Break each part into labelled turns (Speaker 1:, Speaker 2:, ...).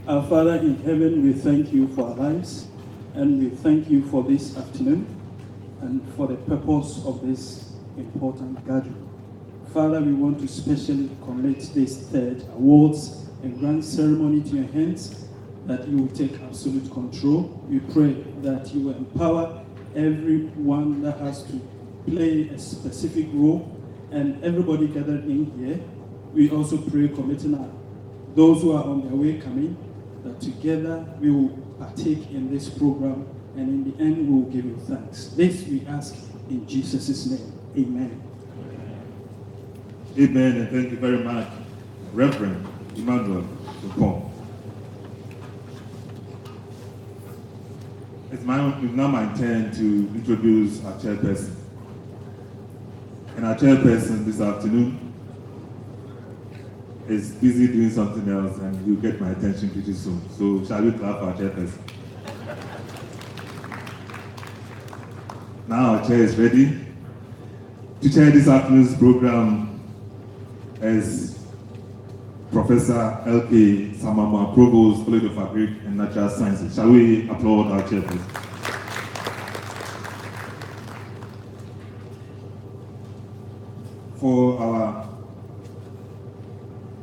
Speaker 1: Our Father in heaven, we thank you for our lives, and we thank you for this afternoon and for the purpose of this important gathering. Father, we want to specially commit this third awards and grand ceremony to your hands, that you will take absolute control. We pray that you will empower everyone that has to play a specific role, and everybody gathered in here. We also pray, committing those who are on their way coming, that together we will partake in this program, and in the end we will give you thanks. This we ask in Jesus' name. Amen.
Speaker 2: Amen, and thank you very much, Reverend Emmanuel Dupont. It's now my turn to introduce our chairperson. And our chairperson this afternoon is busy doing something else, and you'll get my attention pretty soon. So shall we clap for our chairperson? Now our chair is ready to chair this afternoon's program as Professor L.K. Samama, Provost, College of Agric and Natural Sciences. Shall we applaud our chairperson? For our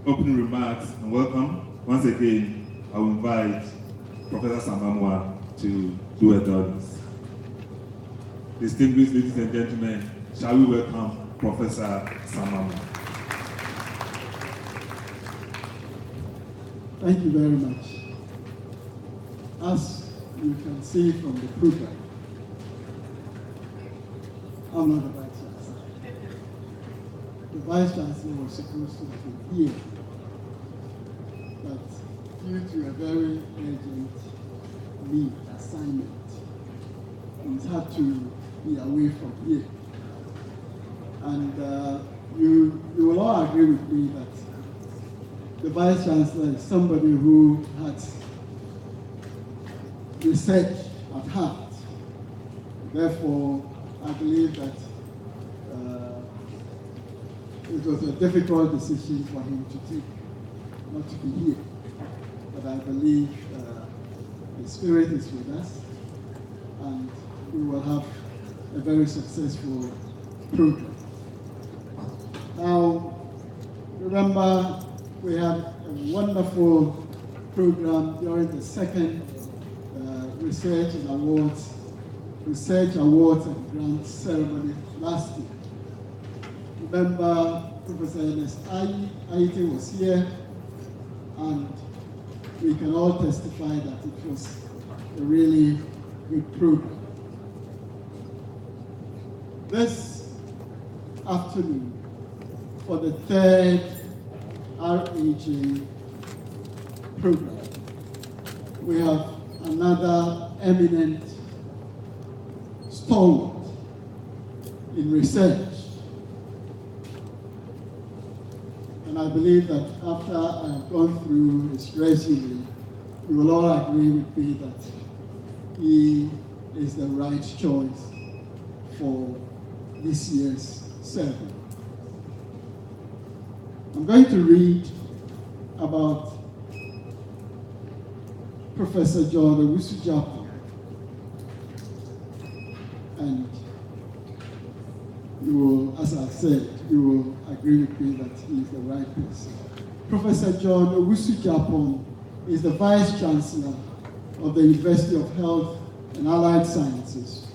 Speaker 2: opening remarks and welcome, once again, I will invite Professor Samamwa to do her duties. Distinguished ladies and gentlemen, shall we welcome Professor Samamwa?
Speaker 3: Thank you very much. As you can see from the program, I'm not a vice chancellor. The vice chancellor was supposed to be here, but due to a very urgent leave assignment, he's had to be away from here. And you will all agree with me that the Vice Chancellor is somebody who has research at heart. Therefore, I believe that it was a difficult decision for him to take, not to be here. But I believe the spirit is with us, and we will have a very successful program. Now, remember, we had a wonderful program during the second Research Awards and Grant Ceremony last year. Remember, Professor Ernest Aite was here, and we can all testify that it was a really good program. This afternoon, for the third RAJ program, we have another eminent stalwart in research. And I believe that after I have gone through his resume, you will all agree with me that he is the right choice for this year's survey. I'm going to read about Professor Jean-Gervais Japan, and you will, as I said, you will agree with me that he is the right person. Professor Jean-Gervais Japan is the Vice Chancellor of the University of Health and Allied Sciences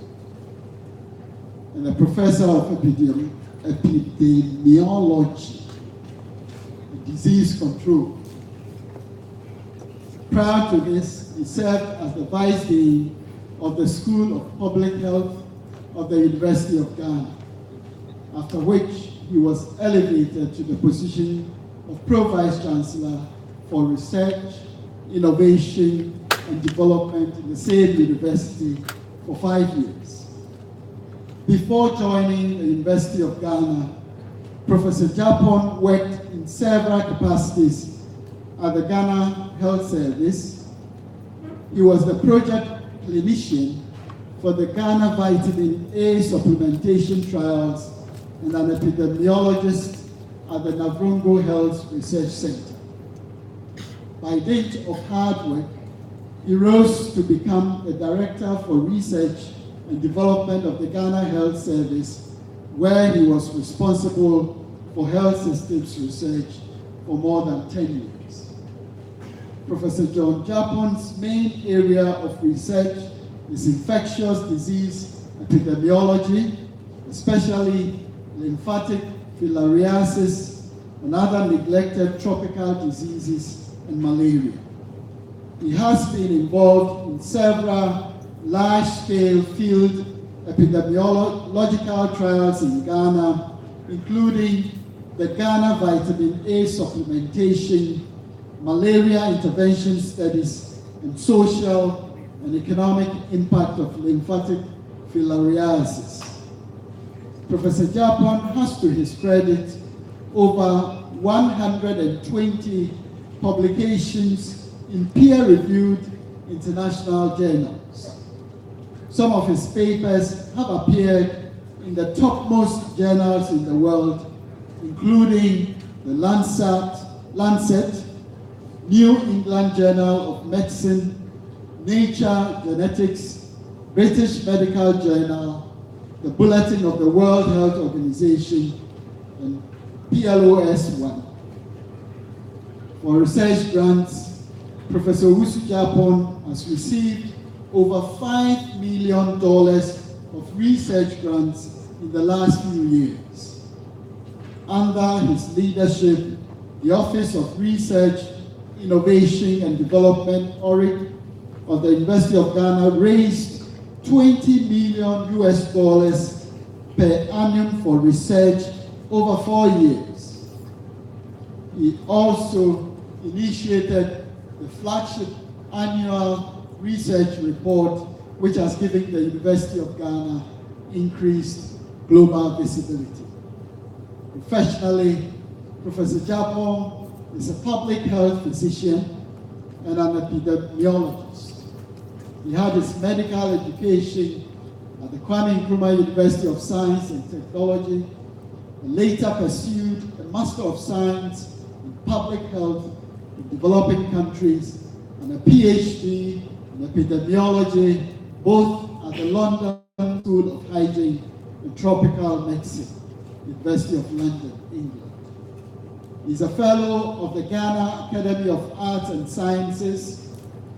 Speaker 3: and a Professor of Epidemiology, Disease Control. Prior to this, he served as the Vice Dean of the School of Public Health of the University of Ghana, after which he was elevated to the position of Pro-Vice Chancellor for Research, Innovation, and Development in the same university for 5 years. Before joining the University of Ghana, Professor Japan worked in several capacities at the Ghana Health Service. He was the project clinician for the Ghana Vitamin A supplementation trials and an epidemiologist at the Navrongo Health Research Center. by dint of hard work, he rose to become the Director for Research and Development of the Ghana Health Service, where he was responsible for health systems research for more than 10 years. Professor John Japon's main area of research is infectious disease epidemiology, especially lymphatic filariasis and other neglected tropical diseases and malaria. He has been involved in several large-scale field epidemiological trials in Ghana, including the Ghana Vitamin A supplementation, malaria intervention studies, and social and economic impact of lymphatic filariasis. Professor Japon has to his credit over 120 publications in peer-reviewed international journals. Some of his papers have appeared in the topmost journals in the world, including the Lancet, New England Journal of Medicine, Nature Genetics, British Medical Journal, the Bulletin of the World Health Organization, and PLOS-1. For research grants, Professor Owusu Japon has received over $5 million of research grants in the last few years. Under his leadership, the Office of Research, Innovation and Development, ORIC, of the University of Ghana raised $20 million per annum for research over 4 years. He also initiated the flagship annual research report, which has given the University of Ghana increased global visibility. Professionally, Professor Japon is a public health physician and an epidemiologist. He had his medical education at the Kwame Nkrumah University of Science and Technology, and later pursued a Master of Science in Public Health in developing countries and a PhD in epidemiology, both at the London School of Hygiene and Tropical Medicine, University of London, England. He's a fellow of the Ghana Academy of Arts and Sciences,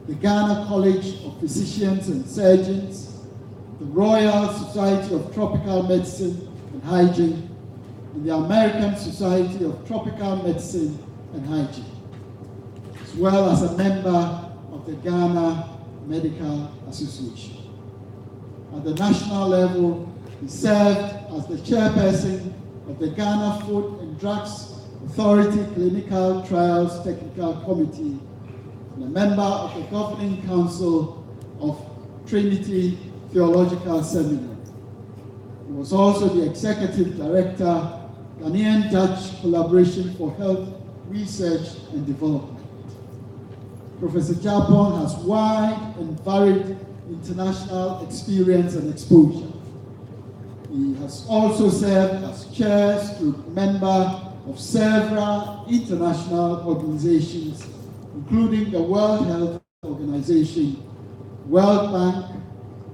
Speaker 3: the Ghana College of Physicians and Surgeons, the Royal Society of Tropical Medicine and Hygiene, and the American Society of Tropical Medicine and Hygiene, as well as a member of the Ghana Medical Association. At the national level, he served as the chairperson of the Ghana Food and Drugs Authority Clinical Trials Technical Committee and a member of the Governing Council of Trinity Theological Seminary. He was also the Executive Director, Ghanaian Dutch Collaboration for Health Research and Development. Professor Japon has wide and varied international experience and exposure. He has also served as member of several international organizations, including the World Health Organization, World Bank,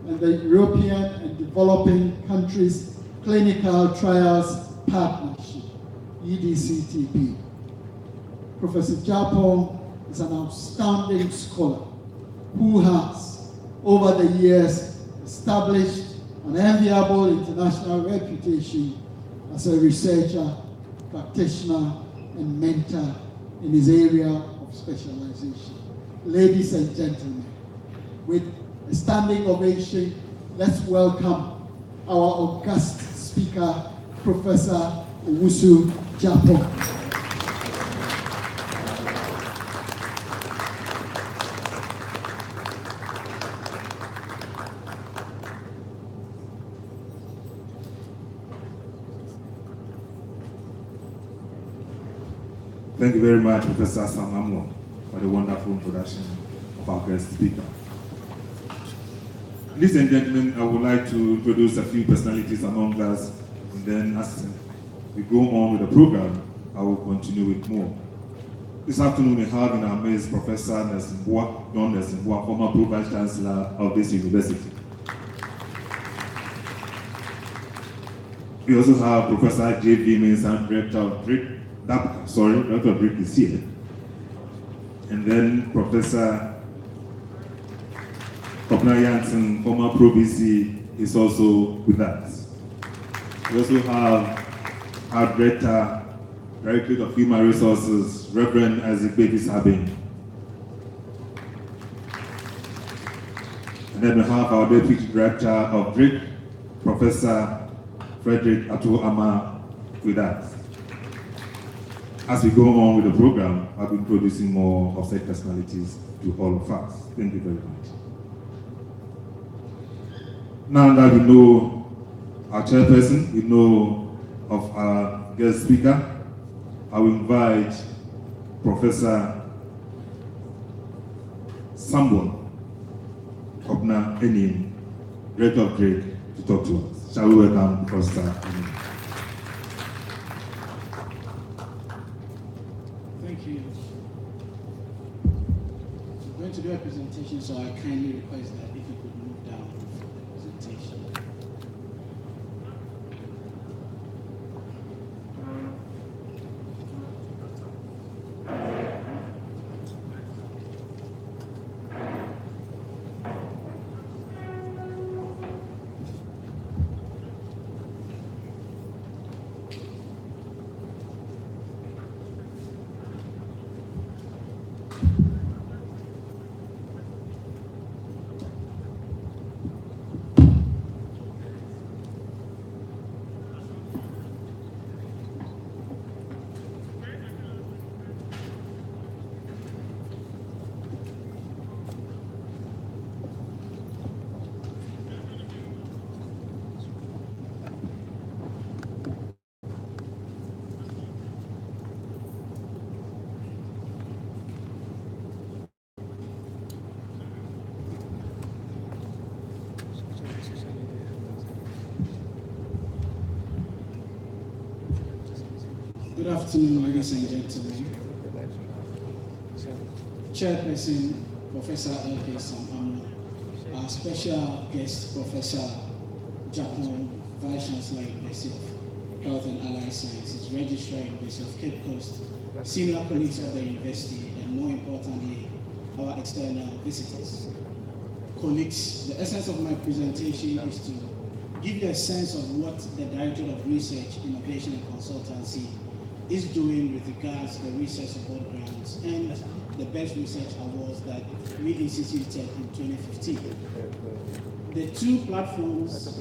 Speaker 3: and the European and Developing Countries Clinical Trials Partnership, EDCTP. Professor Japon is an outstanding scholar who has, over the years, established an enviable international reputation as a researcher, practitioner, and mentor in his area of specialization. Ladies and gentlemen, with a standing ovation, let's welcome our august speaker, Professor Owusu Japon.
Speaker 2: Thank you very much, Professor Samamo, for the wonderful introduction of our guest speaker. Ladies and gentlemen, I would like to introduce a few personalities among us, and then as we go on with the program, I will continue with more. This afternoon we have in our midst Professor John Nesingwa, former Pro-Vice Chancellor of this university. We also have Professor J.V. Minsan, Director of Director of DRIC is here. And then Professor Kopna Jansen, former Pro-VC, is also with us. We also have our Directorate of Human Resources, Reverend Isaac Sabin. And then we have our Deputy Director of DRIC, Professor Frederick Atu-Ama, with us. As we go on with the program, I'll be introducing more of said personalities to all of us. Thank you very much. Now that we know our chairperson, we know of our guest speaker, I will invite Professor Sambon Obna Enim, Director of DRIC, to talk to us. Shall we welcome Professor Enim?
Speaker 4: Thank you. I'm going to do a presentation, so I kindly request that if you could move down for the presentation. Good afternoon, ladies and gentlemen. Chairperson, Professor L.K. Samamu, our special guest, Professor Japan, Vice Chancellor, University of Health and Allied Sciences, Registrar, University of Cape Coast, senior colleagues of the university, and more importantly, our external visitors. Colleagues, the essence of my presentation is to give you a sense of what the Directorate of Research, Innovation and Consultancy is doing with regards to the research support grants and the best research awards that we instituted in 2015. The two platforms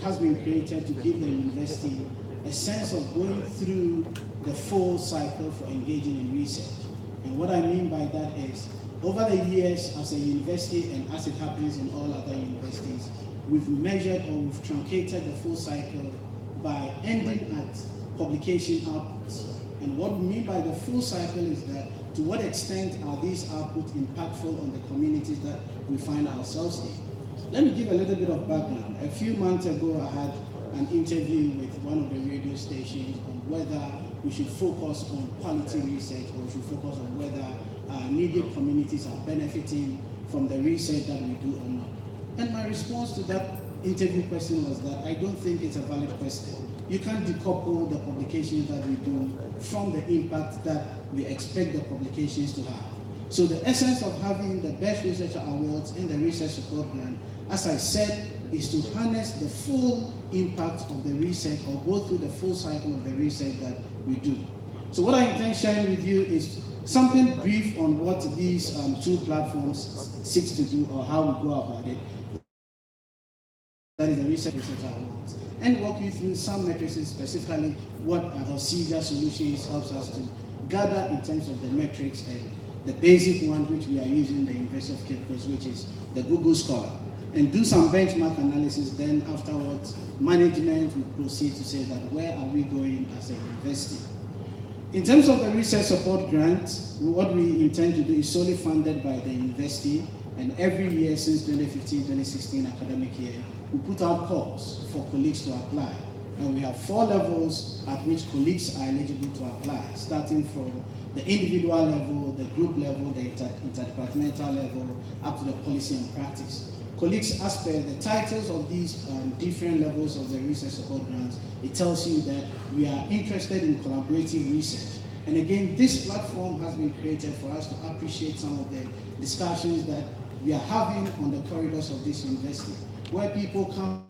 Speaker 4: has been created to give the university a sense of going through the full cycle for engaging in research. And what I mean by that is, over the years as a university, and as it happens in all other universities, we've measured or we've truncated the full cycle by ending at publication outputs. And what we mean by the full cycle is that to what extent are these outputs impactful on the communities that we find ourselves in. Let me give a little bit of background. A few months ago, I had an interview with one of the radio stations on whether we should focus on quality research or we should focus on whether our immediate communities are benefiting from the research that we do or not. And my response to that interview question was that I don't think it's a valid question. You can't decouple the publications that we do from the impact that we expect the publications to have. So the essence of having the Best Researcher Awards in the Research Support Grant, as I said, is to harness the full impact of the research or go through the full cycle of the research that we do. So what I intend sharing with you is something brief on what these two platforms seek to do or how we go about it. That is the Researcher Awards. And walk you through some metrics, specifically what our CESA solutions helps us to gather in terms of the metrics, and the basic one which we are using the University of Cape Coast, which is the Google Scholar, and do some benchmark analysis. Then afterwards, management will proceed to say that where are we going as a university. In terms of the research support grant, what we intend to do is solely funded by the university, and every year since 2015-2016 academic year, we put out calls for colleagues to apply. And we have 4 levels at which colleagues are eligible to apply, starting from the individual level, the group level, the interdepartmental level, up to the policy and practice. Colleagues, as per the titles of these different levels of the research support grants, it tells you that we are interested in collaborative research. And again, this platform has been created for us to appreciate some of the discussions that we are having on the corridors of this university, where people come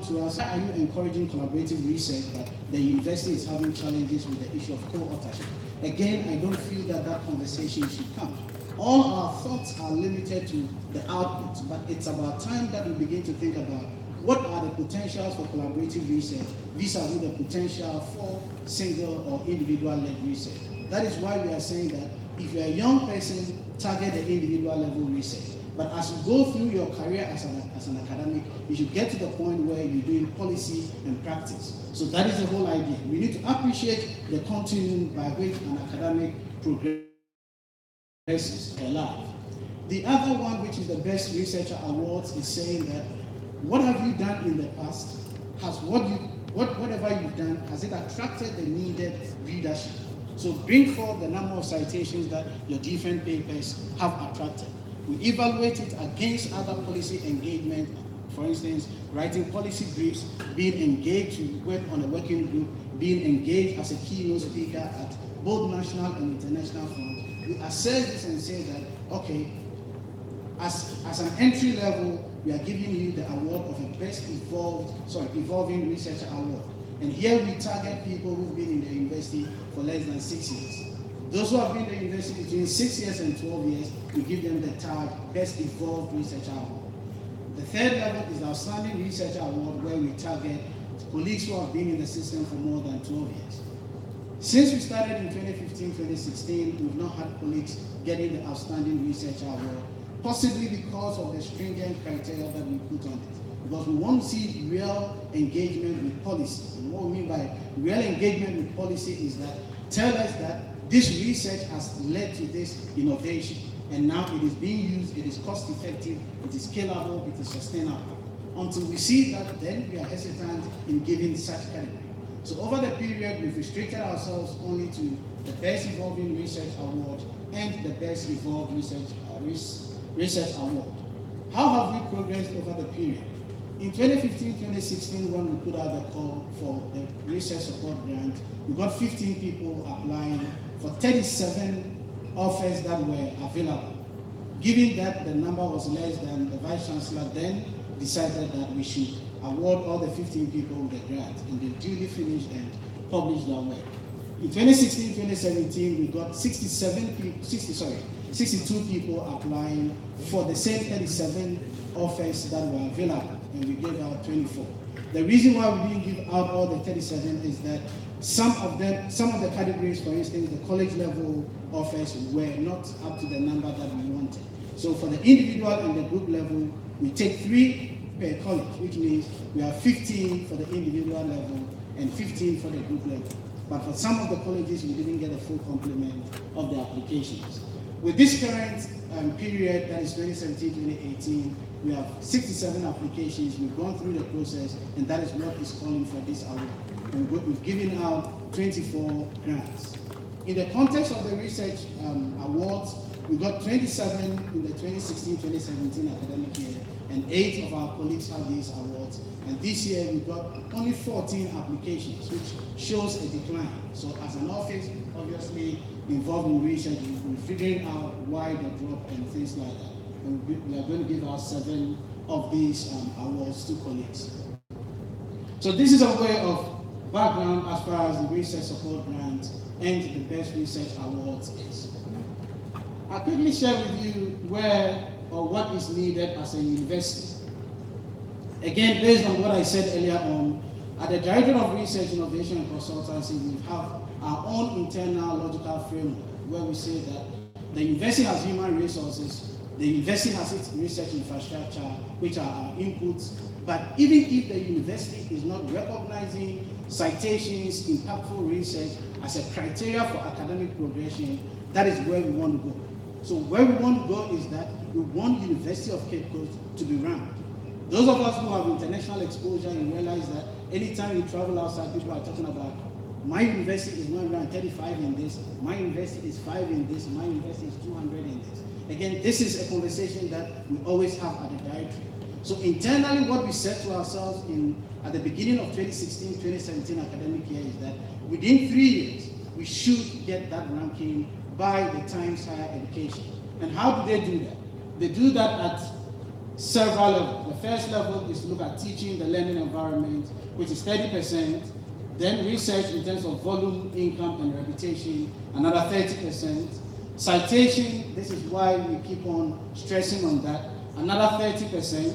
Speaker 4: to us, are you encouraging collaborative research, but the university is having challenges with the issue of co-authorship? Again, I don't feel that that conversation should come. All our thoughts are limited to the outputs, but it's about time that we begin to think about what are the potentials for collaborative research vis-a-vis the potential for single or individual-led research. That is why we are saying that if you're a young person, target the individual level research. But as you go through your career as an academic, you should get to the point where you're doing policy and practice. So that is the whole idea. We need to appreciate the continuum by which an academic progresses alive. The other one, which is the Best Researcher Awards, is saying that what have you done in the past? Has whatever you've done, has it attracted the needed readership? So bring forth the number of citations that your different papers have attracted. We evaluate it against other policy engagement, for instance, writing policy briefs, being engaged to work on a working group, being engaged as a keynote speaker at both national and international fronts. We assess this and say that, okay, as an entry level, we are giving you the award of a Best Evolving Researcher Award. And here we target people who've been in the university for less than 6 years. Those who have been in the university between 6 years and 12 years, we give them the tag Best Evolved Researcher Award. The third level is the Outstanding Researcher Award, where we target colleagues who have been in the system for more than 12 years. Since we started in 2015-2016, we've not had colleagues getting the Outstanding Researcher Award, possibly because of the stringent criteria that we put on it. Because we want to see real engagement with policy. And what we mean by real engagement with policy is that tell us that this research has led to this innovation, and now it is being used, it is cost effective, it is scalable, it is sustainable. Until we see that, then we are hesitant in giving such category. So over the period, we've restricted ourselves only to the Best Evolving Research Award and the Best Evolved Research Award. How have we progressed over the period? In 2015-2016, when we put out the call for the research support grant, we got 15 people applying for 37 offers that were available. Given that the number was less than the Vice Chancellor then decided that we should award all the 15 people the grant, and they duly finished and published their work. In 2016-2017, we got 62 people applying for the same 37 offers that were available, and we gave out 24. The reason why we didn't give out all the 37 is that some of the categories, for instance, the college level offers were not up to the number that we wanted. So for the individual and the group level, we take 3 per college, which means we have 15 for the individual level and 15 for the group level. But for some of the colleges, we didn't get a full complement of the applications. With this current period, that is 2017-2018, we have 67 applications. We've gone through the process, and that is what is calling for this award. And we've given out 24 grants. In the context of the research awards, we got 27 in the 2016-2017 academic year, and 8 of our colleagues have these awards. And this year, we got only 14 applications, which shows a decline. So as an office, obviously involved in research, we're figuring out why the drop and things like that. And we are going to give out 7 of these awards to colleagues. So this is a way of background as far as the research support grant and the Best Research Awards is. I'll quickly share with you where or what is needed as a university. Again, based on what I said earlier on, at the Directorate of Research, Innovation and Consultancy, we have our own internal logical framework where we say that the university has human resources, the university has its research infrastructure, which are our inputs, but even if the university is not recognizing citations, impactful research as a criteria for academic progression, that is where we want to go. So where we want to go is that we want University of Cape Coast to be ranked. Those of us who have international exposure and realize that anytime you travel outside, people are talking about my university is 135 in this, my university is 5 in this, my university is 200 in this. Again, this is a conversation that we always have at the Directorate. So internally, what we set to ourselves at the beginning of 2016-2017 academic year is that within 3 years, we should get that ranking by the Times Higher Education. And how do they do that? They do that at several levels. The first level is to look at teaching, the learning environment, which is 30%. Then research in terms of volume, income, and reputation, another 30%. Citation, this is why we keep on stressing on that, another 30%.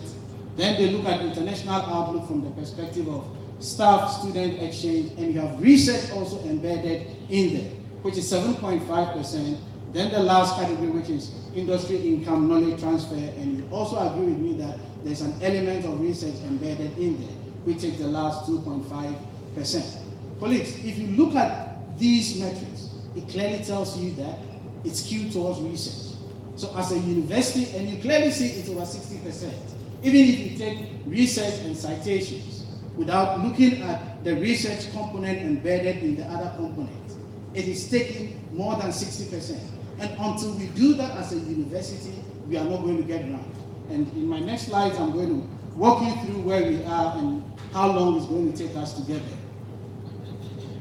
Speaker 4: Then they look at international outlook from the perspective of staff-student exchange, and you have research also embedded in there, which is 7.5%. Then the last category, which is industry income, knowledge transfer, and you also agree with me that there's an element of research embedded in there, which is the last 2.5%. Colleagues, if you look at these metrics, it clearly tells you that it's skewed towards research. So as a university, and you clearly see it's over 60%, even if you take research and citations without looking at the research component embedded in the other components, it is taking more than 60%. And until we do that as a university, we are not going to get around. And in my next slides, I'm going to walk you through where we are and how long it's going to take us to get there.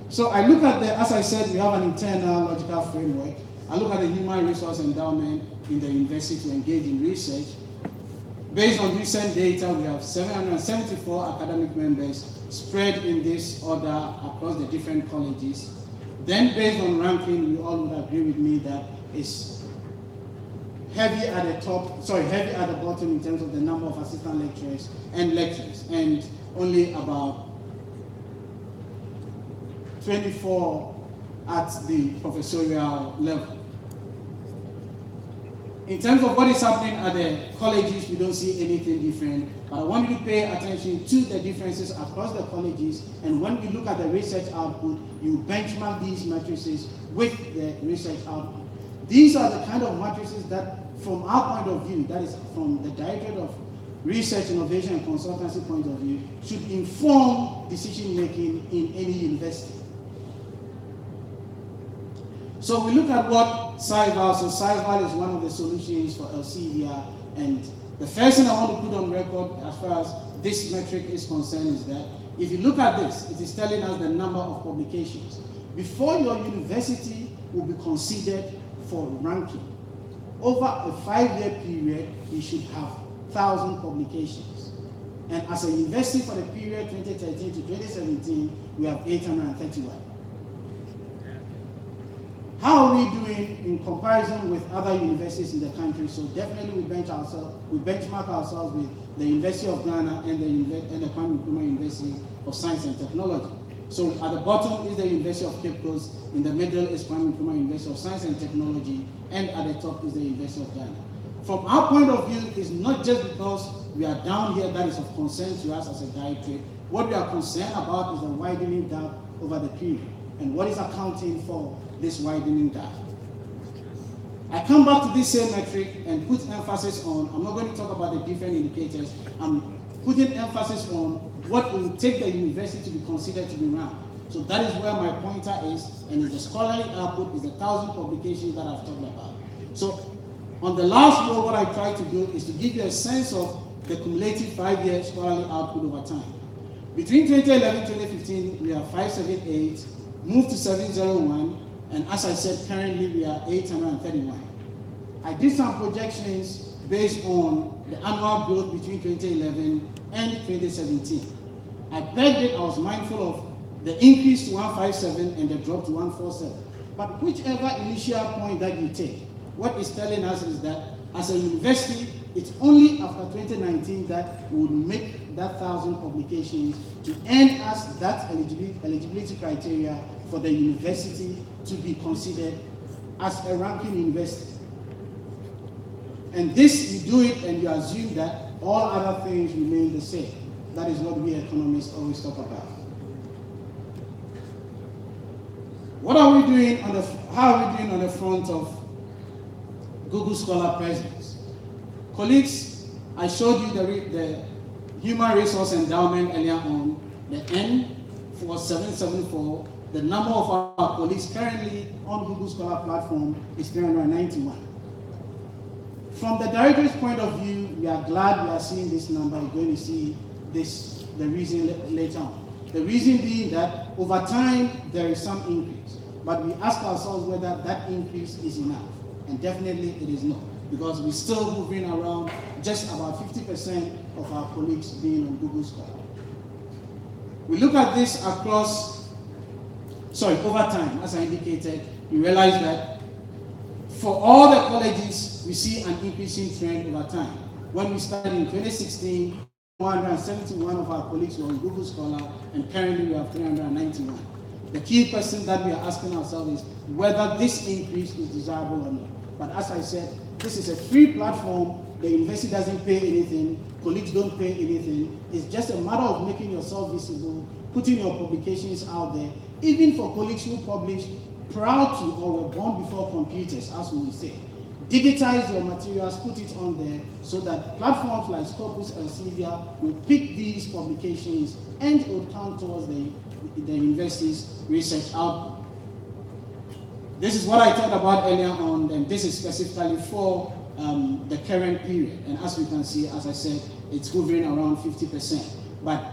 Speaker 4: So I look at as I said, we have an internal logical framework. I look at the human resource endowment in the university to engage in research. Based on recent data, we have 774 academic members spread in this order across the different colleges. Then based on ranking, you all would agree with me that it's heavy at the bottom in terms of the number of assistant lecturers and lecturers, and only about 24 at the professorial level. In terms of what is happening at the colleges, we don't see anything different, but I want you to pay attention to the differences across the colleges, and when we look at the research output, you benchmark these matrices with the research output. These are the kind of matrices that, from our point of view, that is from the Directorate of Research, Innovation, and Consultancy point of view, should inform decision-making in any university. So we look at what SciVal, so SciVal is one of the solutions for Elsevier, and the first thing I want to put on record as far as this metric is concerned is that if you look at this, it is telling us the number of publications. Before your university will be considered for ranking, over a 5-year period, you should have 1,000 publications. And as a university for the period 2013 to 2017, we have 831. How are we doing in comparison with other universities in the country? So definitely we benchmark ourselves with the University of Ghana and the Kwame Nkrumah University of Science and Technology. So at the bottom is the University of Cape Coast, in the middle is Kwame Nkrumah University of Science and Technology, and at the top is the University of Ghana. From our point of view, it's not just because we are down here that is of concern to us as a directorate. What we are concerned about is the widening gap over the period, and what is accounting for this widening gap. I come back to this same metric and put emphasis on, I'm not going to talk about the different indicators, I'm putting emphasis on what will take the university to be considered to be ranked. So that is where my pointer is, and the scholarly output is the 1,000 publications that I've talked about. So on the last row, what I try to do is to give you a sense of the cumulative 5-year scholarly output over time. Between 2011 and 2015, we are 578, moved to 701, and as I said, currently we are 831. I did some projections based on the annual growth between 2011 and 2017. I pegged it, I was mindful of the increase to 157 and the drop to 147. But whichever initial point that you take, what it's telling us is that as a university, it's only after 2019 that we would make that 1,000 publications to earn us that eligibility criteria for the university to be considered as a ranking university. And this, you do it and you assume that all other things remain the same. That is what we economists always talk about. What are we doing how are we doing on the front of Google Scholar presence? Colleagues, I showed you the human resource endowment earlier on. The N was 774, the number of our colleagues currently on Google Scholar platform is 391. From the Directorate's point of view, we are glad we are seeing this number. We're going to see this, the reason later on. The reason being that over time, there is some increase. But we ask ourselves whether that increase is enough. And definitely it is not. Because we're still moving around just about 50% of our colleagues being on Google Scholar. We look at this across, over time, as I indicated, we realize that for all the colleges, we see an increasing trend over time. When we started in 2016, 171 of our colleagues were on Google Scholar, and currently we have 391. The key question that we are asking ourselves is whether this increase is desirable or not. But as I said, this is a free platform. The university doesn't pay anything. Colleagues don't pay anything. It's just a matter of making yourself visible, putting your publications out there, even for colleagues who publish proud to or were born before computers, as we will say. Digitize your materials, put it on there, so that platforms like Scopus and Elsevier will pick these publications and it will count towards the university's research output. This is what I talked about earlier on, and this is specifically for the current period. And as we can see, as I said, it's hovering around 50%. But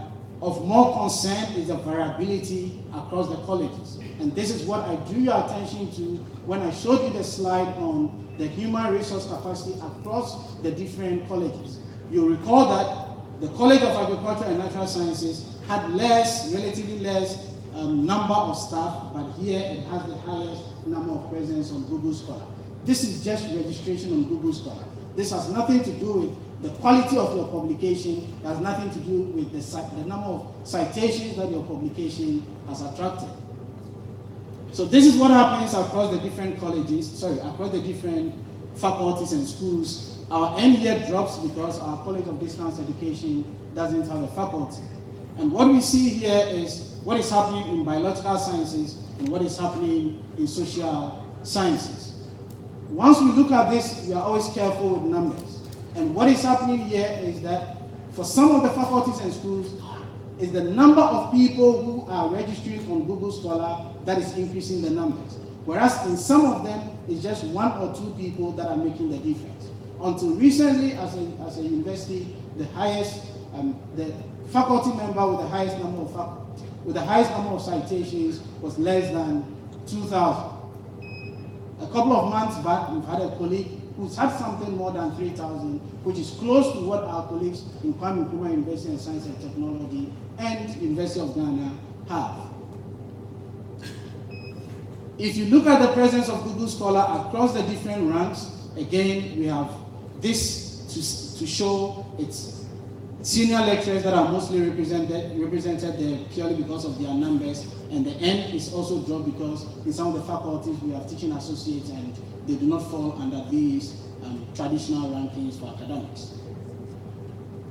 Speaker 4: of more concern is the variability across the colleges. And this is what I drew your attention to when I showed you the slide on the human resource capacity across the different colleges. You'll recall that the College of Agriculture and Natural Sciences had relatively less number of staff, but here it has the highest number of presence on Google Scholar. This is just registration on Google Scholar. This has nothing to do with the quality of your publication. It has nothing to do with the number of citations that your publication has attracted. So this is what happens across the different colleges, across the different faculties and schools. Our end year drops because our College of Distance Education doesn't have a faculty. And what we see here is what is happening in biological sciences and what is happening in social sciences. Once we look at this, we are always careful with numbers. And what is happening here is that for some of the faculties and schools, is the number of people who are registering on Google Scholar that is increasing the numbers. Whereas in some of them, it's just 1 or 2 people that are making the difference. Until recently, as a university, the faculty member with the highest number of citations was less than 2,000. A couple of months back, we've had a colleague who's had something more than 3,000, which is close to what our colleagues in Kwame Nkrumah University of Science and Technology and University of Ghana have. If you look at the presence of Google Scholar across the different ranks, again, we have this to show its senior lecturers that are mostly represented there purely because of their numbers, and the N is also dropped because in some of the faculties we have teaching associates and they do not fall under these traditional rankings for academics.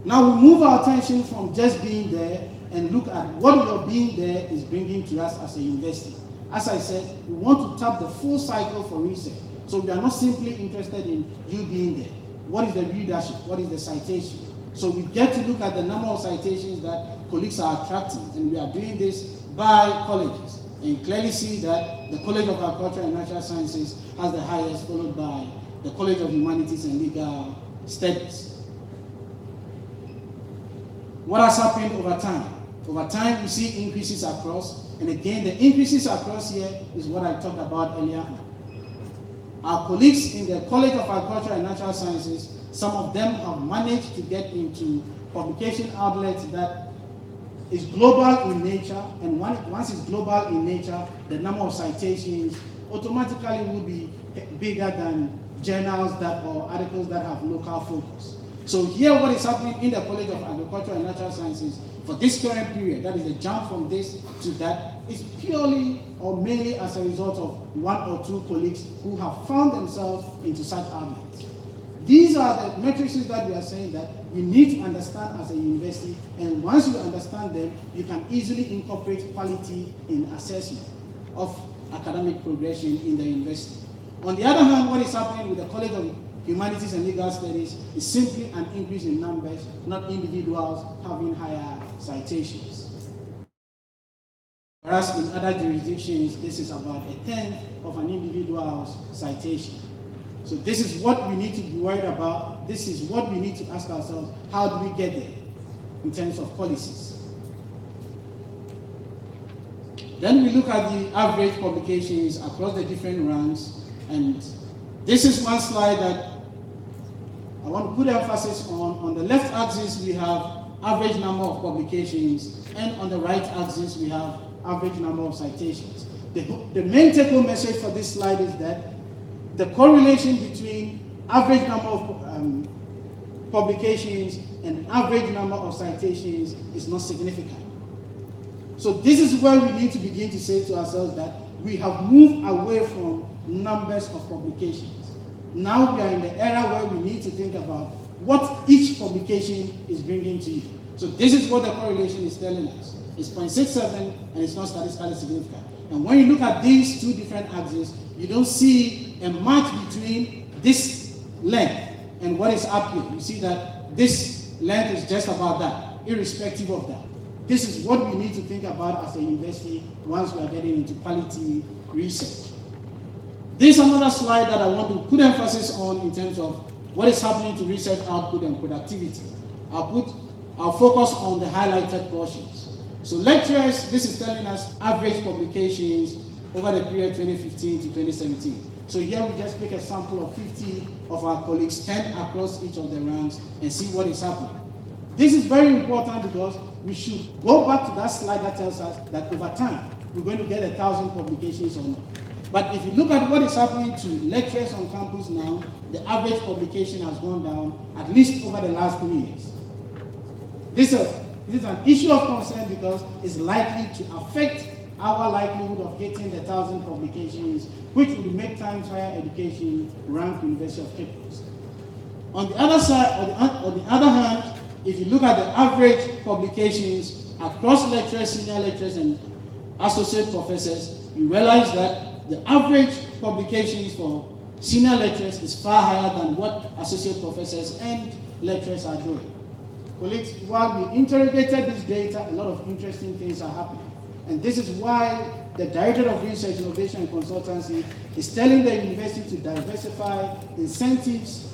Speaker 4: Now we move our attention from just being there and look at what your being there is bringing to us as a university. As I said, we want to tap the full cycle for research. So we are not simply interested in you being there. What is the readership? What is the citation? So we get to look at the number of citations that colleagues are attracting, and we are doing this by colleges. And you clearly see that the College of Agriculture and Natural Sciences has the highest, followed by the College of Humanities and Legal Studies. What has happened over time? Over time, we see increases across, and again, the increases across here is what I talked about earlier. Our colleagues in the College of Agriculture and Natural Sciences, some of them have managed to get into publication outlets that is global in nature, and once it's global in nature, the number of citations automatically will be bigger than journals or articles that have local focus. So here what is happening in the College of Agriculture and Natural Sciences for this current period, that is the jump from this to that, is purely or mainly as a result of 1 or 2 colleagues who have found themselves into such outlets. These are the metrics that we are saying that you need to understand as a university, and once you understand them, you can easily incorporate quality in assessment of academic progression in the university. On the other hand, what is happening with the College of Humanities and Legal Studies is simply an increase in numbers, not individuals having higher citations. whereas in other jurisdictions, this is about a tenth of an individual's citation. So this is what we need to be worried about. This is what we need to ask ourselves, how do we get there in terms of policies? Then we look at the average publications across the different ranks, and this is one slide that I want to put emphasis on. On the left axis, we have average number of publications, and on the right axis, we have average number of citations. The main take-home message for this slide is that the correlation between average number of publications and average number of citations is not significant. So this is where we need to begin to say to ourselves that we have moved away from numbers of publications. Now we are in the era where we need to think about what each publication is bringing to you. So this is what the correlation is telling us. It's 0.67 and it's not statistically significant. And when you look at these two different axes, you don't see a match between this length and what is up here. You see that this length is just about that, irrespective of that. This is what we need to think about as a university once we are getting into quality research. This is another slide that I want to put emphasis on in terms of what is happening to research output and productivity. I'll focus on the highlighted portions. So lecturers, this is telling us average publications over the period 2015 to 2017. So here we just pick a sample of 50 of our colleagues, 10 across each of the ranks, and see what is happening. This is very important because we should go back to that slide that tells us that over time, we're going to get 1,000 publications or not. But if you look at what is happening to lecturers on campus now, the average publication has gone down at least over the last 3 years. This is an issue of concern because it's likely to affect our likelihood of getting the 1,000 publications, which would make Times Higher Education rank University of Cape Coast. On the other side, on the other hand, if you look at the average publications across lecturers, senior lecturers, and associate professors, you realize that the average publications for senior lecturers is far higher than what associate professors and lecturers are doing. Colleagues, while we interrogated this data, a lot of interesting things are happening. And this is why the Directorate of Research, Innovation and Consultancy is telling the university to diversify incentives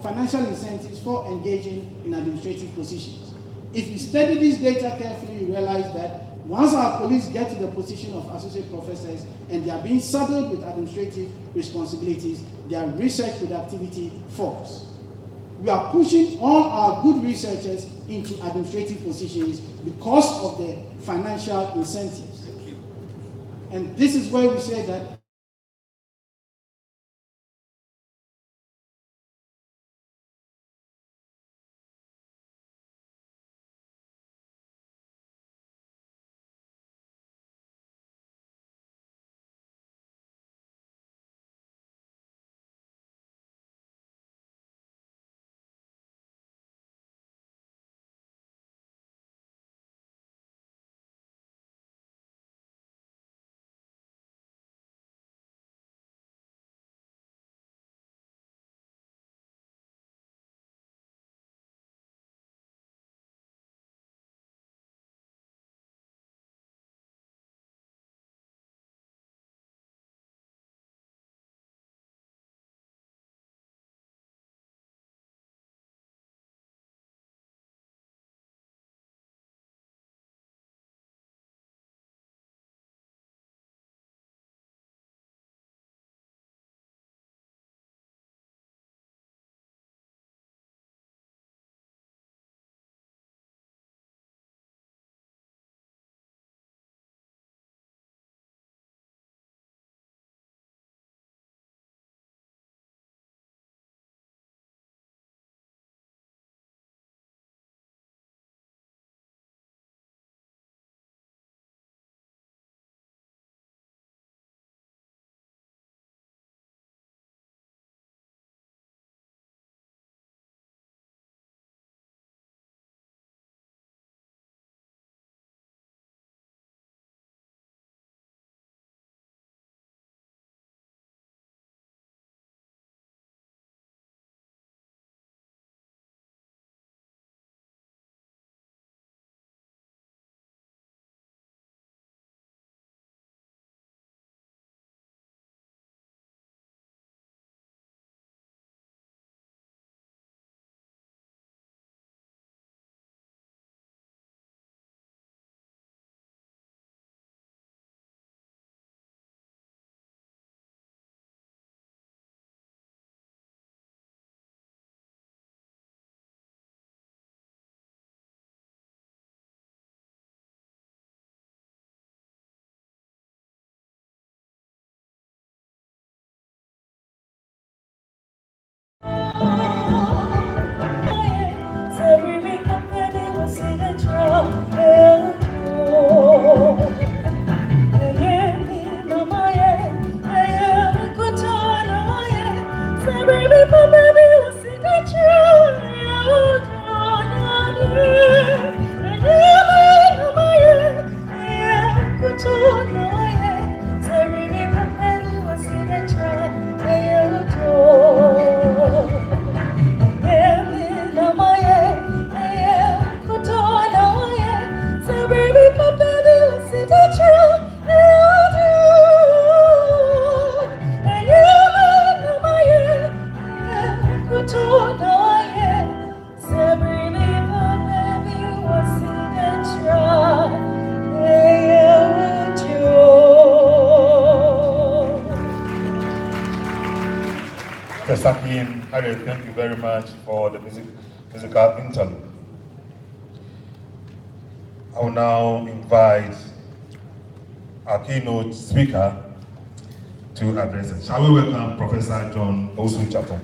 Speaker 4: financial incentives for engaging in administrative positions. If you study this data carefully, you realize that once our colleagues get to the position of associate professors and they are being saddled with administrative responsibilities, their research productivity falls. We are pushing all our good researchers into administrative positions because of the financial incentives. And this is where we say that
Speaker 2: Professor King, Harriet, thank you very much for the musical interlude. I will now invite our keynote speaker to address us. Shall we welcome Professor John Osu-Chatham?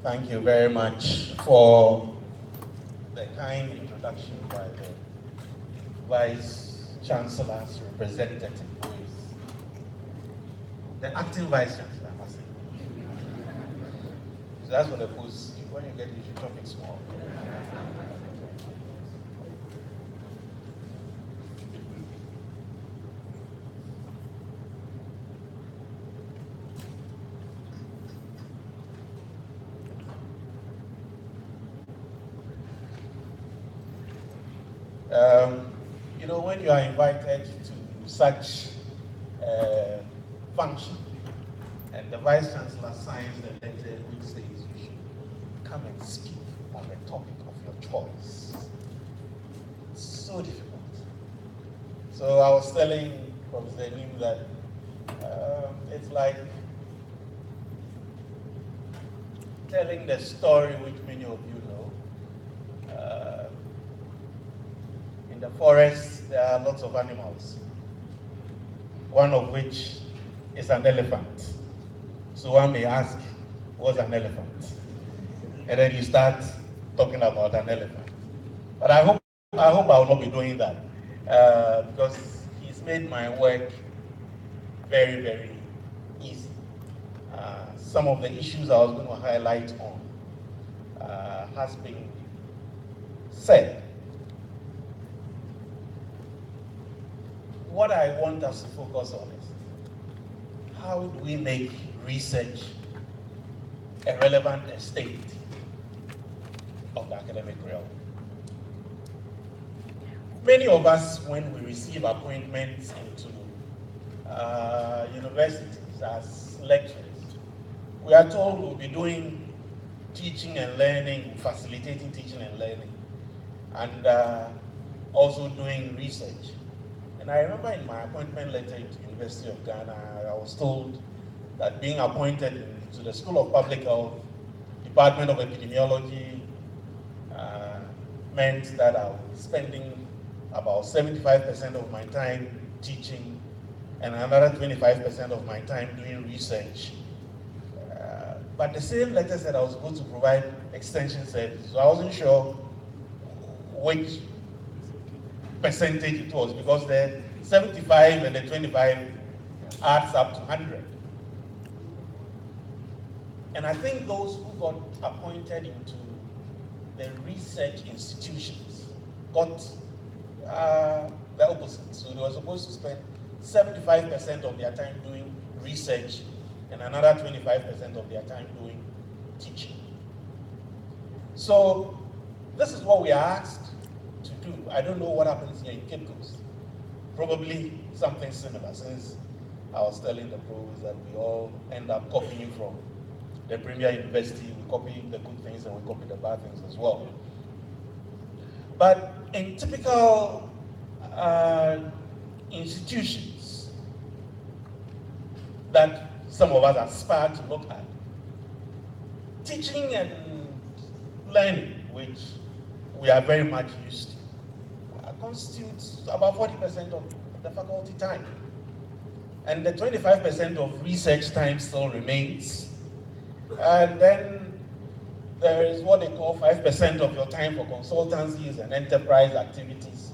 Speaker 5: Thank you very much for the kind introduction by the Vice Chancellor's representative, who is the acting Vice Chancellor, I must say. So that's what the post, when you get it, you should talk it small. You know, when you are invited to such a function, and the Vice Chancellor signs the letter which says you should come and speak on the topic of your choice, it's so difficult. So I was telling Professor Nim that it's like telling the story which many of you know. In the forest, there are lots of animals, one of which is an elephant. So one may ask, what's an elephant? And then you start talking about an elephant. But I hope I will not be doing that because he's made my work very, very easy. Some of the issues I was going to highlight on has been said. What I want us to focus on is how do we make research a relevant estate of the academic realm. Many of us, when we receive appointments into universities as lecturers, we are told we'll be doing teaching and learning, facilitating teaching and learning, and also doing research. And I remember in my appointment letter to the University of Ghana, I was told that being appointed to the School of Public Health, Department of Epidemiology, meant that I was spending about 75% of my time teaching and another 25% of my time doing research. But the same letter said I was supposed to provide extension services, so I wasn't sure which percentage it was, because the 75 and the 25 adds up to 100. And I think those who got appointed into the research institutions got the opposite. So they were supposed to spend 75% of their time doing research and another 25% of their time doing teaching. So this is what we are asked to do. I don't know what happens here in Cape Coast. Probably something similar, since I was telling the pros that we all end up copying from the Premier University. We copy the good things and we copy the bad things as well. But in typical institutions that some of us aspire to look at, teaching and learning, which we are very much used to, constitutes about 40% of the faculty time. And the 25% of research time still remains. And then there is what they call 5% of your time for consultancies and enterprise activities.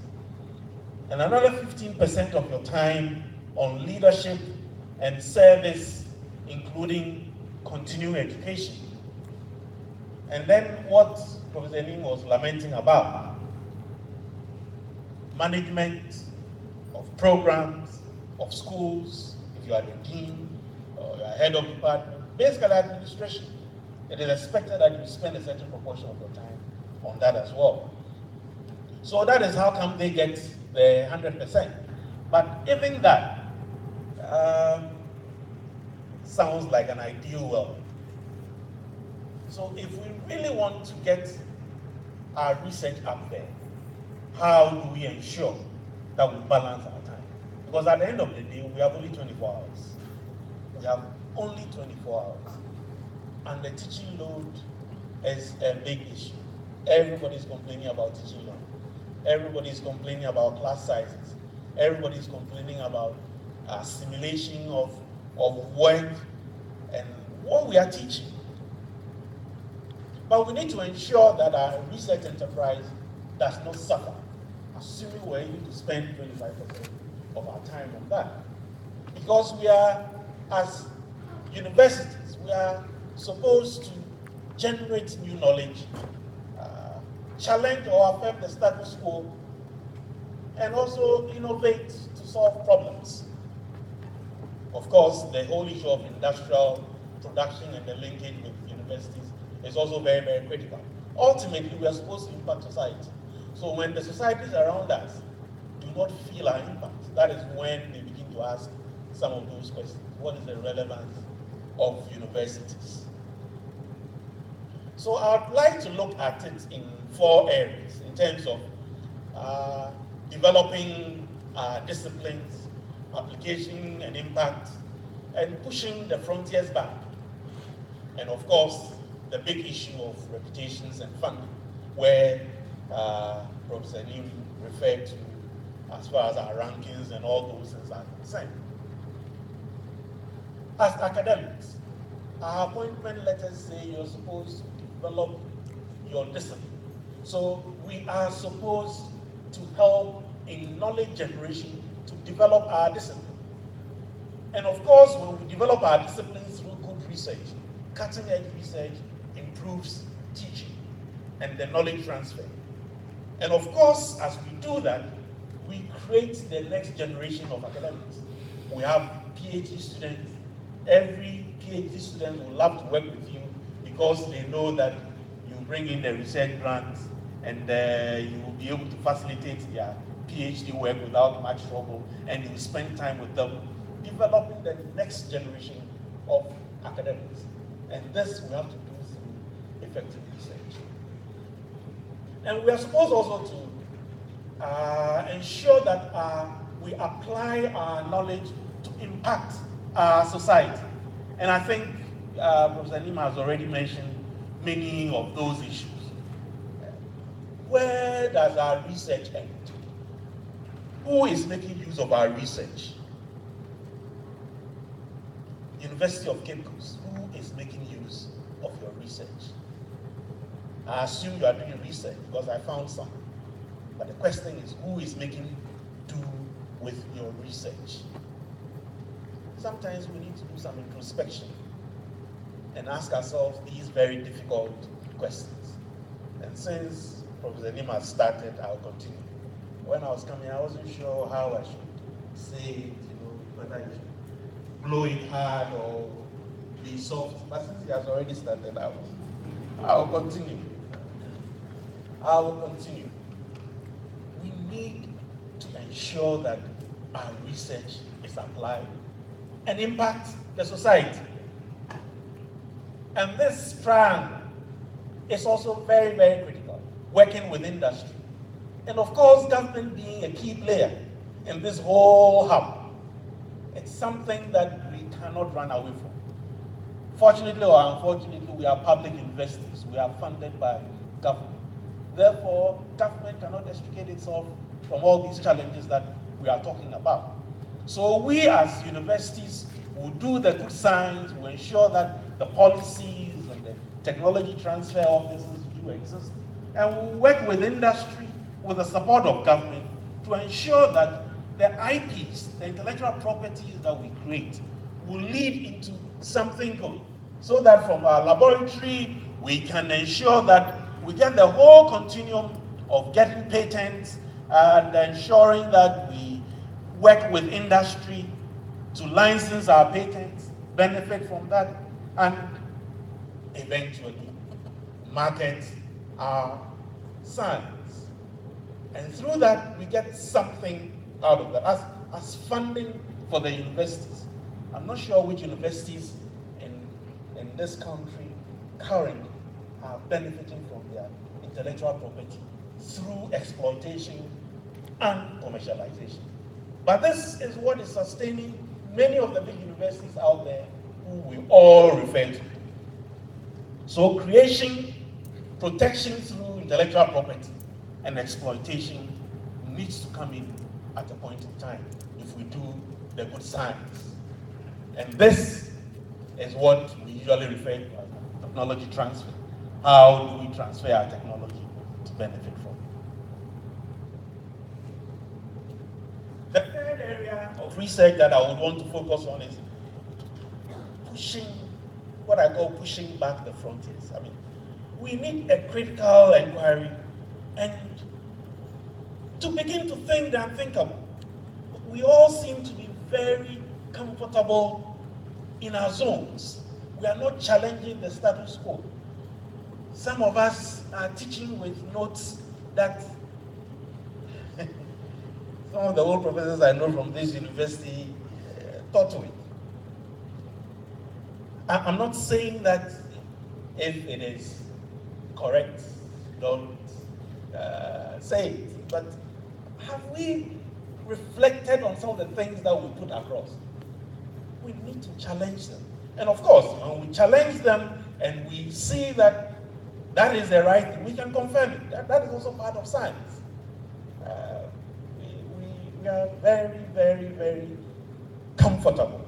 Speaker 5: And another 15% of your time on leadership and service, including continuing education. And then what Professor Ning was lamenting about, management of programs, of schools, if you are the dean or you are head of department, basically administration. It is expected that you spend a certain proportion of your time on that as well. So that is how come they get the 100%. But even that sounds like an ideal world. So if we really want to get our research up there, how do we ensure that we balance our time? Because at the end of the day, we have only 24 hours. We have only 24 hours. And the teaching load is a big issue. Everybody's complaining about teaching load. Everybody's complaining about class sizes. Everybody's complaining about assimilation of work and what we are teaching. But we need to ensure that our research enterprise does not suffer, assuming we're able to spend 25% of our time on that. Because we are, as universities, we are supposed to generate new knowledge, challenge or affirm the status quo, and also innovate to solve problems. Of course, the whole issue of industrial production and the linkage with universities is also very, very critical. Ultimately, we are supposed to impact society. So when the societies around us do not feel our impact, that is when they begin to ask some of those questions. What is the relevance of universities? So I'd like to look at it in 4 areas in terms of developing disciplines, application and impact, and pushing the frontiers back. And of course, the big issue of reputations and funding, where Professor Nim referred to as far as our rankings and all those things are concerned. As academics, our appointment letters say you're supposed to develop your discipline. So we are supposed to help in knowledge generation to develop our discipline. And of course, when we develop our disciplines through good research, cutting-edge research improves teaching and the knowledge transfer. And of course, as we do that, we create the next generation of academics. We have PhD students. Every PhD student will love to work with you because they know that you bring in the research grants and you will be able to facilitate their PhD work without much trouble, and you will spend time with them developing the next generation of academics. And this we have to do through effective research. And we are supposed also to ensure that we apply our knowledge to impact our society. And I think Professor Nima has already mentioned many of those issues. Where does our research end? Who is making use of our research? University of Cape Coast, who is making use of your research? I assume you are doing research because I found some. But the question is, who is making do with your research? Sometimes we need to do some introspection and ask ourselves these very difficult questions. And since Professor Nima started, I'll continue. When I was coming, I wasn't sure how I should say it, whether I should blow it hard or be soft. But since he has already started, I'll continue. I will continue. We need to ensure that our research is applied and impact the society. And this strand is also very, very critical, working with industry. And of course, government being a key player in this whole hub. It's something that we cannot run away from. Fortunately or unfortunately, we are public universities. We are funded by government. Therefore, government cannot extricate itself from all these challenges that we are talking about. So we as universities will do the good science, will ensure that the policies and the technology transfer offices do exist, and we'll work with industry, with the support of government, to ensure that the IPs, the intellectual properties that we create, will lead into something good, so that from our laboratory, we can ensure that we get the whole continuum of getting patents and ensuring that we work with industry to license our patents, benefit from that, and eventually market our science. And through that, we get something out of that as funding for the universities. I'm not sure which universities in this country currently are benefiting from their intellectual property through exploitation and commercialization. But this is what is sustaining many of the big universities out there who we all refer to. So creation, protection through intellectual property, and exploitation needs to come in at a point in time if we do the good science. And this is what we usually refer to as technology transfer. How do we transfer our technology to benefit from? The third area of research that I would want to focus on is pushing, what I call pushing back the frontiers. I mean, we need a critical inquiry and to begin to think the unthinkable. We all seem to be very comfortable in our zones. We are not challenging the status quo. Some of us are teaching with notes that some of the old professors I know from this university taught with. I'm not saying that if it is correct, don't say it, but have we reflected on some of the things that we put across? We need to challenge them. And of course, when we challenge them and we see that that is the right thing, we can confirm it. That is also part of science. We are very, very, very comfortable.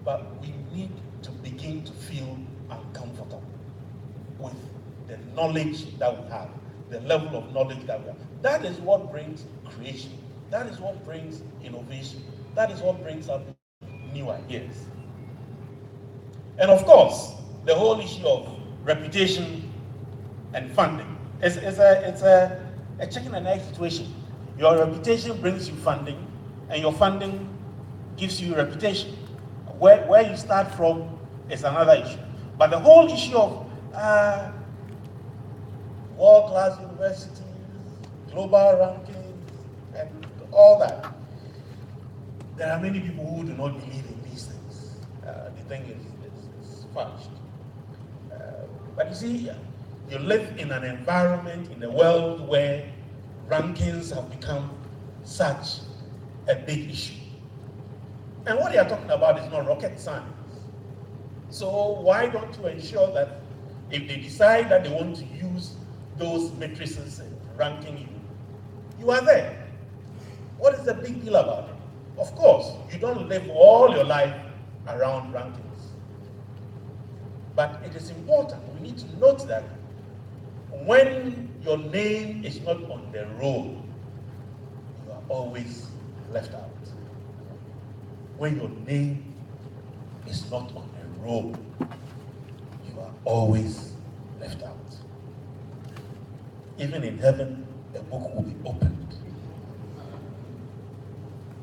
Speaker 5: But we need to begin to feel uncomfortable with the knowledge that we have, the level of knowledge that we have. That is what brings creation. That is what brings innovation. That is what brings up new ideas. And of course, the whole issue of reputation and funding. It's a chicken and egg situation. Your reputation brings you funding, and your funding gives you reputation. Where you start from is another issue. But the whole issue of world-class universities, global rankings, and all that, there are many people who do not believe in these things. The thing is fudged. But you see, you live in an environment, in a world where rankings have become such a big issue. And what they are talking about is not rocket science. So why don't you ensure that if they decide that they want to use those matrices in ranking you, you are there? What is the big deal about it? Of course, you don't live all your life around rankings. But it is important, we need to note that when your name is not on the roll, you are always left out. When your name is not on the roll, you are always left out. Even in heaven, a book will be opened,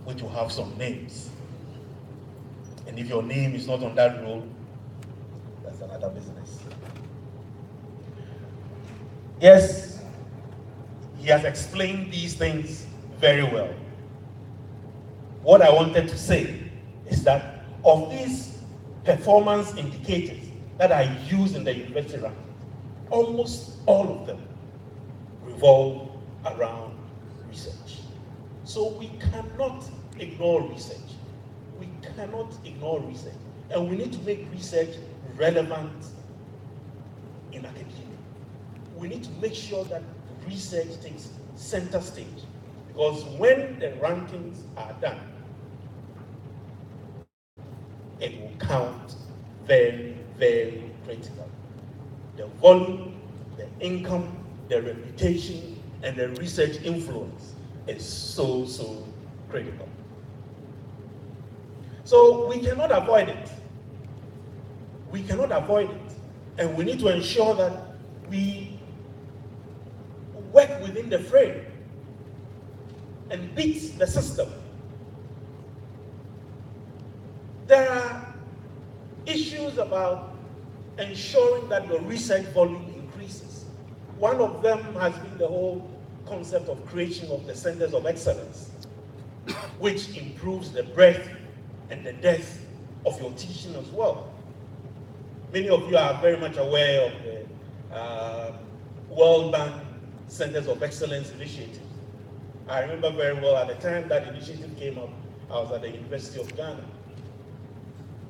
Speaker 5: which will have some names. And if your name is not on that roll, that's another business. Yes, he has explained these things very well. What I wanted to say is that of these performance indicators that are used in the university ranking, almost all of them revolve around research. So we cannot ignore research. We cannot ignore research. And we need to make research relevant in academia. We need to make sure that research takes center stage. Because when the rankings are done, it will count very, very critical. The volume, the income, the reputation, and the research influence is so, so critical. So we cannot avoid it. We cannot avoid it. And we need to ensure that we work within the frame and beat the system. There are issues about ensuring that the research volume increases. One of them has been the whole concept of creation of the centers of excellence, which improves the breadth and the depth of your teaching as well. Many of you are very much aware of the World Bank Centers of Excellence initiatives. I remember very well at the time that initiative came up, I was at the University of Ghana.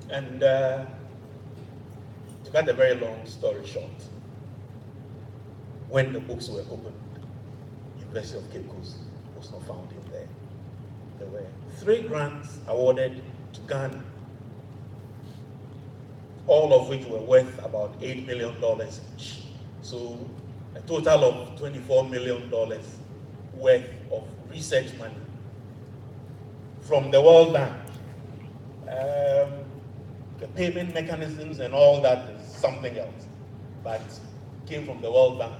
Speaker 5: And to cut a very long story short, when the books were opened, University of Cape Coast was not found in there. There were 3 grants awarded to Ghana, all of which were worth about $8 million each. So a total of $24 million worth of research money from the World Bank. The payment mechanisms and all that is something else, but came from the World Bank.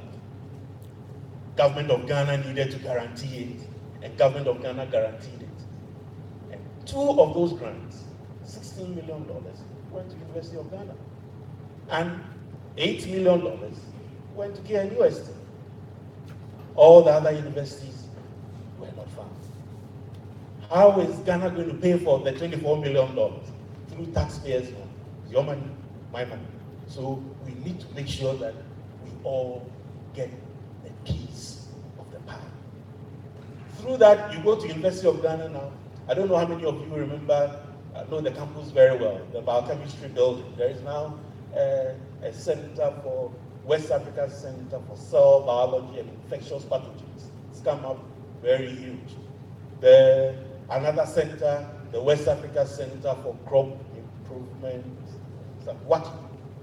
Speaker 5: Government of Ghana needed to guarantee it, and Government of Ghana guaranteed it. And 2 of those grants, $16 million, went to University of Ghana, and $8 million went to KNUST. All the other universities were not found. How is Ghana going to pay for the $24 million? Through taxpayers' money. Your money, my money. So we need to make sure that we all get a piece of the pie. Through that, you go to University of Ghana now. I don't know how many of you remember, know the campus very well, the biochemistry building. There is now a center for West Africa Center for Cell Biology and Infectious Pathogens. It's come up very huge. Another center, the West Africa Center for Crop Improvement, what?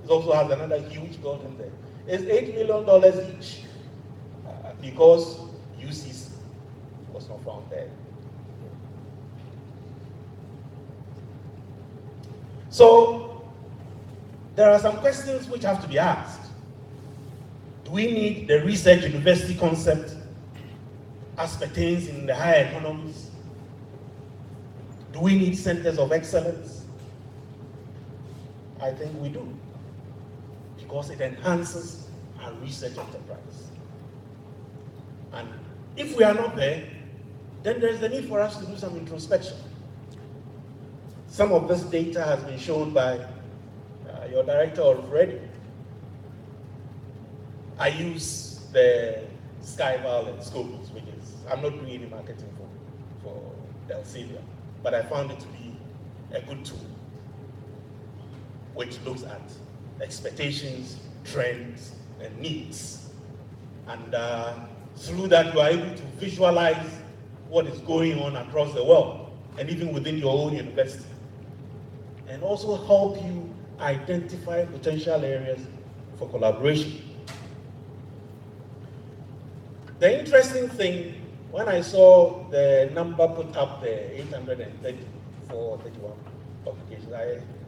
Speaker 5: It also has another huge building there. It's $8 million each because UCC was not found there. So there are some questions which have to be asked. Do we need the research university concept as pertains in the higher economies? Do we need centers of excellence? I think we do, because it enhances our research enterprise. And if we are not there, then there's the need for us to do some introspection. Some of this data has been shown by your director already. I use the Skyval and Scopus, which is, I'm not doing any marketing for Elsevier, but I found it to be a good tool, which looks at expectations, trends, and needs. And through that, you are able to visualize what is going on across the world, and even within your own university. And also help you identify potential areas for collaboration. The interesting thing, when I saw the number put up there, 834, 31 publications,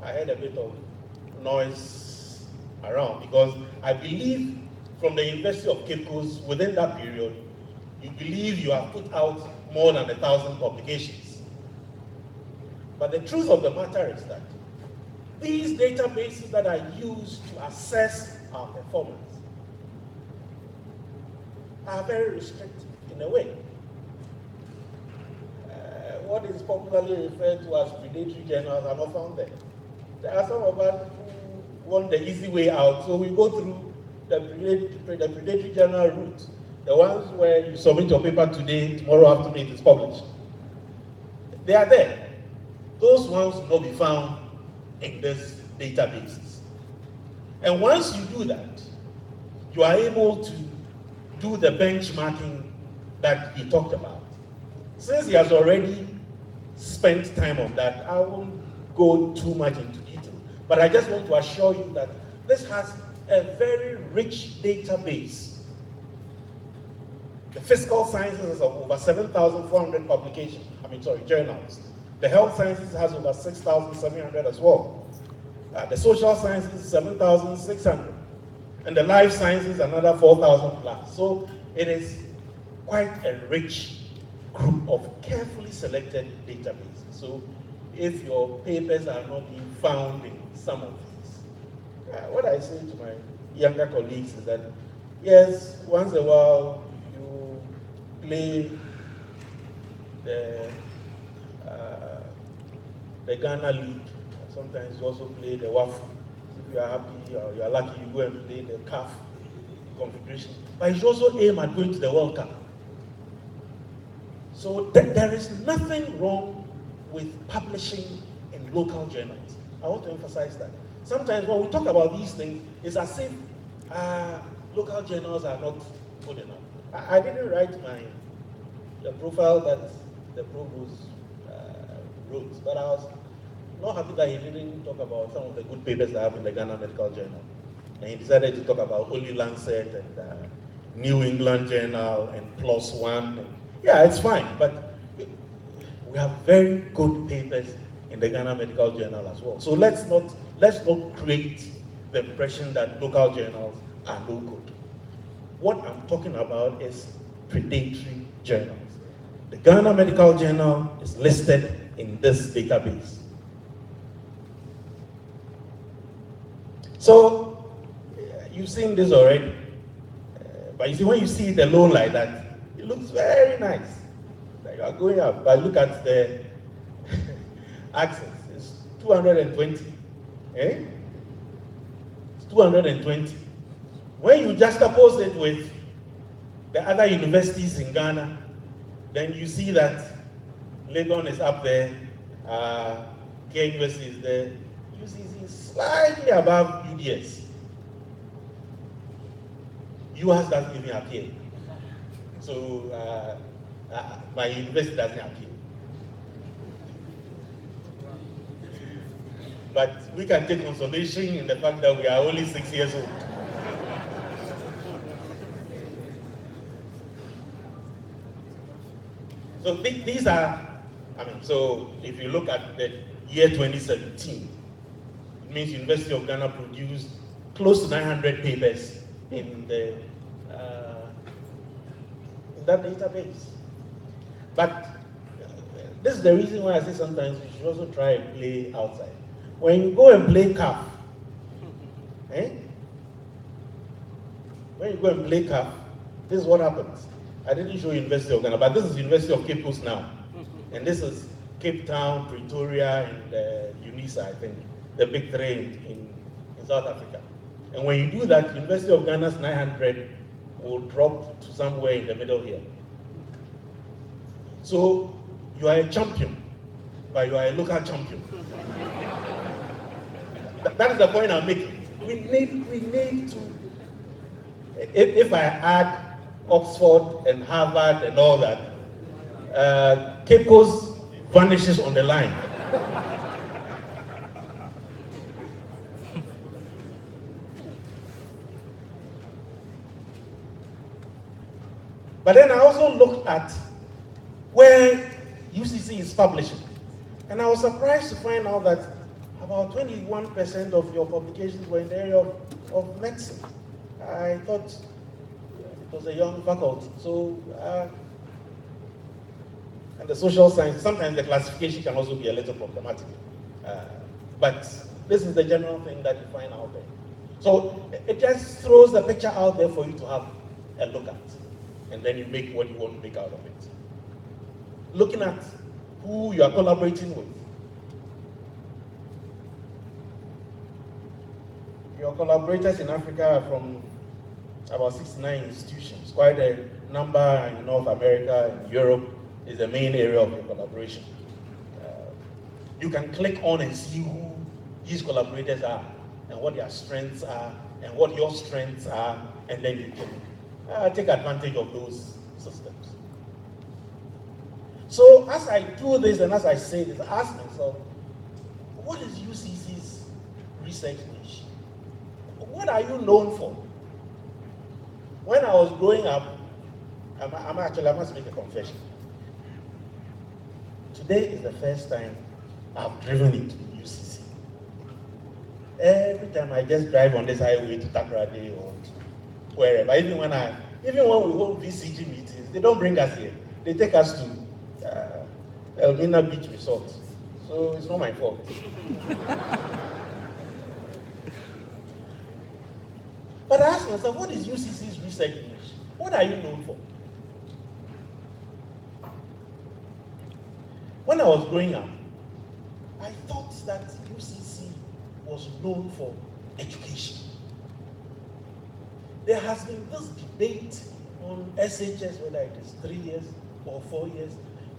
Speaker 5: I heard a bit of noise around, because I believe from the University of Cape Coast, within that period, you believe you have put out more than 1,000 publications. But the truth of the matter is that these databases that are used to assess our performance are very restrictive in a way. What is popularly referred to as predatory journals are not found there. There are some of us who want the easy way out, so we go through the predatory journal route. The ones where you submit your paper today, tomorrow afternoon it is published. They are there. Those ones will not be found in these databases. And once you do that, you are able to do the benchmarking that he talked about. Since he has already spent time on that, I won't go too much into detail. But I just want to assure you that this has a very rich database. The physical sciences has over 7,400 journals. The health sciences has over 6,700 as well. The social sciences, 7,600. And the life sciences, another 4,000 plus. So it is quite a rich group of carefully selected databases. So if your papers are not being found in some of these, what I say to my younger colleagues is that, yes, once in a while you play the Ghana League. Sometimes you also play the WAFU. If you are happy or you are lucky, you go and play the CAF configuration, but you should also aim at going to the World Cup. So there is nothing wrong with publishing in local journals. I want to emphasize that. Sometimes when we talk about these things, it's as if local journals are not good enough. I didn't write the profile that the provost wrote, but I was not happy that he didn't talk about some of the good papers I have in the Ghana Medical Journal. And he decided to talk about only Lancet and New England Journal and PLOS ONE. Yeah, it's fine, but we have very good papers in the Ghana Medical Journal as well. So let's not create the impression that local journals are no good. What I'm talking about is predatory journals. The Ghana Medical Journal is listed in this database. So you've seen this already, but you see, when you see it alone like that, it looks very nice. Like you are going up, but look at the access. It's 220. Eh? It's 220. When you juxtapose it with the other universities in Ghana, then you see that Legon is up there, KUSC is there, UCC is slightly above UDS. US doesn't even appear. So my university doesn't appear. But we can take consolation in the fact that we are only 6 years old. So these are, so if you look at the year 2017, it means University of Ghana produced close to 900 papers in that database. But this is the reason why I say sometimes you should also try and play outside. When you go and play CAF, when you go and play CAF, this is what happens. I didn't show University of Ghana, but this is University of Cape Coast now. And this is Cape Town, Pretoria, and UNISA, I think, the big three in South Africa. And when you do that, University of Ghana's 900 will drop to somewhere in the middle here. So you are a champion, but you are a local champion. That is the point I'm making. We need to, if I add Oxford and Harvard and all that, Cape Coast vanishes on the line. But then I also looked at where UCC is publishing. And I was surprised to find out that about 21% of your publications were in the area of medicine. I thought it was a young faculty. So, and the social science, sometimes the classification can also be a little problematic. But this is the general thing that you find out there. So it just throws the picture out there for you to have a look at. And then you make what you want to make out of it. Looking at who you are collaborating with. Your collaborators in Africa are from about 69 institutions. Quite a number in North America and Europe is the main area of your collaboration. You can click on and see who these collaborators are and what their strengths are and what your strengths are, and then you can take advantage of those systems. So as I do this and as I say this, I ask myself, what is UCC's research niche? What are you known for? When I was growing up, I must make a confession. Today is the first time I've driven into UCC. Every time I just drive on this highway to Takoradi or wherever, even when we hold VCG meetings, they don't bring us here. They take us to Elmina Beach Resort. So it's not my fault. But I ask myself, what is UCC's research niche? What are you known for? When I was growing up, I thought that UCC was known for education. there has been this debate on SHS, whether it is 3 years or 4 years.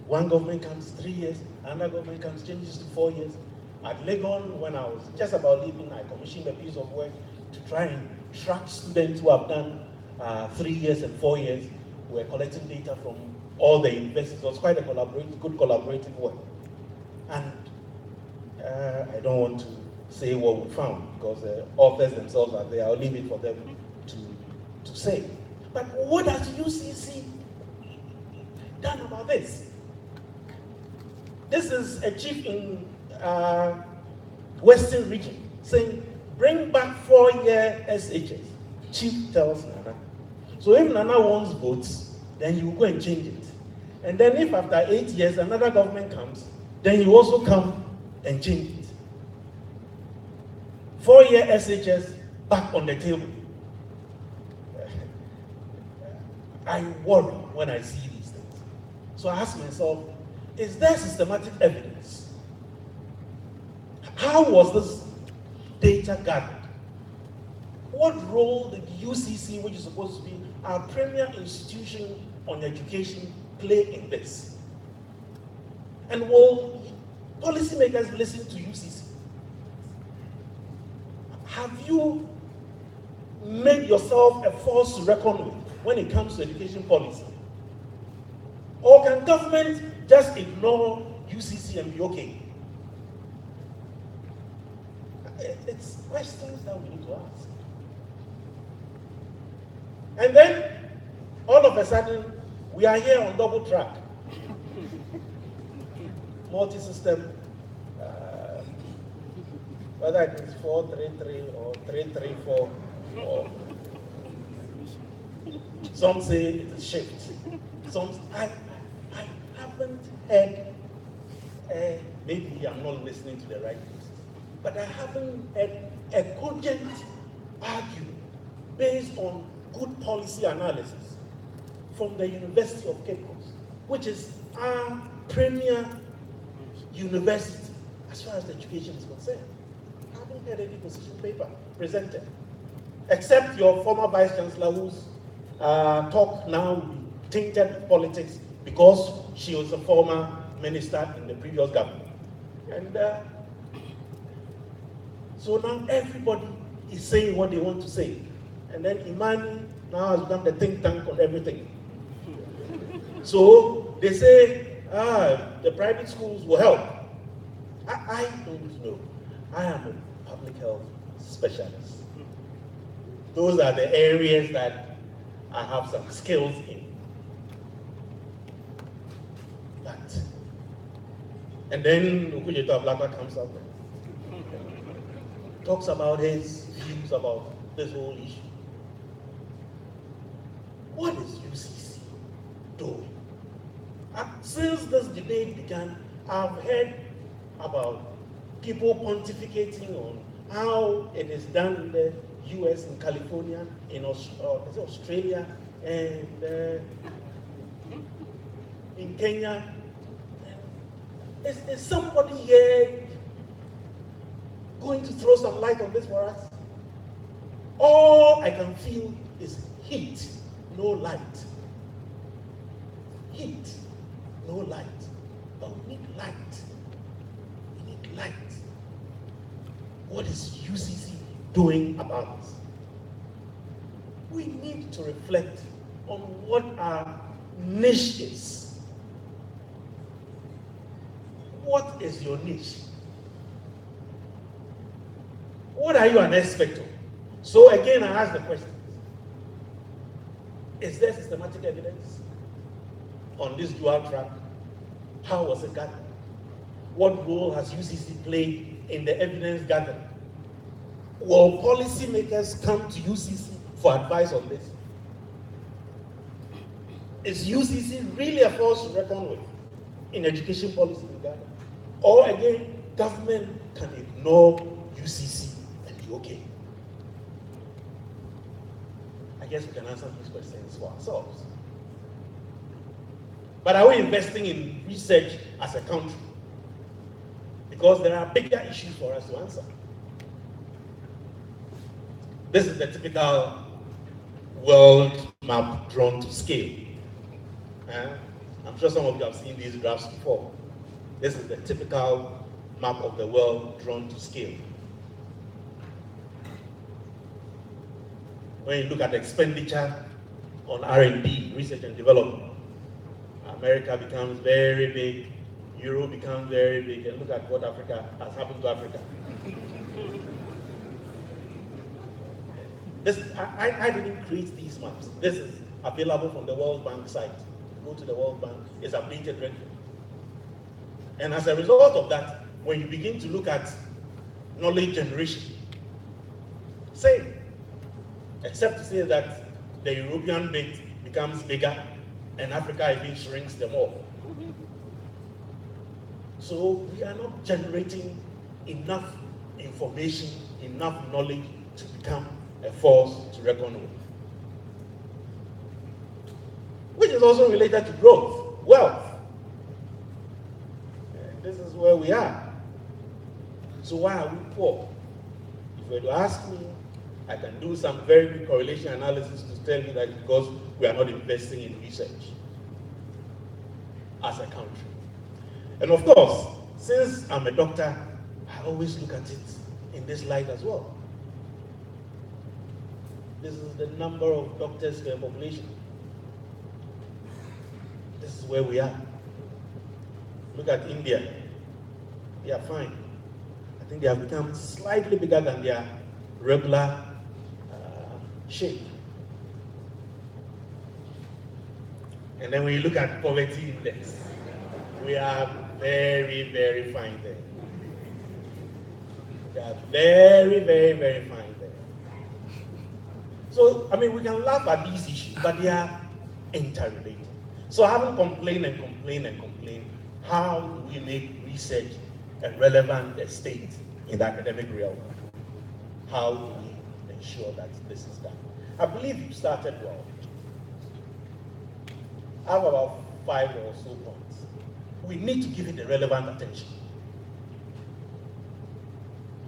Speaker 5: One government comes 3 years, another government comes changes to 4 years. At Legon, when I was just about leaving, I commissioned a piece of work to try and track students who have done 3 years and 4 years. We're collecting data from all the universities. It was quite a good collaborative work. And I don't want to say what we found because the authors themselves are there. I'll leave it for them to say. But what has UCC done about this? This is a chief in Western region saying, bring back 4-year SHS. Chief tells Nana. So if Nana wants votes, then you go and change it. And then if after 8 years another government comes, then you also come and change it. 4-year SHS back on the table. I worry when I see these things. So I ask myself, is there systematic evidence? How was this data gathered? What role did UCC, which is supposed to be our premier institution on education, play in this? And will policymakers listen to UCC? Have you made yourself a force to reckon with when it comes to education policy? Or can government just ignore UCC and be okay? It's questions that we need to ask. And then, all of a sudden, we are here on double track. Multi-system, whether it is 433 or 334, or some say it is shift. I haven't heard, maybe I'm not listening to the right places, but I haven't heard a cogent argument based on good policy analysis from the University of Cape Coast, which is our premier university as far as education is concerned. I haven't heard any position paper presented, except your former Vice Chancellor, whose talk now will be tainted with politics because she was a former minister in the previous government. And so now everybody is saying what they want to say. And then Imani now has become the think tank on everything. So they say, the private schools will help. I don't know. I am a public health specialist. Those are the areas that I have some skills in. But, and then Ukujeta Blakwa comes up and talks about his views about this whole issue. What is UCC doing? Since this debate began, I've heard about people pontificating on how it is done in the US, in California, in Australia, and in Kenya. Is somebody here going to throw some light on this for us? All I can feel is heat, no light. Heat, no light. But we need light. We need light. What is UCC doing about this? We need to reflect on what our niche is. What is your niche? What are you an expert of? So again, I ask the question, is there systematic evidence on this dual track? How was it gathered? What role has UCC played in the evidence gathering? Will policymakers come to UCC for advice on this? Is UCC really a force to reckon with in education policy in Ghana? Or again, government can ignore UCC and be okay? I guess we can answer these questions for ourselves. But are we investing in research as a country? Because there are bigger issues for us to answer. This is the typical world map drawn to scale. I'm sure some of you have seen these graphs before. This is the typical map of the world drawn to scale. When you look at expenditure on R&D, research and development, America becomes very big, Europe becomes very big, and look at what Africa has happened to Africa. I didn't create these maps. This is available from the World Bank site. Go to the World Bank, it's updated regularly. And as a result of that, when you begin to look at knowledge generation, same. Except to say that the European bit becomes bigger and Africa even shrinks them all. So we are not generating enough information, enough knowledge to become a force to reckon with. Which is also related to growth, wealth. And this is where we are. So why are we poor? If you were to ask me, I can do some very good correlation analysis to tell you that because we are not investing in research as a country. And of course, since I'm a doctor, I always look at it in this light as well. This is the number of doctors per population. This is where we are. Look at India. They are fine. I think they have become slightly bigger than their regular shape. And then when you look at poverty index, we are very, very fine there. We are very, very, very fine there. So, I mean, we can laugh at these issues, but they are interrelated. So I haven't complained and complained and complained. How do we make research a relevant state in the academic realm? How do we ensure that this is done? I believe you started well. I have about 5 or so points. We need to give it the relevant attention.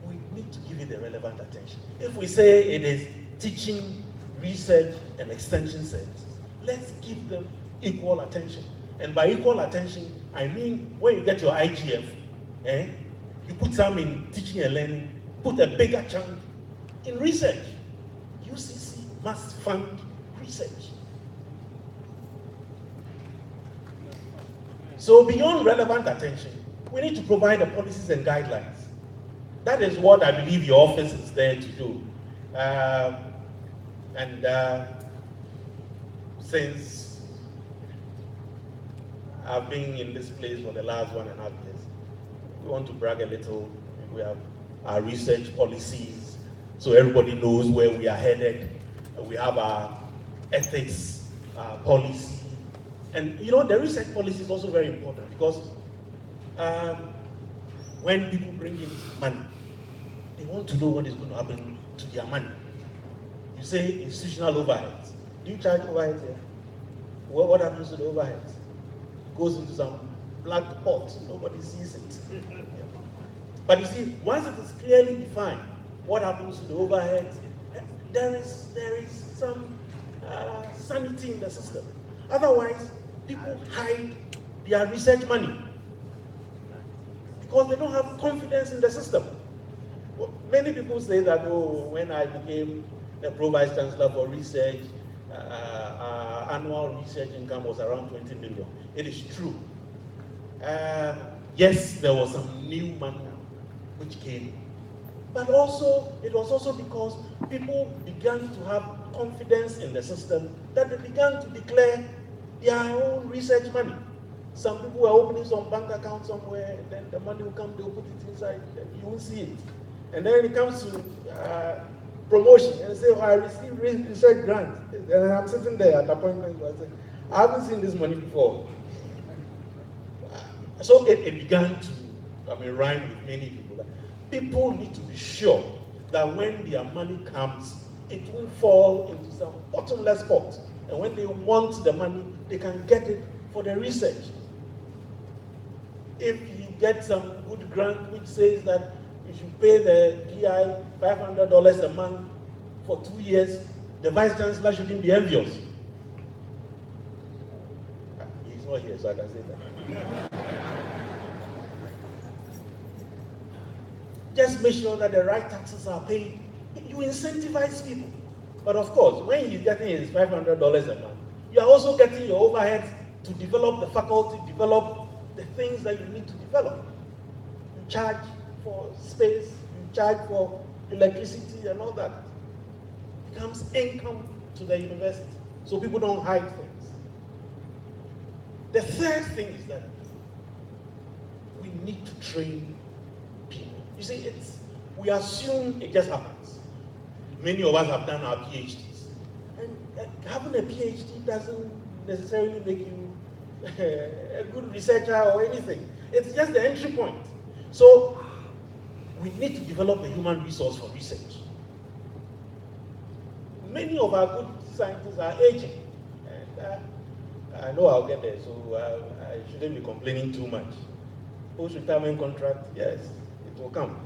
Speaker 5: We need to give it the relevant attention. If we say it is teaching, research, and extension services, let's give them equal attention. And by equal attention, I mean when you get your IGF, you put some in teaching and learning, put a bigger chunk in research. UCC must fund research. So beyond relevant attention, we need to provide the policies and guidelines. That is what I believe your office is there to do. Since I've been in this place for the last 1.5 years, we want to brag a little. We have our research policies, so everybody knows where we are headed. We have our ethics policy. And you know, the research policy is also very important because when people bring in money, they want to know what is going to happen to their money. You say institutional overheads. Do you charge overheads here? Well, what happens to the overheads? It goes into some black pot. Nobody sees it. But you see, once it is clearly defined what happens to the overheads, there is some sanity in the system. Otherwise, people hide their research money because they don't have confidence in the system. Well, many people say that, oh, when I became the Pro-Vice Chancellor for research, our annual research income was around 20 million. It is true. Yes, there was some new money which came, but also it was also because people began to have confidence in the system that they began to declare their own research money. Some people were opening some bank account somewhere, and then the money will come, they'll put it inside, and you won't see it. And then it comes to promotion, and they say, oh, I received research grant. And I'm sitting there at appointment, I say, I haven't seen this money before. So it began to, rhyme with many people. People need to be sure that when their money comes, it won't fall into some bottomless pot. And when they want the money, they can get it for the research. If you get some good grant which says that you should pay the PI $500 a month for 2 years, the Vice Chancellor shouldn't be envious. He's not here, so I can say that. Just make sure that the right taxes are paid. You incentivize people. But of course, when he's getting his $500 a month, you are also getting your overheads to develop the faculty, develop the things that you need to develop. You charge for space, you charge for electricity and all that. It becomes income to the university, so people don't hide things. The third thing is that we need to train people. You see, we assume it just happens. Many of us have done our PhDs. And having a PhD doesn't necessarily make you a good researcher or anything. It's just the entry point. So we need to develop a human resource for research. Many of our good scientists are aging. And I know I'll get there, so I shouldn't be complaining too much. Post-retirement contract, yes, it will come.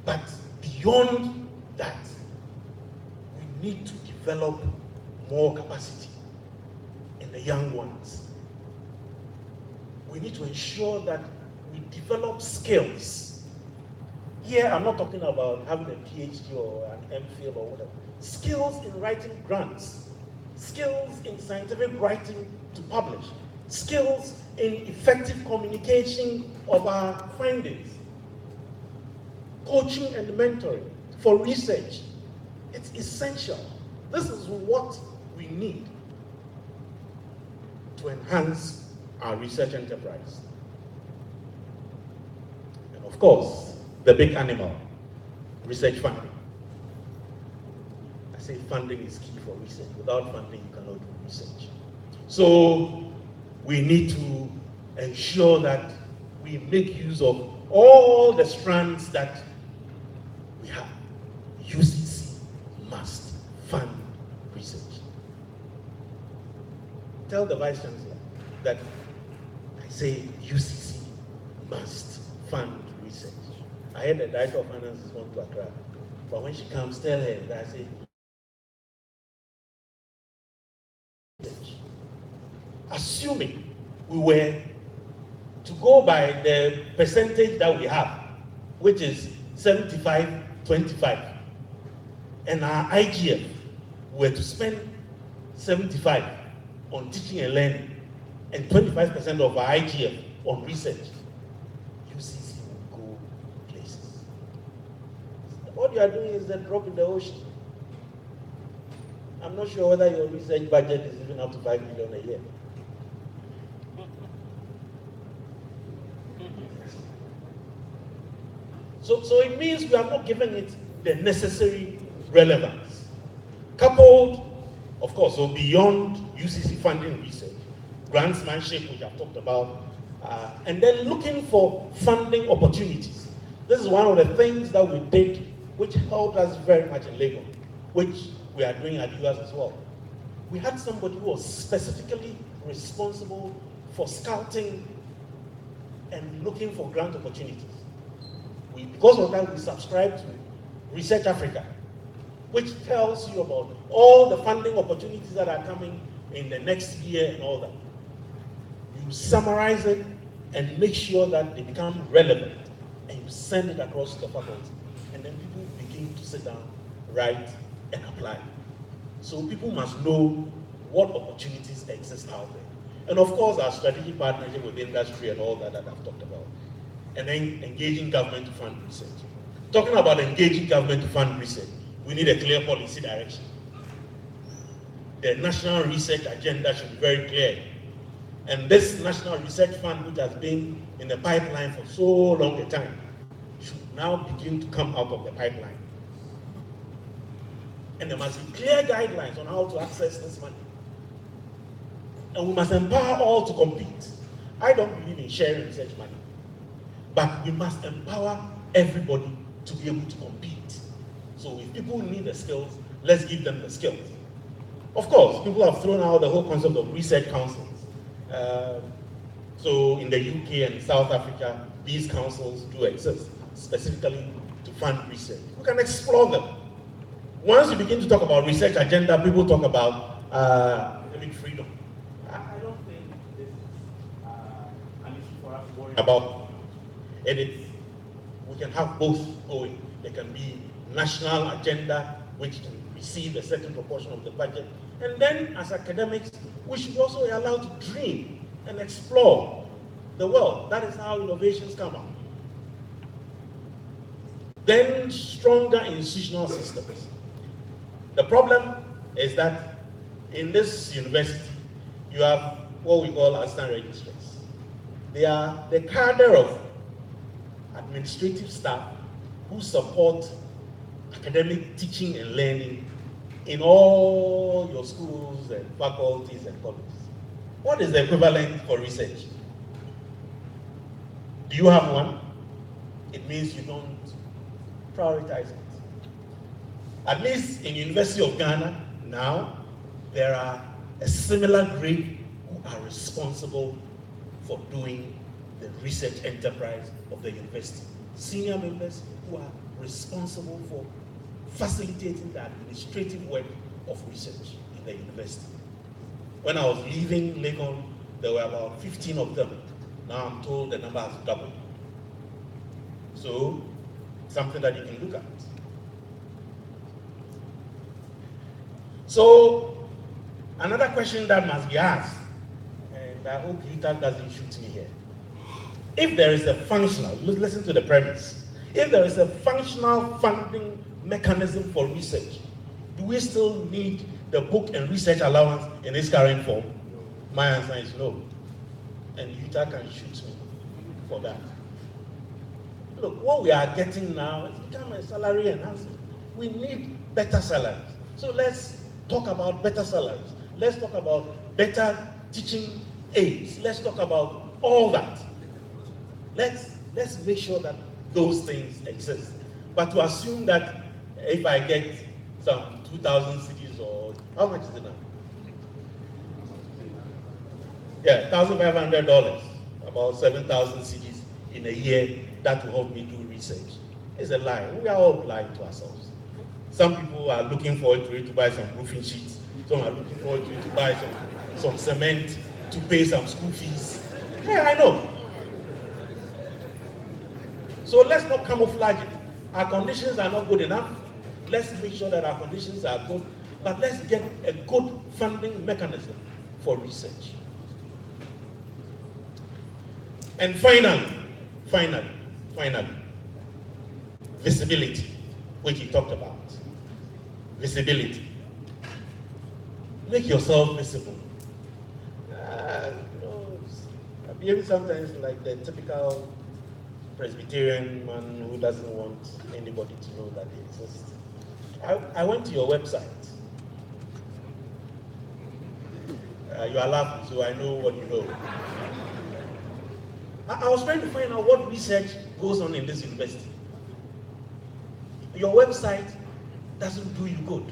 Speaker 5: But beyond that, we need to develop more capacity in the young ones. We need to ensure that we develop skills. Here, I'm not talking about having a PhD or an MPhil or whatever. Skills in writing grants, skills in scientific writing to publish, skills in effective communication of our findings, coaching and mentoring for research. It's essential. This is what we need to enhance our research enterprise. And of course, the big animal, research funding. I say funding is key for research. Without funding, you cannot do research. So we need to ensure that we make use of all the strands that we have. UCC must fund research. Tell the Vice Chancellor that I say UCC must fund research. I heard the Director of Finance is going to Accra, but when she comes, tell her that I say, assuming we were to go by the percentage that we have, which is 75-25, and our IGF were to spend 75 on teaching and learning, and 25% of our IGF on research, UCC will go places. What you are doing is a drop in the ocean. I'm not sure whether your research budget is even up to 5 million a year. So it means we are not giving it the necessary relevance. Coupled, of course, so beyond UCC funding research, grantsmanship, which I've talked about, and then looking for funding opportunities. This is one of the things that we did, which helped us very much in Lagos, which we are doing at US as well. We had somebody who was specifically responsible for scouting and looking for grant opportunities. Because of that, we subscribe to Research Africa, which tells you about all the funding opportunities that are coming in the next year and all that. You summarize it and make sure that they become relevant, and you send it across to the faculty. And then people begin to sit down, write, and apply. So people must know what opportunities exist out there. And of course, our strategic partnership with industry and all that I've talked about. And then engaging government to fund research. Talking about engaging government to fund research, we need a clear policy direction. The national research agenda should be very clear. And this National Research Fund, which has been in the pipeline for so long a time, should now begin to come out of the pipeline. And there must be clear guidelines on how to access this money. And we must empower all to compete. I don't believe in sharing research money. But we must empower everybody to be able to compete. So if people need the skills, let's give them the skills. Of course, people have thrown out the whole concept of research councils. So in the UK and South Africa, these councils do exist, specifically to fund research. We can explore them. once you begin to talk about research agenda, people talk about academic freedom. I don't think this is an issue for us to worry about. We can have both going. There can be national agenda, which can receive a certain proportion of the budget. And then, as academics, we should also be allowed to dream and explore the world. That is how innovations come out. Then, stronger institutional systems. The problem is that in this university, you have what we call assistant registrars. They are the cadre of administrative staff who support academic teaching and learning in all your schools and faculties and colleges. What is the equivalent for research? Do you have one? It means you don't prioritize it. At least in University of Ghana, now, there are a similar grade who are responsible for doing the research enterprise of the university. Senior members who are responsible for facilitating the administrative work of research in the university. When I was leaving Legon, there were about 15 of them. Now I'm told the number has doubled. So, something that you can look at. So, another question that must be asked, and I hope Rita doesn't shoot me here. If there is a functional, listen to the premise, if there is a functional funding mechanism for research, do we still need the book and research allowance in its current form? My answer is no. And Utah can shoot me for that. Look, what we are getting now is become a salary enhancement. We need better salaries. So let's talk about better salaries. Let's talk about better teaching aids. Let's talk about all that. Let's make sure that those things exist. But to assume that if I get some 2,000 CDs or how much is it now? Yeah, $1,500, about 7,000 CDs in a year, that will help me do research. It's a lie. We are all lying to ourselves. Some people are looking forward to it to buy some roofing sheets. Some are looking forward to it to buy some cement, to pay some school fees. Yeah, I know. So let's not camouflage it. Our conditions are not good enough. Let's make sure that our conditions are good, but let's get a good funding mechanism for research. And finally, visibility, which you talked about. Visibility. Make yourself visible. I'm behaving sometimes like the typical Presbyterian man who doesn't want anybody to know that they exist. I went to your website. You are laughing, so I know what you know. I was trying to find out what research goes on in this university. Your website doesn't do you good.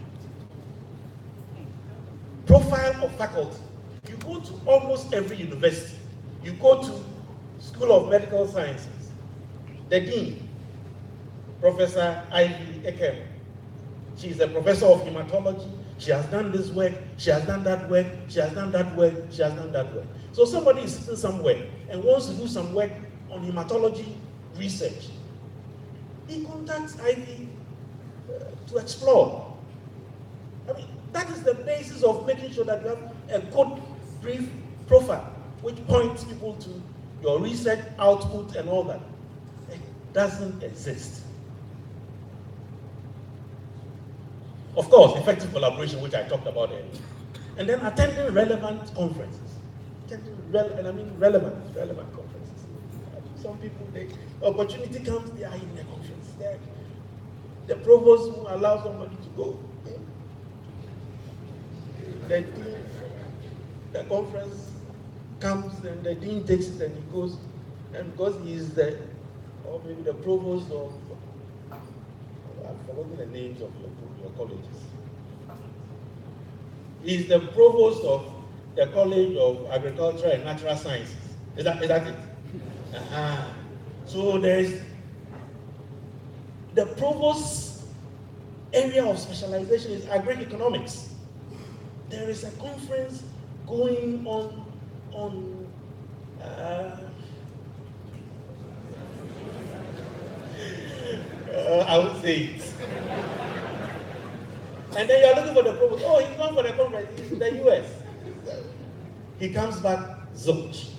Speaker 5: Profile of faculty. You go to almost every university. You go to School of Medical Sciences. The dean, Professor Ivy Ekem. She is a professor of hematology. She has done this work, she has done that work, she has done that work, she has done that work. So somebody is sitting somewhere and wants to do some work on hematology research. He contacts Ivy to explore. I mean, that is the basis of making sure that you have a good, brief profile, which points people to your research output and all that. It doesn't exist. Of course, effective collaboration, which I talked about earlier. And then attending relevant conferences. Relevant conferences. Some people, the opportunity comes, they are in the conference. The provost who allows somebody to go. The conference comes and the dean takes it and he goes, and because he is or maybe the provost of, I've forgotten the names of your colleges. He's the provost of the College of Agriculture and Natural Sciences. Is that it? So there's the provost area of specialization is agri-economics. There is a conference going on I would say it. And then you're looking for the provost. Oh, he's gone for the conference. He's in the US. He comes back, zilch.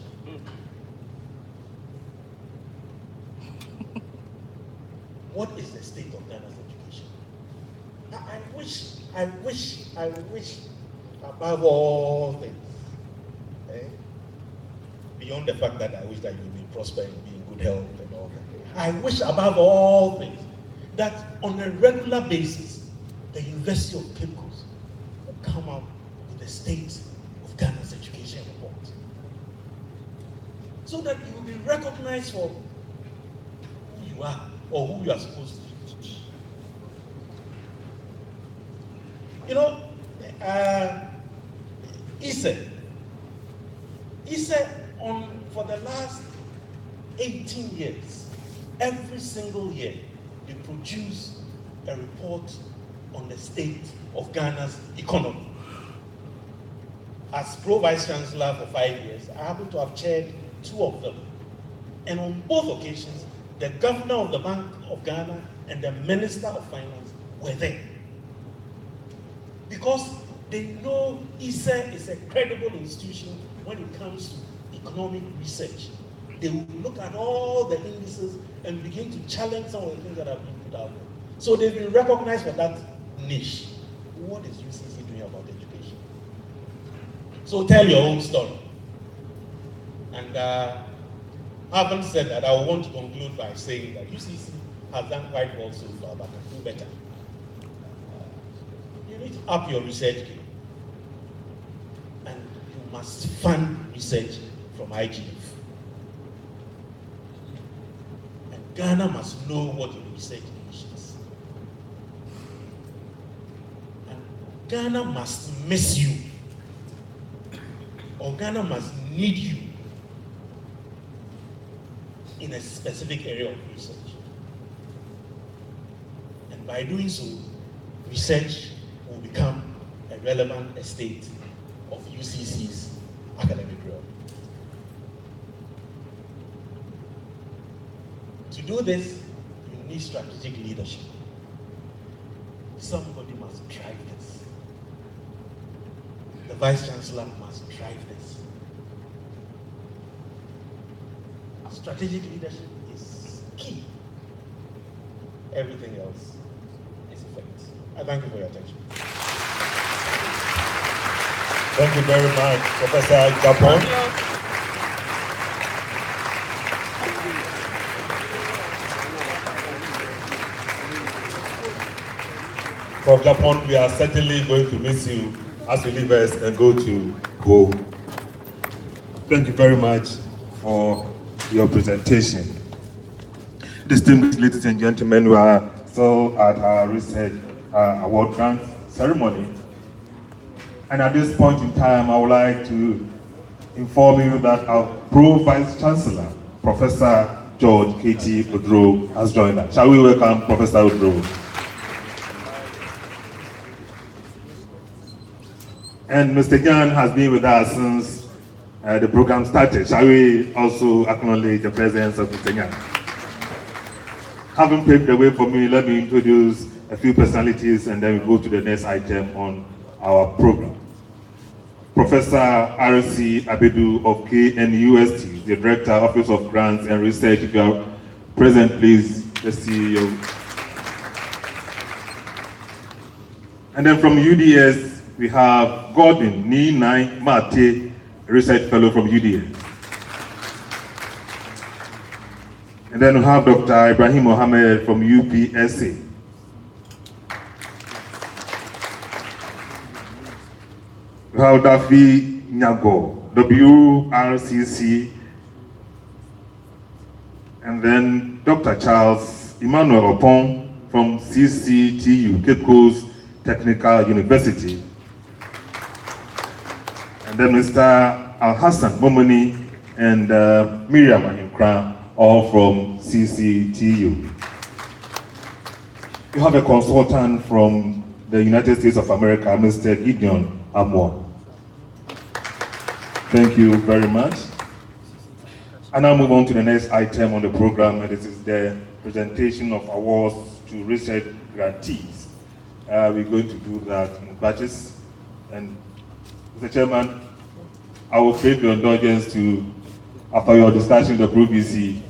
Speaker 5: What is the state of Ghana's education? I wish, above all things, beyond the fact that I wish that you may prosper and be in good health and all that, I wish above all things that on a regular basis, the University of Cape Coast will come out with the state of Ghana's education report, so that you will be recognized for who you are or who you are supposed to be. You know, for the last 18 years, every single year, they produce a report on the state of Ghana's economy. As Pro-Vice Chancellor for 5 years, I happen to have chaired 2 of them. And on both occasions, the Governor of the Bank of Ghana and the Minister of Finance were there. Because they know ISE is a credible institution when it comes to economic research. They will look at all the indices and begin to challenge some of the things that have been put out there. So they've been recognized for that niche. What is UCC doing about education? So tell your own story. And having said that, I want to conclude by saying that UCC has done quite well so far, but can do better. You need to up your research game. And you must fund research from IGF. And Ghana must know what your research niche is. And Ghana must miss you. Or Ghana must need you in a specific area of research. And by doing so, research will become a relevant estate of UCC's academic realm. To do this, you need strategic leadership. Somebody must drive this. The Vice Chancellor must drive this. Strategic leadership is key. Everything else is effect. I thank you for your attention.
Speaker 2: Thank you very much, Professor Japon. Prof. Japon, we are certainly going to miss you as we leave us and go to Go. Thank you very much for your presentation. Distinguished ladies and gentlemen, we are still at our research award grant ceremony. And at this point in time, I would like to inform you that our Pro-Vice Chancellor, Professor George K.T. Odro, has joined us. Shall we welcome Professor Odro? And Mr. Jan has been with us since the program started. Shall we also acknowledge the presence of Mr. Jan? Having paved the way for me, let me introduce a few personalities and then we go to the next item on our program. Professor R.C. Abedu of KNUST, the Director, Office of Grants and Research. If you are present, please, the CEO. And then from UDS, we have Gordon Ni-Nai Mate, Research Fellow from UDS. And then we have Dr. Ibrahim Mohammed from UPSA. We have Dafi Nyago, WRCC. And then Dr. Charles Emmanuel Opon from CCTU, Cape Coast Technical University. And then Mr. Al-Hassan Momoni and Miriam Ahinkra, all from CCTU. We have a consultant from the United States of America, Mr. Gideon Amor. Thank you very much. I now move on to the next item on the program, and this is the presentation of awards to research grantees. We're going to do that in batches. And Mr. Chairman, I will crave your indulgence to, after your discussion with the ProVC,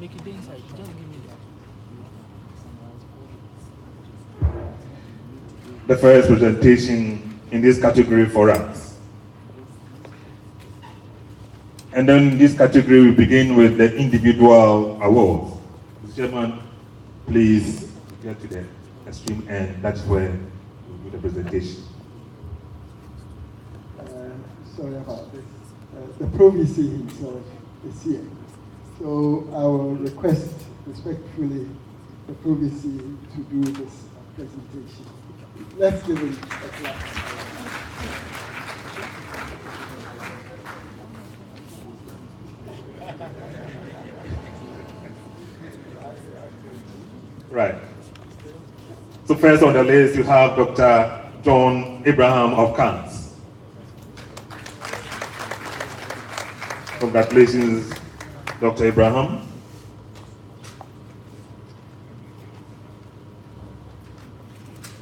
Speaker 6: Make it inside. Just give me
Speaker 2: the first presentation in this category for us. And then in this category, we begin with the individual awards. Mr. Chairman, please get to the extreme end. That's where we'll do the presentation.
Speaker 3: Sorry about this. The ProVC himself is here. So I will request respectfully the ProVC to do this presentation. Let's give him a clap.
Speaker 2: Right. So first on the list, you have Dr. John Abraham of Kans. Congratulations, Dr. Abraham.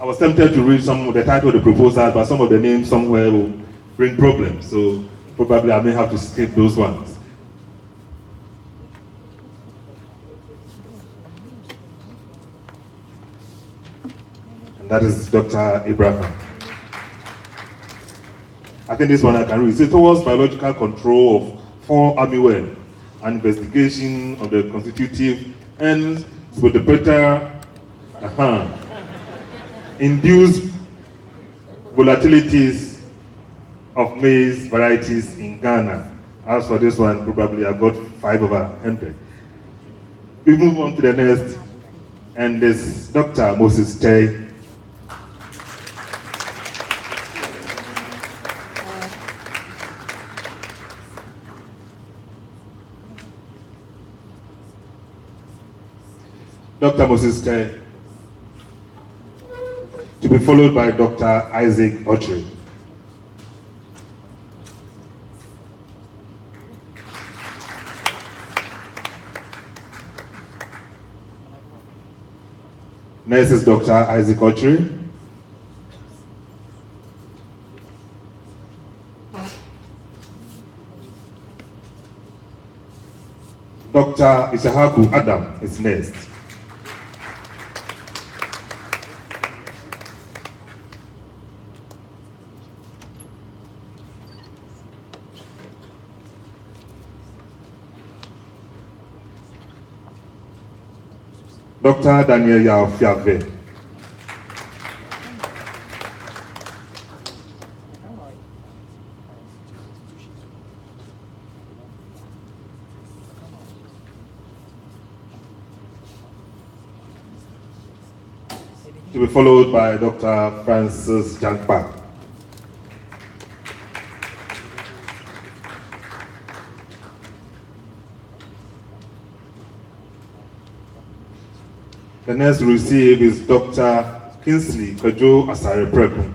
Speaker 2: I was tempted to read some of the title of the proposal, but some of the names somewhere will bring problems, so probably I may have to skip those ones. And that is Dr. Abraham. I think this one I can read. It's towards biological control of 4 army men, an investigation of the constitutive ends with the better induced volatilities of maize varieties in Ghana. As for this one, probably I got 5/100. We move on to the next, and this Dr. Moses Tay. Dr. Moses Tay, to be followed by Dr. Isaac Autry. Next is Dr. Isaac Autry. Dr. Isahaku Adam is next. Dr. Daniel Yao Fiave. To be followed by Dr. Francis Jankpa. The next to receive is Dr. Kingsley Kojo Asare Preku.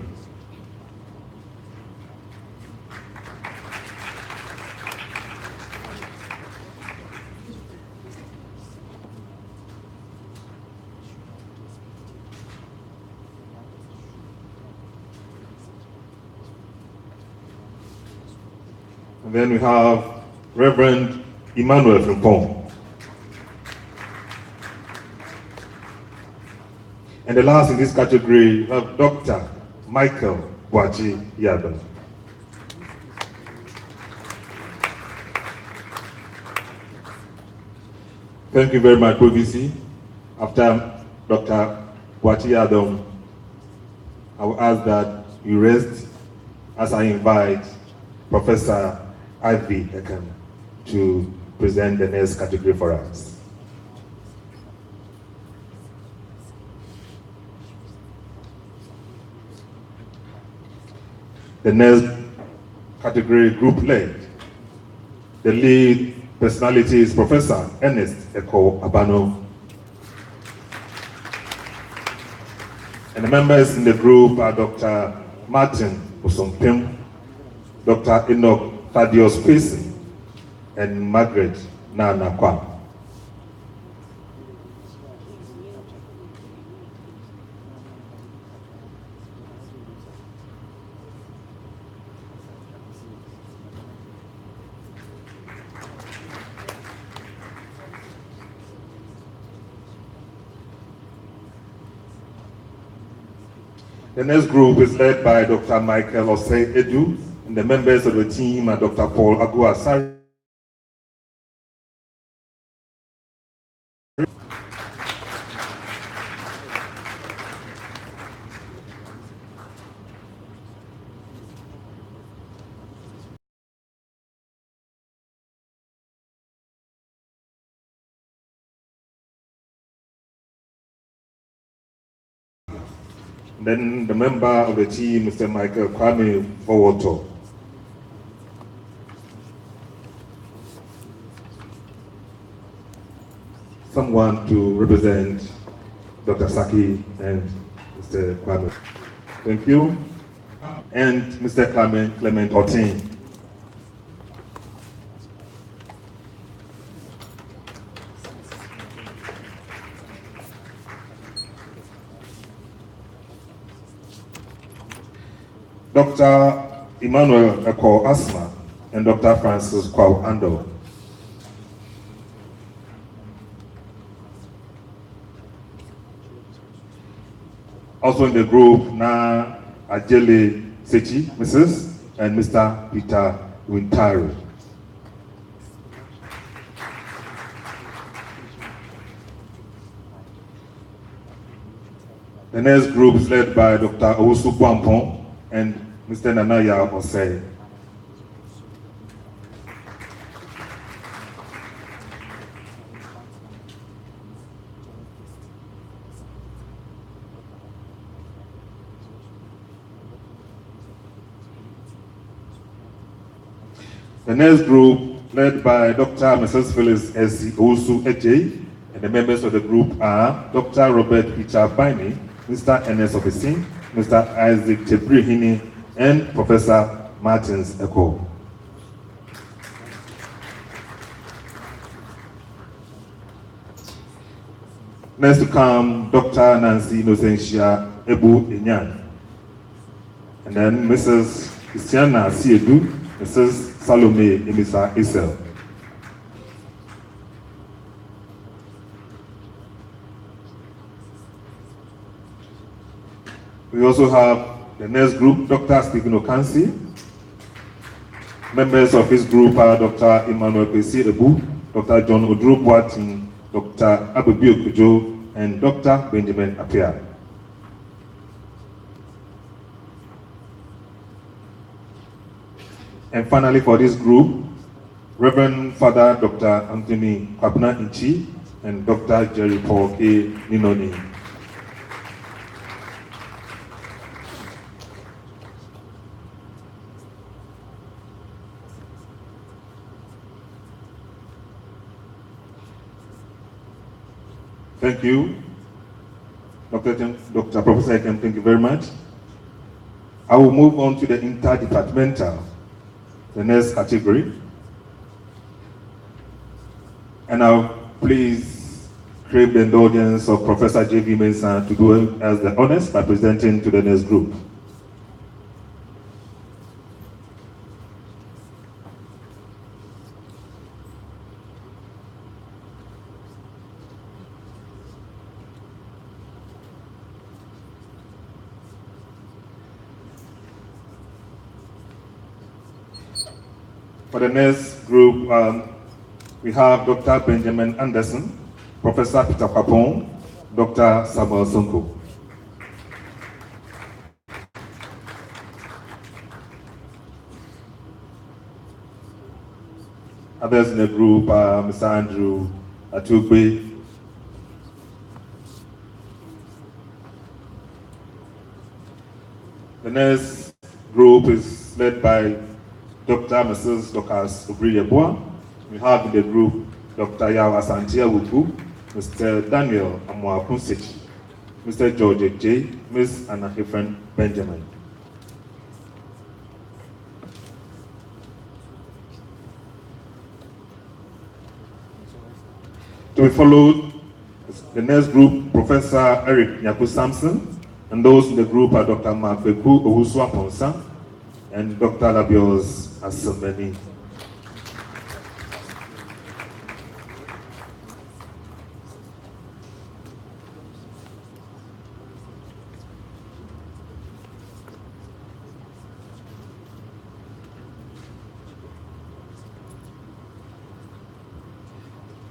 Speaker 2: And then we have Reverend Emmanuel Frimpong. And the last in this category, we have Dr. Michael Waji Yaba. Thank you very much, ProVC. After Dr. Waji Yadom, I will ask that you rest as I invite Professor Ivy Ekan to present the next category for us. The next category, group led. The lead personality is Professor Ernest Eko Abano. And the members in the group are Dr. Martin Usompim, Dr. Enoch Thaddeus Pacey, and Margaret Nana Kwam. The next group is led by Dr. Michael Osei Edu, and the members of the team are Dr. Paul Aguasari, then the member of the team, Mr. Michael Kwame Fowoto. Someone to represent Dr. Saki and Mr. Kwame. Thank you. And Mr. Clement Otin. Dr. Emmanuel Eko Asma and Dr. Francis Kwao Ando. Also in the group, Na Ajele Sechi, Mrs. and Mr. Peter Wintari. The next group is led by Dr. Owusu Kwampong and Mr. Nanaya Osei. The next group, led by Dr. and Mrs. Phyllis S. Owusu Eje, and the members of the group are Dr. Robert Peter Baini, Mr. Ernest Obesin, Mr. Isaac Chebrihini, and Professor Martins Eko. Next to come, Dr. Nancy Inocentia Ebu Enyan, and then Mrs. Christiana Siedu, Mrs. Salome Emisa Isel. We also have the next group, Dr. Stephen Okansi. Members of his group are Dr. Emmanuel Pesi Ebu, Dr. John Odru Boatin, Dr. Abubi Okujo, and Dr. Benjamin Apia. And finally, for this group, Reverend Father Dr. Anthony Kwabna Inchi and Dr. Jerry Paul K. Ninoni. Thank you, Dr. Professor Ekem, thank you very much. I will move on to the interdepartmental, the next category. And I'll please crave the indulgence of Professor J.V. Mensah to do as the honors by presenting to the next group. For the next group, we have Dr. Benjamin Anderson, Professor Peter Kwapong, Dr. Samuel Sonko. Others in the group are Mr. Andrew Atugbe, the next group is led by Dr. Mrs. Dokas Obriyebua, we have in the group Dr. Yawa Santia Wubu, Mr. Daniel Amwapunsich, Mr. George J., Ms. Anna Heffern Benjamin. To be followed, the next group, Professor Eric Nyaku Sampson, and those in the group are Dr. Mark Beku Owusua Ponsa and Dr. Labios Asambeni.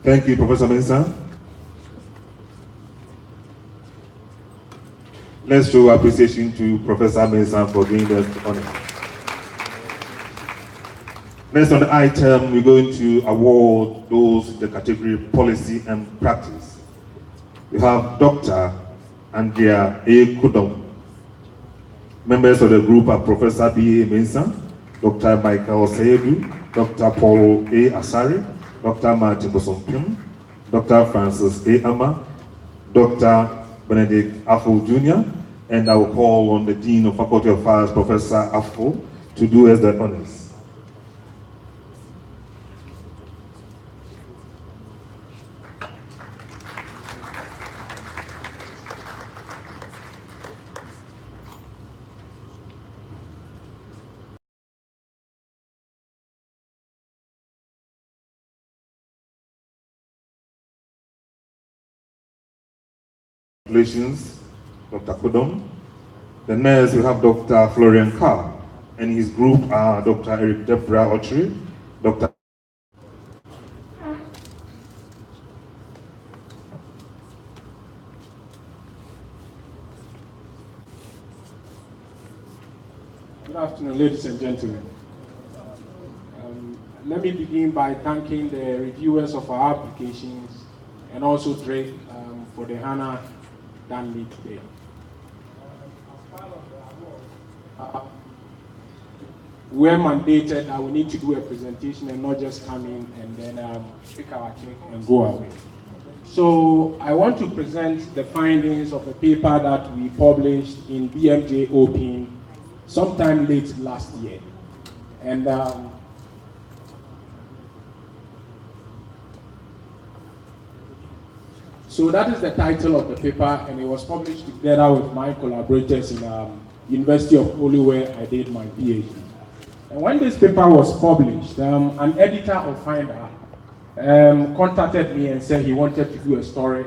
Speaker 2: Thank you, Professor Mensah. Let's show appreciation to Professor Mensah for doing that honor. Next on the item, we're going to award those in the category Policy and Practice. We have Dr. Andrea A. Kudom. Members of the group are Professor B. A. Mensah, Dr. Michael Seyedu, Dr. Paul A. Asari, Dr. Martin Bosompim, Dr. Francis A. Ama, Dr. Benedict Afo Jr., and I will call on the Dean of Faculty of Affairs, Professor Afo, to do us the honors. Congratulations, Dr. Kodom. The next we have Dr. Florian Carr, and his group are Dr. Eric Debra Ochri, Dr.
Speaker 6: Good afternoon, ladies and gentlemen. Let me begin by thanking the reviewers of our applications and also Drake for the honor done me today. We're mandated that we need to do a presentation and not just come in and then pick our check and go away. So I want to present the findings of a paper that we published in BMJ Open sometime late last year. And so that is the title of the paper, and it was published together with my collaborators in University of Oli, where I did my PhD. And when this paper was published, an editor or finder contacted me and said he wanted to do a story.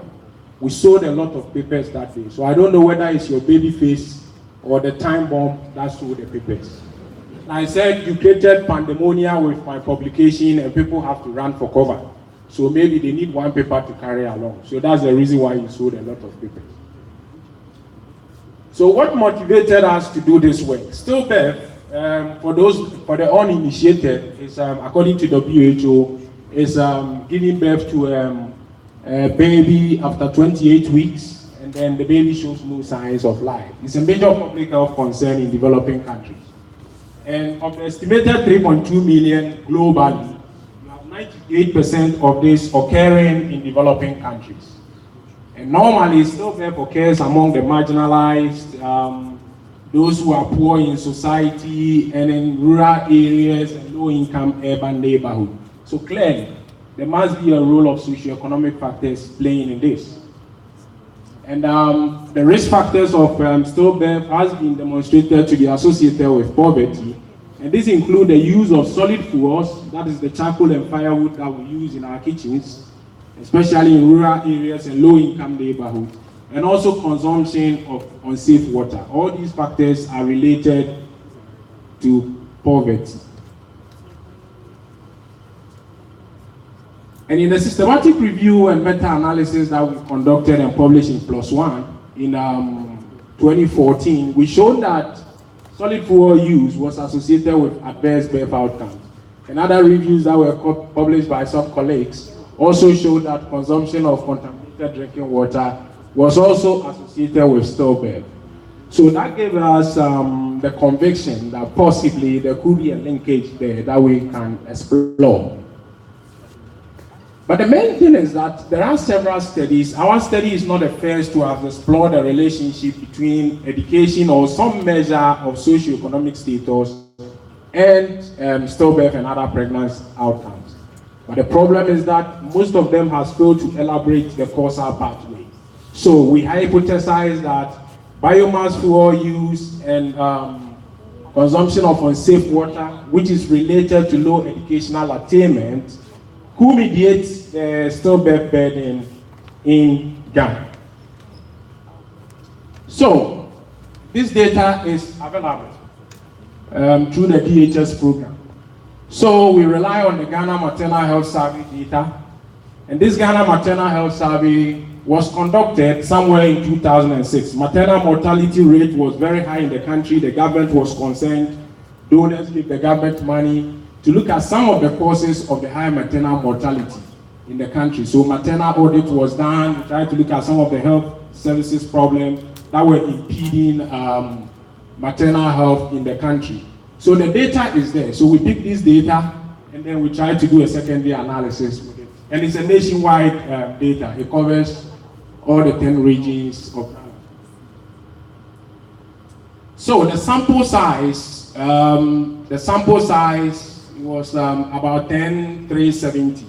Speaker 6: We sold a lot of papers that day, so I don't know whether it's your baby face or the time bomb that sold the papers. And I said, you created pandemonium with my publication and people have to run for cover. So maybe they need one paper to carry along. So that's the reason why you sold a lot of papers. So what motivated us to do this work? Still there, for the uninitiated, is according to WHO, is giving birth to a baby after 28 weeks, and then the baby shows no signs of life. It's a major public health concern in developing countries. And of the estimated 3.2 million globally, 98% of this occurring in developing countries. And normally, stillbirth occurs among the marginalized, those who are poor in society, and in rural areas and low-income urban neighborhoods. So clearly, there must be a role of socioeconomic factors playing in this. And the risk factors of stillbirth has been demonstrated to be associated with poverty. And these include the use of solid fuels, that is the charcoal and firewood that we use in our kitchens, especially in rural areas and low-income neighborhoods, and also consumption of unsafe water. All these factors are related to poverty. And in the systematic review and meta-analysis that we conducted and published in PLOS ONE in 2014, we showed that solid fuel use was associated with adverse birth outcomes. And other reviews that were published by some colleagues also showed that consumption of contaminated drinking water was also associated with stillbirth. So that gave us the conviction that possibly there could be a linkage there that we can explore. But the main thing is that there are several studies. Our study is not the first to have explored the relationship between education or some measure of socioeconomic status and stillbirth and other pregnancy outcomes. But the problem is that most of them has failed to elaborate the causal pathway. So we hypothesize that biomass fuel use and consumption of unsafe water, which is related to low educational attainment, who mediates the stillbirth burden in Ghana. So, this data is available through the DHS program. So, we rely on the Ghana Maternal Health Survey data, and this Ghana Maternal Health Survey was conducted somewhere in 2006. Maternal mortality rate was very high in the country. The government was concerned. Donors gave the government money to look at some of the causes of the high maternal mortality in the country. So maternal audit was done. We tried to look at some of the health services problems that were impeding maternal health in the country. So the data is there. So we pick this data and then we try to do a secondary analysis with it. And it's a nationwide data. It covers all the 10 regions of Ghana. So the sample size was about 10,370.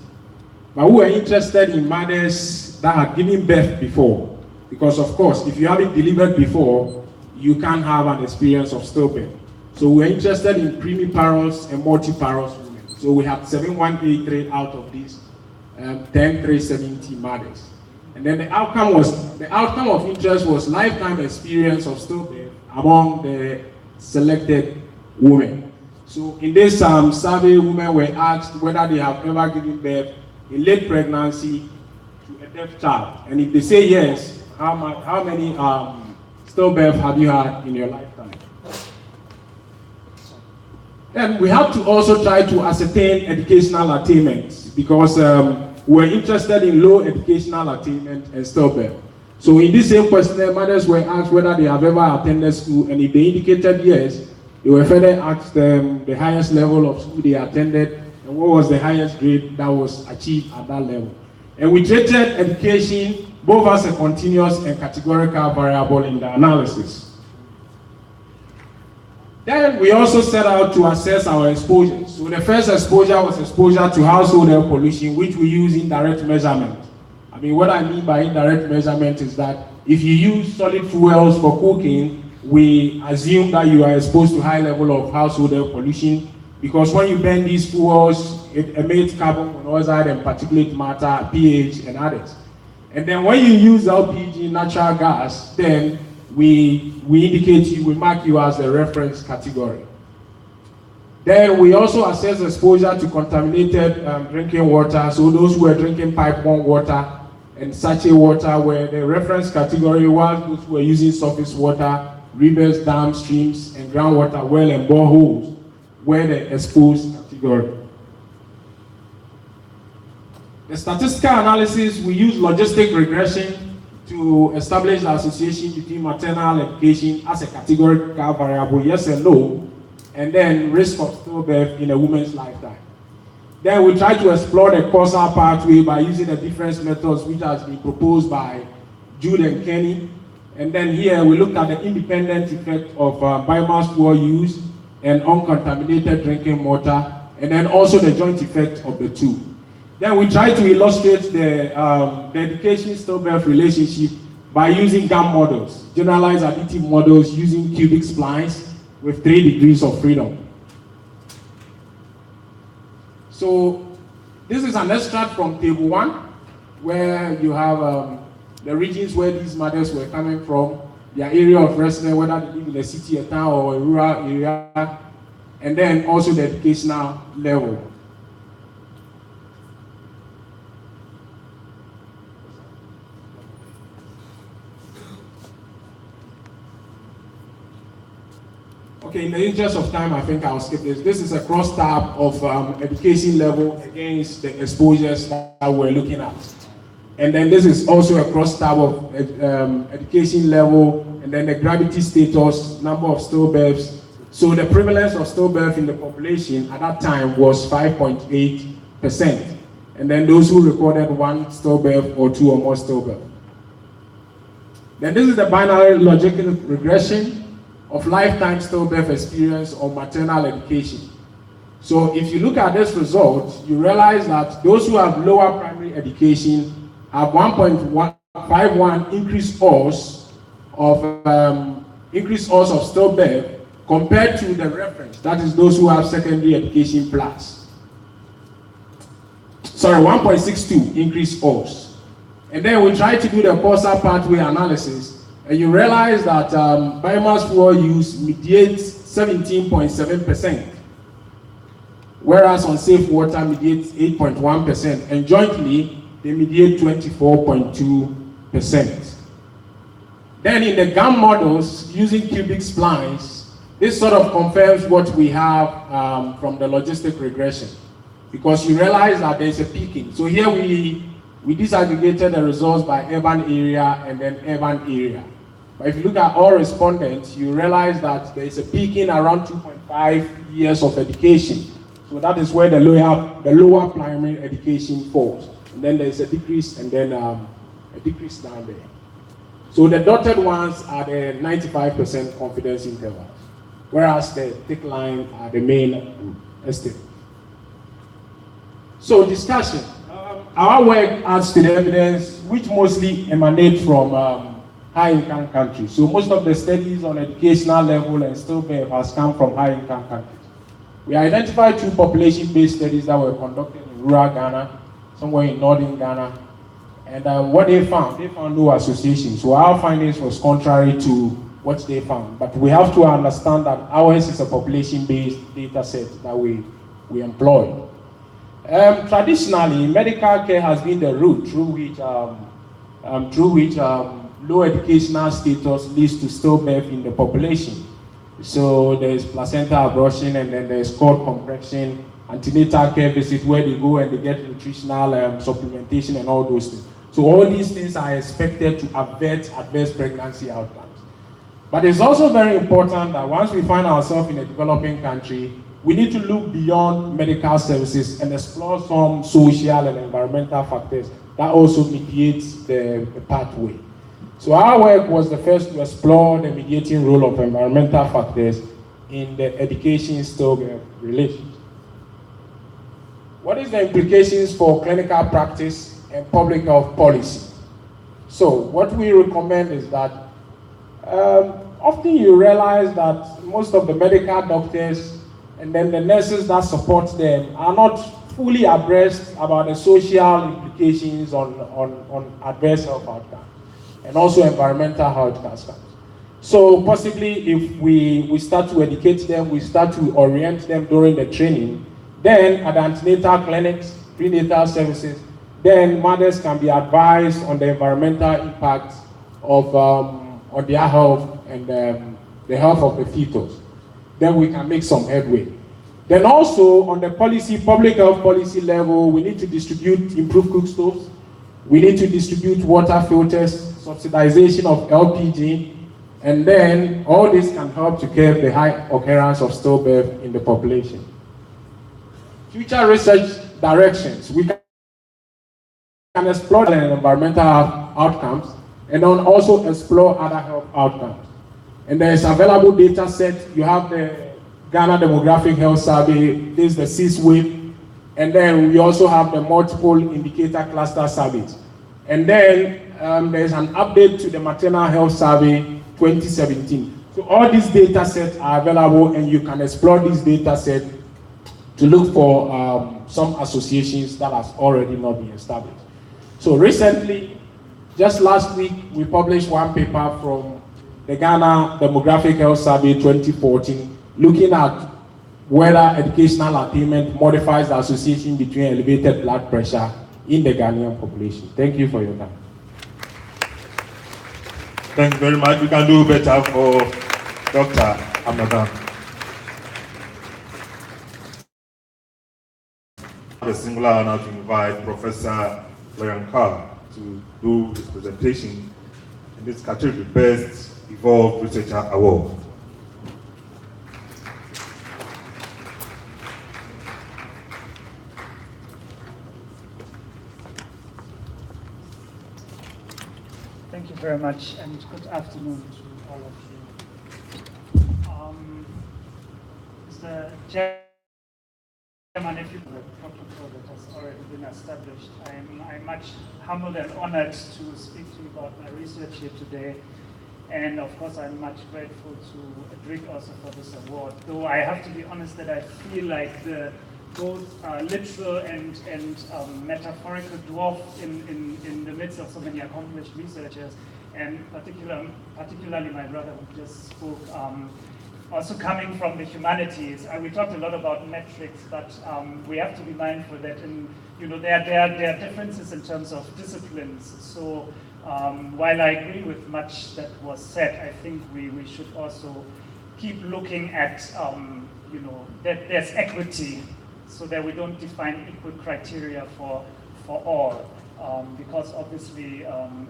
Speaker 6: But we were interested in mothers that had given birth before. Because of course, if you haven't delivered before, you can't have an experience of stillbirth. So we're interested in primiparous and multiparous women. So we had 7183 out of these 10,370 mothers. And then the outcome of interest was lifetime experience of stillbirth among the selected women. So in this survey, women were asked whether they have ever given birth in late pregnancy to a deaf child. And if they say yes, how many stillbirths have you had in your lifetime? Then we have to also try to ascertain educational attainment because we're interested in low educational attainment and stillbirth. So in this same questionnaire, mothers were asked whether they have ever attended school, and if they indicated yes, they were further asked the highest level of school they attended and what was the highest grade that was achieved at that level. And we treated education both as a continuous and categorical variable in the analysis. Then we also set out to assess our exposure. So the first exposure was exposure to household air pollution, which we use indirect measurement. I mean, what I mean by indirect measurement is that if you use solid fuels for cooking, we assume that you are exposed to high level of household air pollution because when you burn these fuels, it emits carbon monoxide and particulate matter, pH, and others. And then when you use LPG, natural gas, then we indicate you, we mark you as a reference category. Then we also assess exposure to contaminated drinking water. So those who are drinking pipe-borne water and sachet water were the reference category, while those who were using surface water, rivers, dams, streams, and groundwater, well and boreholes were the exposed category. The statistical analysis, we use logistic regression to establish the association between maternal education as a categorical variable, yes and no, and then risk of stillbirth in a woman's lifetime. Then we try to explore the causal pathway by using the difference methods which has been proposed by Jude and Kenny. And then here we looked at the independent effect of biomass fuel use and uncontaminated drinking water, and then also the joint effect of the two. Then we try to illustrate the education-stillbirth relationship by using GAM models, generalized additive models using cubic splines with 3 degrees of freedom. So this is an extract from table 1, where you have the regions where these mothers were coming from, their area of residence, whether they live in a city, a town, or a rural area, and then also the educational level. Okay, in the interest of time, I think I'll skip this. This is a cross-tab of education level against the exposures that we're looking at. And then this is also a cross-tab of education level, and then the gravity status, number of stillbirths. So the prevalence of stillbirth in the population at that time was 5.8%. and then those who recorded 1 stillbirth or 2 or more stillbirth. Then this is the binary logical regression of lifetime stillbirth experience or maternal education. So if you look at this result, you realize that those who have lower primary education have 1.51 increased odds of stillbirth compared to the reference, that is those who have secondary education plus. Sorry, 1.62 increased odds. And then we try to do the causal pathway analysis, and you realize that biomass fuel use mediates 17.7%, whereas unsafe water mediates 8.1%, and jointly they mediate 24.2%. Then in the GAM models, using cubic splines, this sort of confirms what we have from the logistic regression, because you realize that there's a peaking. So here we disaggregated the results by urban area and then urban area. But if you look at all respondents, you realize that there is a peaking around 2.5 years of education. So that is where the lower primary education falls. And then there's a decrease, and then a decrease down there. So the dotted ones are the 95% confidence intervals, whereas the thick line are the main estimate. So discussion. Our work adds to the evidence, which mostly emanate from high-income countries. So most of the studies on educational level and stillbirth has come from high-income countries. We identified 2 population-based studies that were conducted in rural Ghana, somewhere in northern Ghana. And what they found no association. So our findings was contrary to what they found. But we have to understand that ours is a population-based data set that we employ. Traditionally, medical care has been the route through which low educational status leads to stillbirth in the population. So there is placenta abortion, and then there is cord compression, antenatal care visit where they go and they get nutritional supplementation and all those things. So all these things are expected to avert adverse pregnancy outcomes. But it's also very important that once we find ourselves in a developing country, we need to look beyond medical services and explore some social and environmental factors that also mediates the pathway. So our work was the first to explore the mediating role of environmental factors in the education-stillbirth relationship. What is the implications for clinical practice and public health policy? So what we recommend is that often you realize that most of the medical doctors and then the nurses that support them are not fully abreast about the social implications on adverse health outcomes and also environmental health outcomes. So possibly if we start to educate them, we start to orient them during the training, then at the antenatal clinics, prenatal services, then mothers can be advised on the environmental impact of on their health and the health of the fetus. Then we can make some headway. Then also on the public health policy level, we need to distribute improved cook stoves. We need to distribute water filters, subsidization of LPG, and then all this can help to curb the high occurrence of stillbirth in the population. Future research directions. We can explore the environmental outcomes and then also explore other health outcomes. And there is available data set. You have the Ghana Demographic Health Survey, this is the CIS-WIP, and then we also have the multiple indicator cluster surveys. And then there's an update to the Maternal Health Survey 2017. So all these data sets are available, and you can explore this data set to look for some associations that has already not been established. So recently, just last week, we published one paper from the Ghana Demographic Health Survey 2014, looking at whether educational attainment modifies the association between elevated blood pressure in the Ghanaian population. Thank you for your time.
Speaker 2: Thank you very much. We can do better for Dr. Amadan. The singular honor to invite Professor Leon to do his presentation in this category, Best Evolved Researcher Award.
Speaker 7: very much, and good afternoon to all of you. Mr. Chairman, if you the protocol that has already been established, I'm much humbled and honored to speak to you about my research here today. And of course, I'm much grateful to Drick also for this award. Though I have to be honest that I feel like the both literal and metaphorical dwarf in the midst of so many accomplished researchers, and particularly my brother who just spoke, also coming from the humanities. We talked a lot about metrics, but we have to be mindful that there are differences in terms of disciplines. So while I agree with much that was said, I think we should also keep looking at that there's equity, so that we don't define equal criteria for all. Because obviously,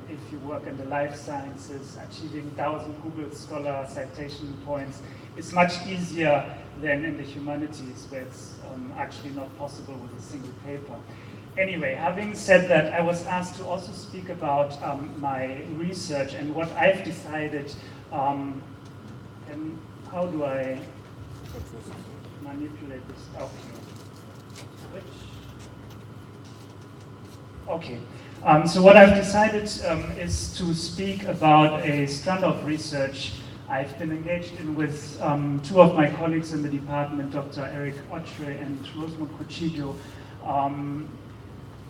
Speaker 7: if you work in the life sciences, achieving 1,000 Google Scholar citation points is much easier than in the humanities, where it's actually not possible with a single paper. Anyway, having said that, I was asked to also speak about my research and what I've decided, and how do I manipulate this? Okay. So what I've decided is to speak about a strand of research I've been engaged in with two of my colleagues in the department, Dr. Eric Otre and Rosemont Cochillo,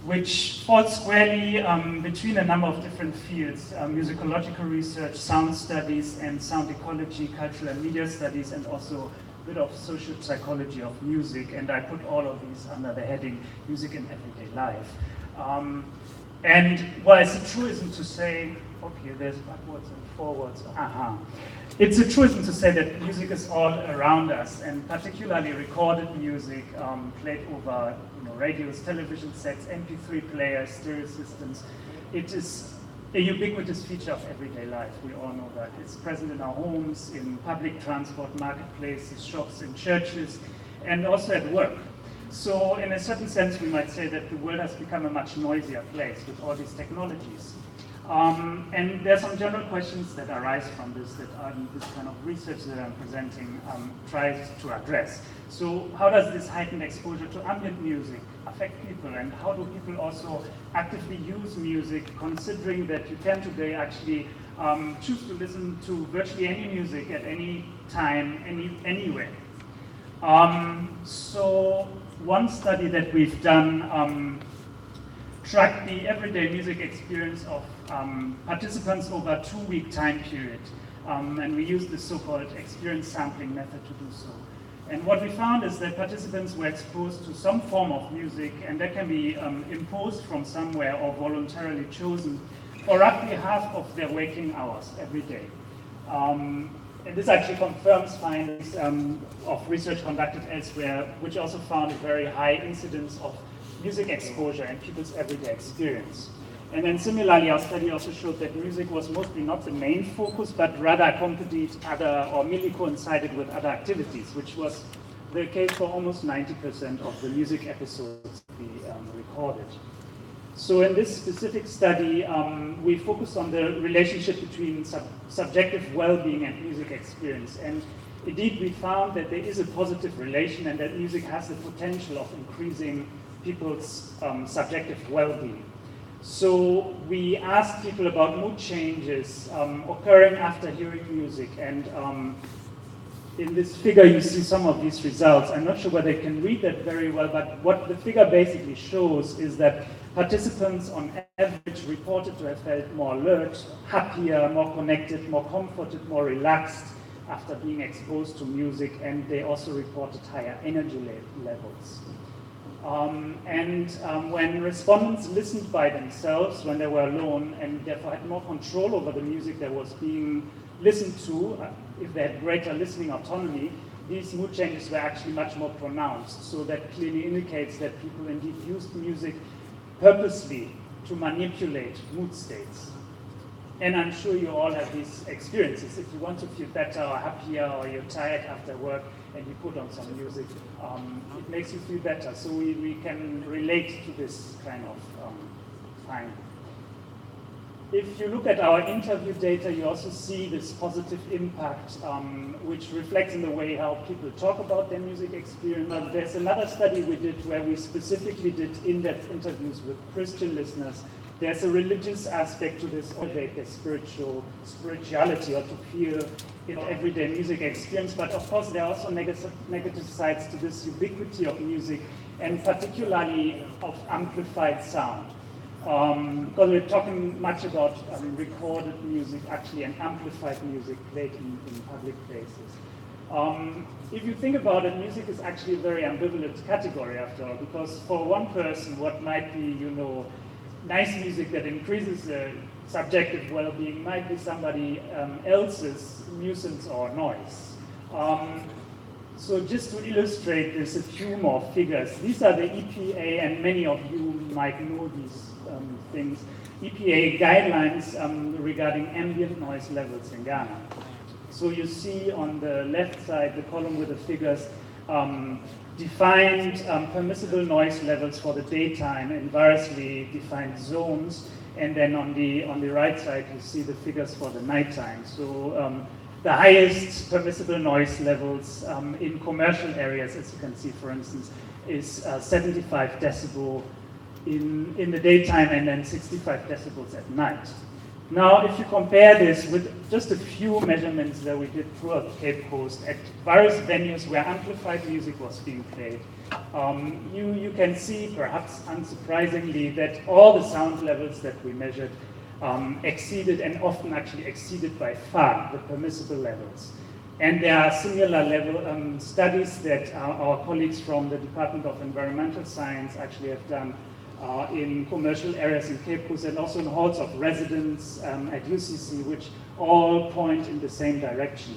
Speaker 7: which falls squarely between a number of different fields: musicological research, sound studies, and sound ecology, cultural and media studies, and also a bit of social psychology of music. And I put all of these under the heading Music in Everyday Life. And while it's a truism to say, okay, there's backwards and forwards, it's a truism to say that music is all around us, and particularly recorded music played over radios, television sets, MP3 players, stereo systems. It is a ubiquitous feature of everyday life. We all know that. It's present in our homes, in public transport, marketplaces, shops, in churches, and also at work. So in a certain sense, we might say that the world has become a much noisier place with all these technologies. And there are some general questions that arise from this that this kind of research that I'm presenting tries to address. So how does this heightened exposure to ambient music affect people, and how do people also actively use music, considering that you can today actually choose to listen to virtually any music at any time, anywhere? So one study that we've done tracked the everyday music experience of participants over a 2-week time period. And we used the so-called experience sampling method to do so. And what we found is that participants were exposed to some form of music, and that can be imposed from somewhere or voluntarily chosen, for roughly half of their waking hours every day. And this actually confirms findings of research conducted elsewhere, which also found a very high incidence of music exposure in people's everyday experience. And then similarly, our study also showed that music was mostly not the main focus, but rather accompanied other, or merely coincided with other activities, which was the case for almost 90% of the music episodes we recorded. So in this specific study, we focused on the relationship between subjective well-being and music experience. And indeed, we found that there is a positive relation, and that music has the potential of increasing people's subjective well-being. So we asked people about mood changes occurring after hearing music, and in this figure you see some of these results. I'm not sure whether you can read that very well, but what the figure basically shows is that participants on average reported to have felt more alert, happier, more connected, more comforted, more relaxed after being exposed to music, and they also reported higher energy levels. When respondents listened by themselves when they were alone, and therefore had more control over the music that was being listened to, if they had greater listening autonomy, these mood changes were actually much more pronounced. So that clearly indicates that people indeed used music purposely to manipulate mood states. And I'm sure you all have these experiences. If you want to feel better or happier, or you're tired after work and you put on some music, it makes you feel better. So we can relate to this kind of finding. If you look at our interview data, you also see this positive impact, which reflects in the way how people talk about their music experience. But there's another study we did where we specifically did in-depth interviews with Christian listeners. There's a religious aspect to this, or their spirituality, or to feel in everyday music experience. But of course, there are also negative sides to this ubiquity of music, and particularly of amplified sound. Because we're talking much about recorded music, actually, and amplified music played in public places. If you think about it, music is actually a very ambivalent category after all, because for one person, what might be, nice music that increases subjective well-being might be somebody else's nuisance or noise. So just to illustrate this, a few more figures. These are the EPA, and many of you might know these things, EPA guidelines regarding ambient noise levels in Ghana. So you see on the left side the column with the figures defined permissible noise levels for the daytime in variously defined zones, and then on the right side you see the figures for the nighttime. So the highest permissible noise levels in commercial areas, as you can see, for instance, is 75 decibel in the daytime, and then 65 decibels at night. Now, if you compare this with just a few measurements that we did throughout the Cape Coast at various venues where amplified music was being played, you can see, perhaps unsurprisingly, that all the sound levels that we measured exceeded, and often actually exceeded by far, the permissible levels. And there are similar level studies that our colleagues from the Department of Environmental Science actually have done in commercial areas in Cape Coast, and also in halls of residence at UCC, which all point in the same direction.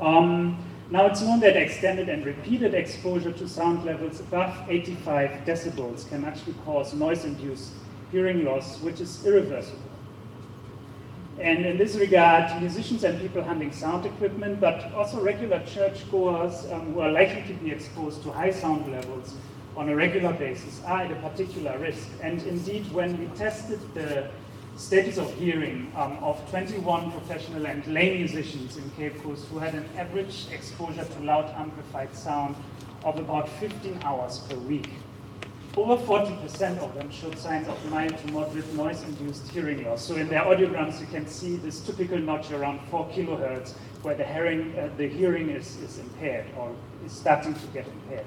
Speaker 7: Now, it's known that extended and repeated exposure to sound levels above 85 decibels can actually cause noise-induced hearing loss, which is irreversible. And in this regard, musicians and people handling sound equipment, but also regular churchgoers who are likely to be exposed to high sound levels on a regular basis are at a particular risk. And indeed, when we tested the status of hearing of 21 professional and lay musicians in Cape Coast who had an average exposure to loud amplified sound of about 15 hours per week, over 40% of them showed signs of mild to moderate noise-induced hearing loss. So in their audiograms, you can see this typical notch around 4 kilohertz, where the hearing is impaired, or is starting to get impaired.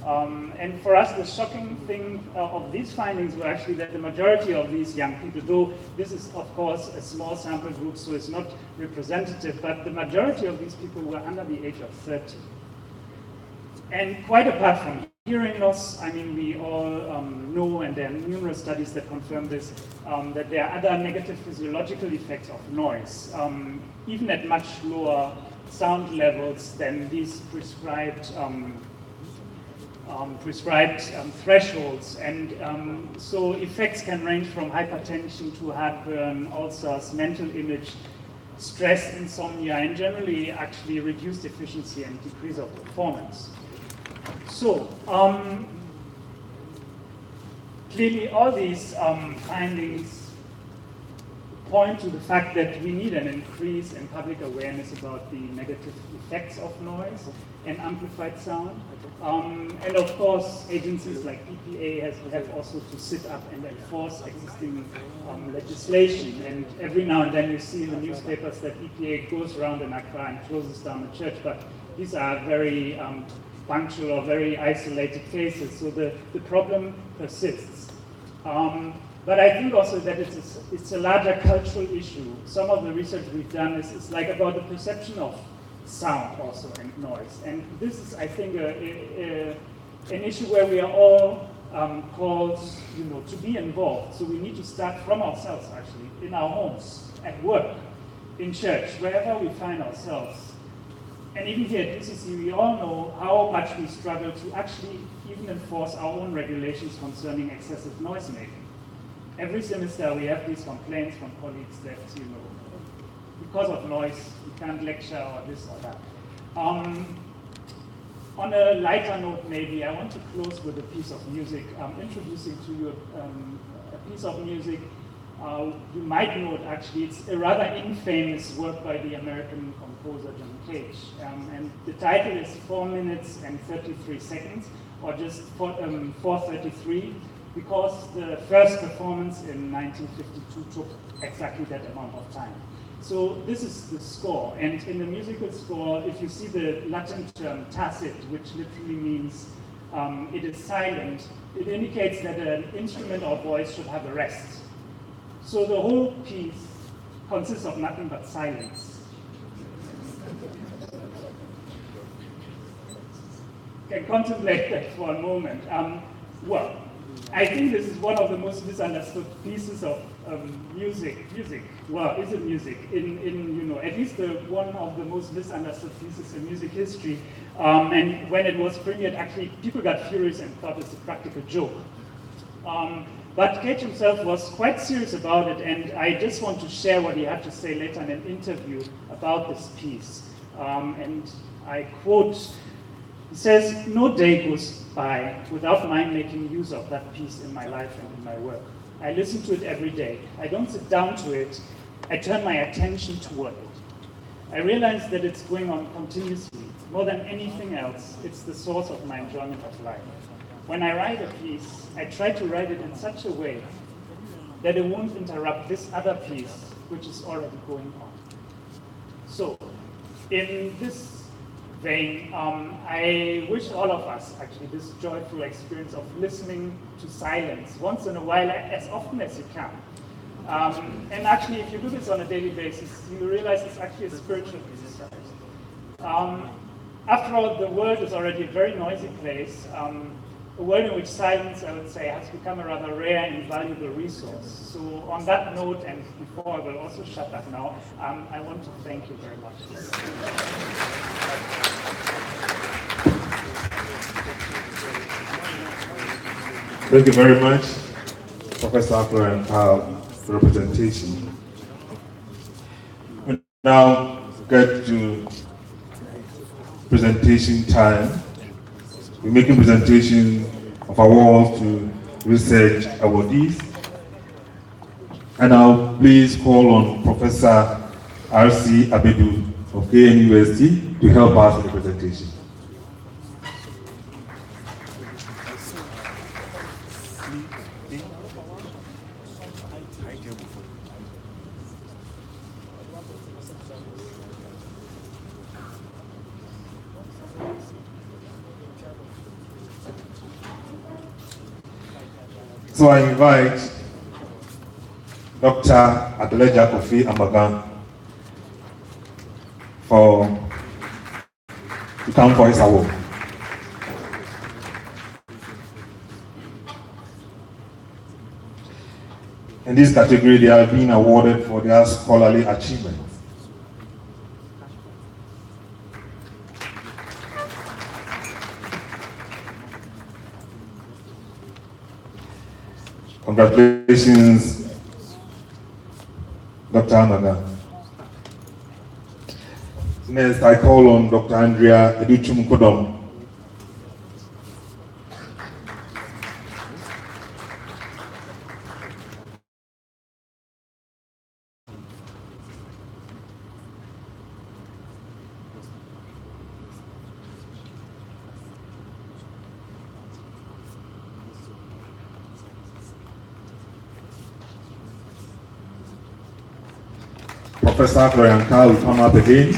Speaker 7: And for us, the shocking thing of these findings were actually that the majority of these young people, though this is of course a small sample group, so it's not representative, but the majority of these people were under the age of 30. And quite apart from hearing loss, I mean, we all know, and there are numerous studies that confirm this, that there are other negative physiological effects of noise, even at much lower sound levels than these prescribed thresholds. And so effects can range from hypertension to heartburn, ulcers, mental image, stress, insomnia, and generally actually reduced efficiency and decrease of performance. So clearly all these findings point to the fact that we need an increase in public awareness about the negative effects of noise and amplified sound. And of course, agencies like EPA have also to sit up and enforce existing legislation. And every now and then you see in the newspapers that EPA goes around in Accra and closes down a church, but these are very punctual or very isolated cases, so the problem persists. But I think also that it's a larger cultural issue. Some of the research we've done is like about the perception of sound also and noise. And this is, I think, an issue where we are all called, to be involved. So we need to start from ourselves, actually, in our homes, at work, in church, wherever we find ourselves. And even here at UCC, we all know how much we struggle to actually even enforce our own regulations concerning excessive noise making. Every semester we have these complaints from colleagues that, because of noise, you can't lecture or this or that. On a lighter note, maybe, I want to close with a piece of music. I'm introducing to you a piece of music You might know it actually. It's a rather infamous work by the American composer John Cage. And the title is 4 minutes and 33 seconds, or just 4:33, because the first performance in 1952 took exactly that amount of time. So this is the score, and in the musical score, if you see the Latin term tacit, which literally means it is silent, it indicates that an instrument or voice should have a rest. So the whole piece consists of nothing but silence. Can contemplate that for a moment. Well, I think this is one of the most misunderstood pieces of music. Well, is it music? At least one of the most misunderstood pieces in music history. And when it was premiered, actually, people got furious and thought it's a practical joke. But Cage himself was quite serious about it, and I just want to share what he had to say later in an interview about this piece. And I quote, he says, "No day goes by without my making use of that piece in my life and in my work. I listen to it every day. I don't sit down to it. I turn my attention toward it. I realize that it's going on continuously. More than anything else, it's the source of my enjoyment of life. When I write a piece, I try to write it in such a way that it won't interrupt this other piece, which is already going on." So, in this vein, I wish all of us, actually, this joyful experience of listening to silence once in a while, as often as you can. And actually, if you do this on a daily basis, you realize it's actually a spiritual exercise. After all, the world is already a very noisy place. A world in which silence, I would say, has become a rather rare and valuable resource. So on that note, and before I will also shut up now, I want to thank you very much.
Speaker 2: Thank you very much, Professor Afro and Carl, for the presentation. We now get to presentation time. We're making presentation of awards to research awardees. And now please call on Professor R.C. Abedu of KNUST to help us with the presentation. So I invite Dr. Adeleja Kofi Amagan to come for his award. In this category, they are being awarded for their scholarly achievements. Congratulations, Dr. Amaga. Next, I call on Dr. Andrea Educhum Kodom. Professor Florian Carl will come up again.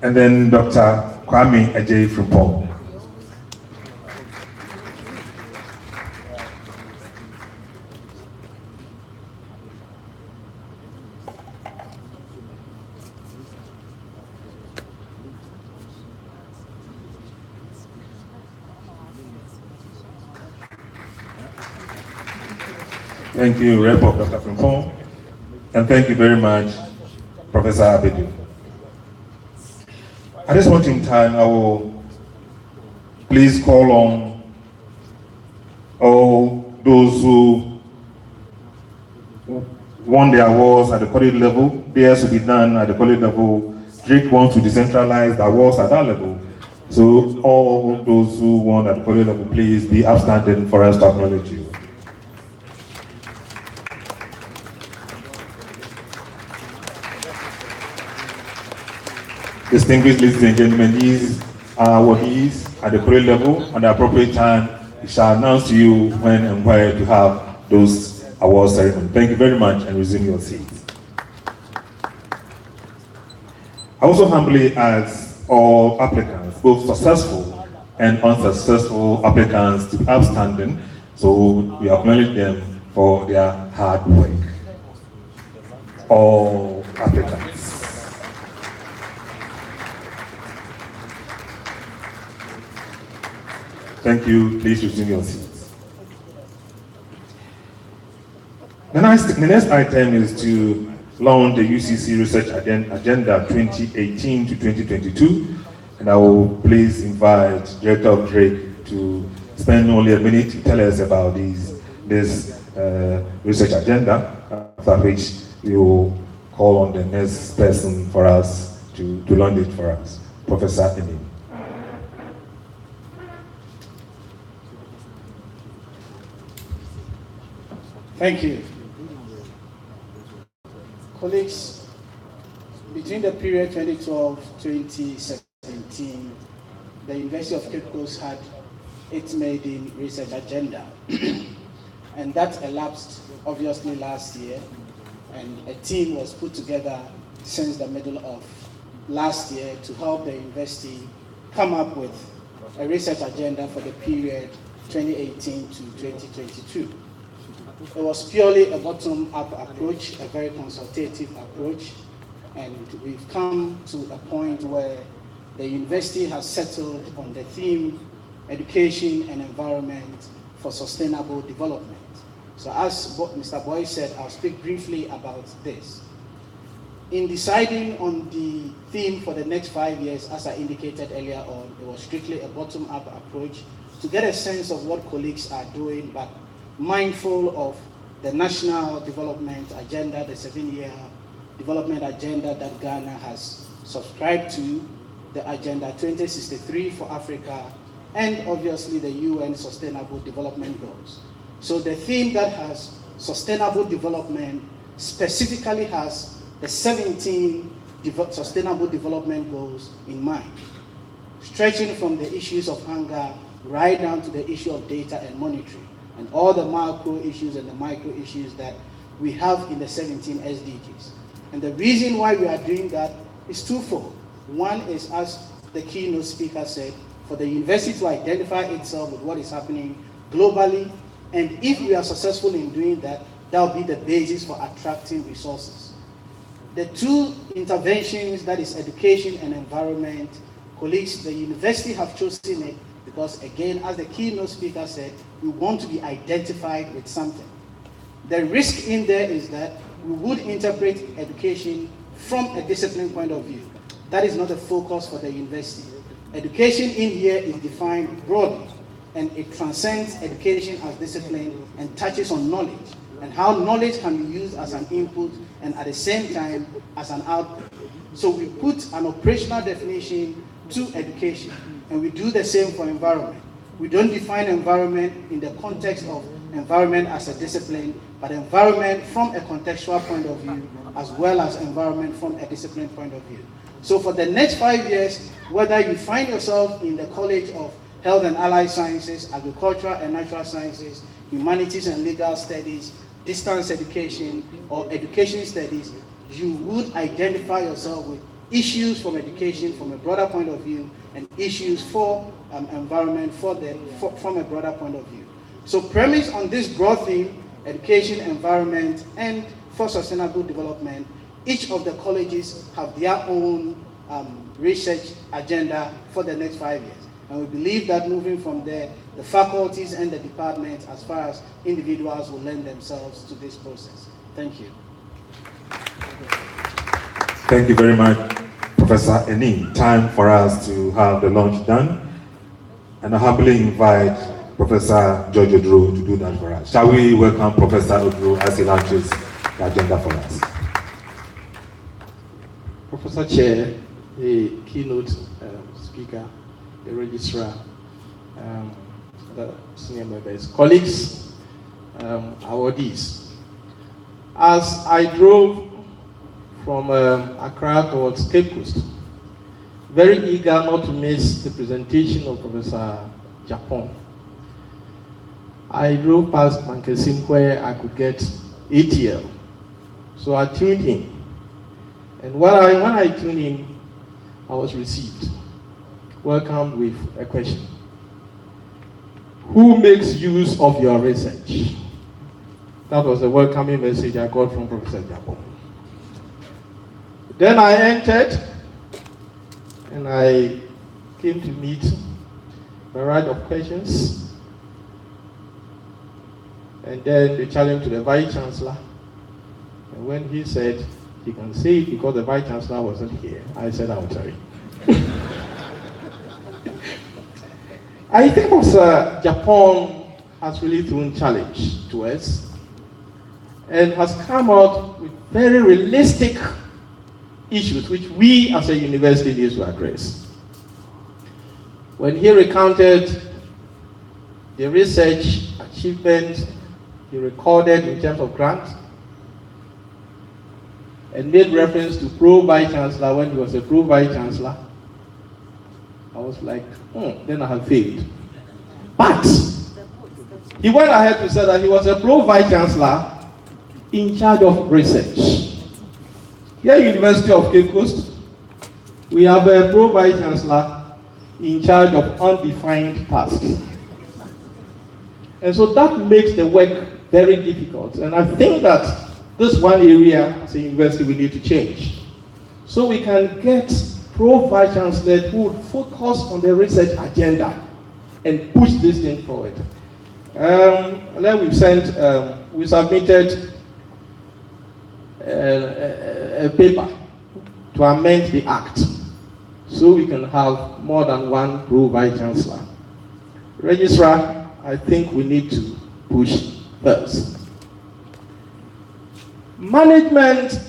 Speaker 2: And then Dr. Kwame Ajay Frimpong. Thank you, Rep of Dr. Frimpong, and thank you very much, Professor Abedu. At this point in time, I will please call on all those who won the awards at the college level. Theirs will be done at the college level. Drake wants to decentralize the awards at that level. So all those who won at the college level, please be upstanding for us to acknowledge you. Distinguished ladies and gentlemen, these are awardees at the college level. At the appropriate time, we shall announce to you when and where to have those award ceremony. Thank you very much, and resume your seats. I also humbly ask all applicants, both successful and unsuccessful applicants, to be upstanding, so we acknowledge them for their hard work. All applicants. Thank you. Please resume your seats. The next item is to launch the UCC Research Agenda 2018 to 2022, and I will please invite Director of Drake to spend only a minute to tell us about this research agenda, after which we will call on the next person for us to launch it for us, Professor Enin.
Speaker 4: Thank you. Colleagues, between the period 2012-2017, the University of Cape Coast had its maiden research agenda. And that elapsed, obviously, last year. And a team was put together since the middle of last year to help the university come up with a research agenda for the period 2018 to 2022. It was purely a bottom-up approach, a very consultative approach, and we've come to a point where the university has settled on the theme, education and environment for sustainable development. So as Mr. Boy said, I'll speak briefly about this. In deciding on the theme for the next 5 years, as I indicated earlier on, it was strictly a bottom-up approach to get a sense of what colleagues are doing, but mindful of the national development agenda, the 7-year development agenda that Ghana has subscribed to, the Agenda 2063 for Africa, and obviously the UN Sustainable Development Goals. So the theme that has sustainable development specifically has the 17 Sustainable Development Goals in mind, stretching from the issues of hunger right down to the issue of data and monitoring, and all the macro issues and the micro issues that we have in the 17 SDGs. And the reason why we are doing that is twofold. One is, as the keynote speaker said, for the university to identify itself with what is happening globally, and if we are successful in doing that, that will be the basis for attracting resources. The two interventions, that is education and environment, colleagues, the university have chosen it because, again, as the keynote speaker said, we want to be identified with something. The risk in there is that we would interpret education from a discipline point of view. That is not a focus for the university. Education in here is defined broadly, and it transcends education as discipline and touches on knowledge, and how knowledge can be used as an input and at the same time as an output. So we put an operational definition to education, and we do the same for environment. We don't define environment in the context of environment as a discipline, but environment from a contextual point of view, as well as environment from a discipline point of view. So for the next 5 years, whether you find yourself in the College of Health and Allied Sciences, Agricultural and Natural Sciences, Humanities and Legal Studies, Distance Education, or Education Studies, you would identify yourself with issues from education from a broader point of view, and issues for environment from a broader point of view. So premised on this broad theme, education, environment, and for sustainable development, each of the colleges have their own research agenda for the next 5 years. And we believe that moving from there, the faculties and the departments, as far as individuals, will lend themselves to this process. Thank you.
Speaker 2: Thank you very much, Professor Enin. Time for us to have the launch done. and I humbly invite Professor George Odro to do that for us. Shall we welcome Professor Odro as he launches the agenda for us?
Speaker 8: Professor Chair, the keynote speaker, the registrar, the senior members, colleagues, awardees. As I drove from Accra towards Cape Coast, very eager not to miss the presentation of Professor Japon, I drove past Mankesim where I could get ATL. So I tuned in. And when I tuned in, I was received, welcomed with a question. Who makes use of your research? That was the welcoming message I got from Professor Japon. Then I entered, and I came to meet a variety of questions, and then the challenge to the Vice Chancellor. And when he said he can say it because the Vice Chancellor wasn't here, I said I'm sorry. I think Professor Japon has really thrown challenge to us and has come out with very realistic issues which we as a university need to address. When he recounted the research achievements he recorded in terms of grants and made reference to Pro-Vice Chancellor when he was a Pro-Vice Chancellor, I was like, then I have failed. But he went ahead to say that he was a Pro-Vice Chancellor in charge of research. Here at University of Cape Coast, we have a Pro-Vice Chancellor in charge of undefined tasks. And so that makes the work very difficult. And I think that this one area as a university we need to change. So we can get Pro-Vice Chancellors who would focus on the research agenda and push this thing forward. Then we submitted a paper to amend the Act so we can have more than one Pro-Vice Chancellor. Registrar, I think we need to push first. Management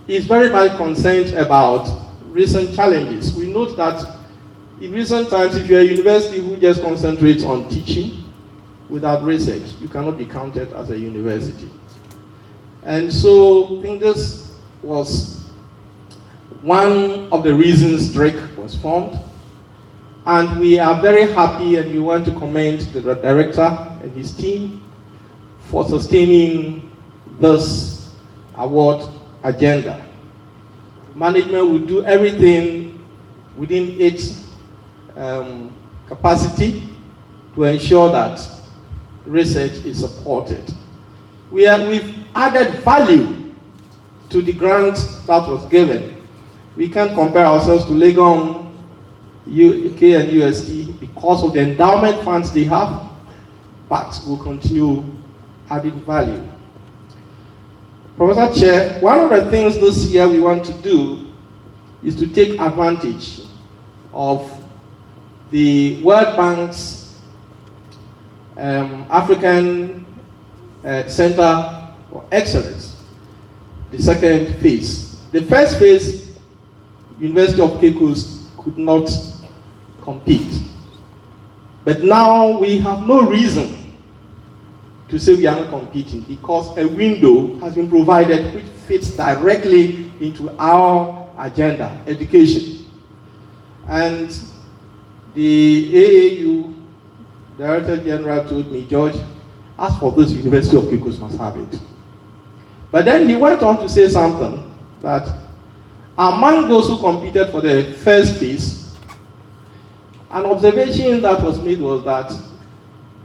Speaker 8: is very much concerned about recent challenges. We note that in recent times, if you're a university who just concentrates on teaching without research, you cannot be counted as a university. And so I think this was one of the reasons DREC was formed. And we are very happy and we want to commend the director and his team for sustaining this award agenda. Management will do everything within its capacity to ensure that research is supported. We've added value to the grant that was given. We can't compare ourselves to Legon, UK and UST because of the endowment funds they have, but we'll continue adding value. Professor Chair, one of the things this year we want to do is to take advantage of the World Bank's African Center for Excellence, the second phase. The first phase, University of Cape Coast could not compete. But now we have no reason to say we are not competing because a window has been provided which fits directly into our agenda, education. And the AAU Director General told me, George, as for this, University of Cape Coast must have it. But then he went on to say something that among those who competed for the first phase, an observation that was made was that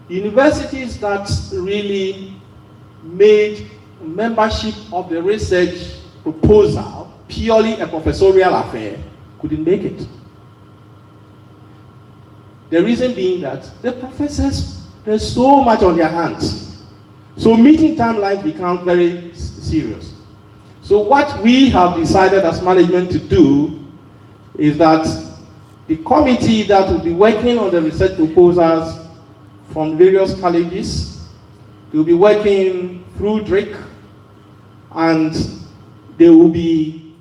Speaker 8: universities that really made membership of the research proposal purely a professorial affair couldn't make it. The reason being that the professors, there's so much on their hands. So meeting timelines become very serious. So what we have decided as management to do is that the committee that will be working on the research proposals from various colleges. They will be working through Drake, and they will be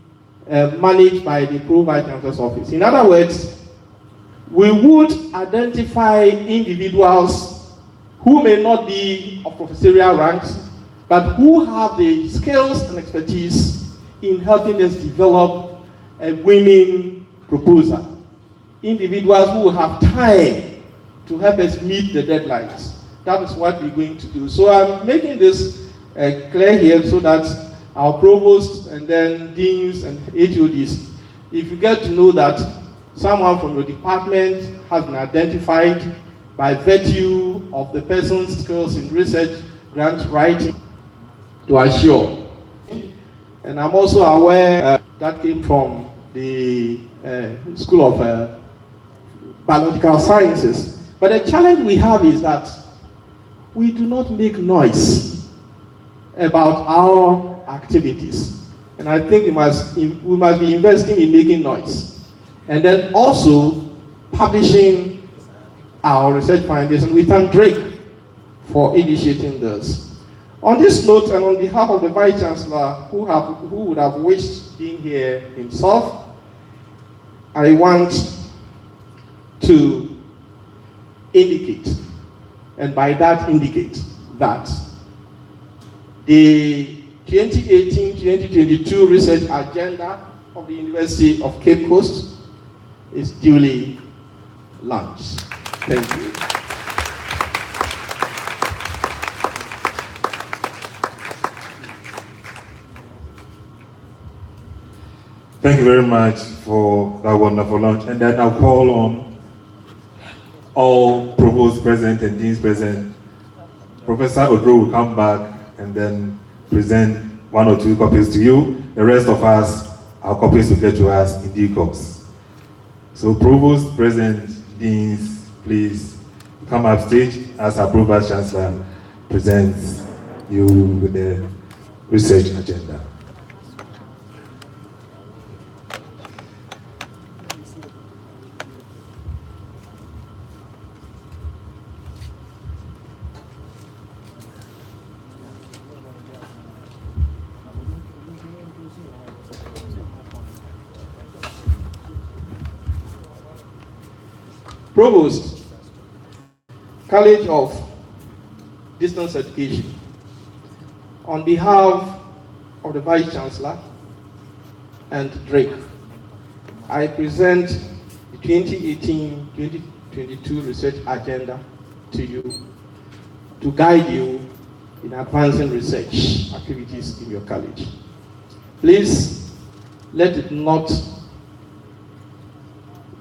Speaker 8: managed by the Pro-Vice Chancellor's office. In other words, we would identify individuals who may not be of professorial ranks, but who have the skills and expertise in helping us develop a winning proposal. Individuals who will have time to help us meet the deadlines. That is what we're going to do. So I'm making this clear here so that our provosts and then deans and HODs, if you get to know that someone from your department has been identified by virtue of the person's skills in research, grant writing, to assure. And I'm also aware that came from the School of Biological Sciences. But the challenge we have is that we do not make noise about our activities. And I think we must be investing in making noise. And then also publishing our research findings. And we thank Drake for initiating this. On this note, and on behalf of the Vice Chancellor, who would have wished being here himself, I want to indicate, and by that indicate, that the 2018-2022 research agenda of the University of Cape Coast is duly launched. Thank you.
Speaker 2: Thank you very much for that wonderful launch. And then I'll call on all provosts present and deans present. Professor Odro will come back and then present 1 or 2 copies to you. The rest of us, our copies will get to us in due course. So provost present, deans, please come up stage as our Pro-Vice Chancellor presents you with the research agenda.
Speaker 8: Provost, College of Distance Education, on behalf of the Vice Chancellor and Drake, I present the 2018-2022 research agenda to you to guide you in advancing research activities in your college. Please let it not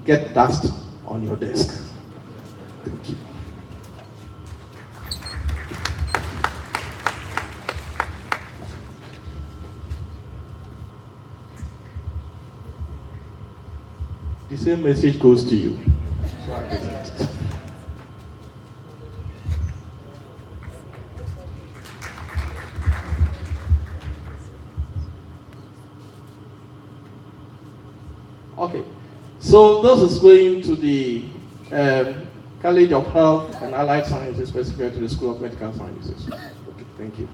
Speaker 8: get dust on your desk. Thank you. The same message goes to you. So I present it. Okay. So this is going to the College of Health and Allied Sciences, specifically to the School of Medical Sciences. Okay, thank you.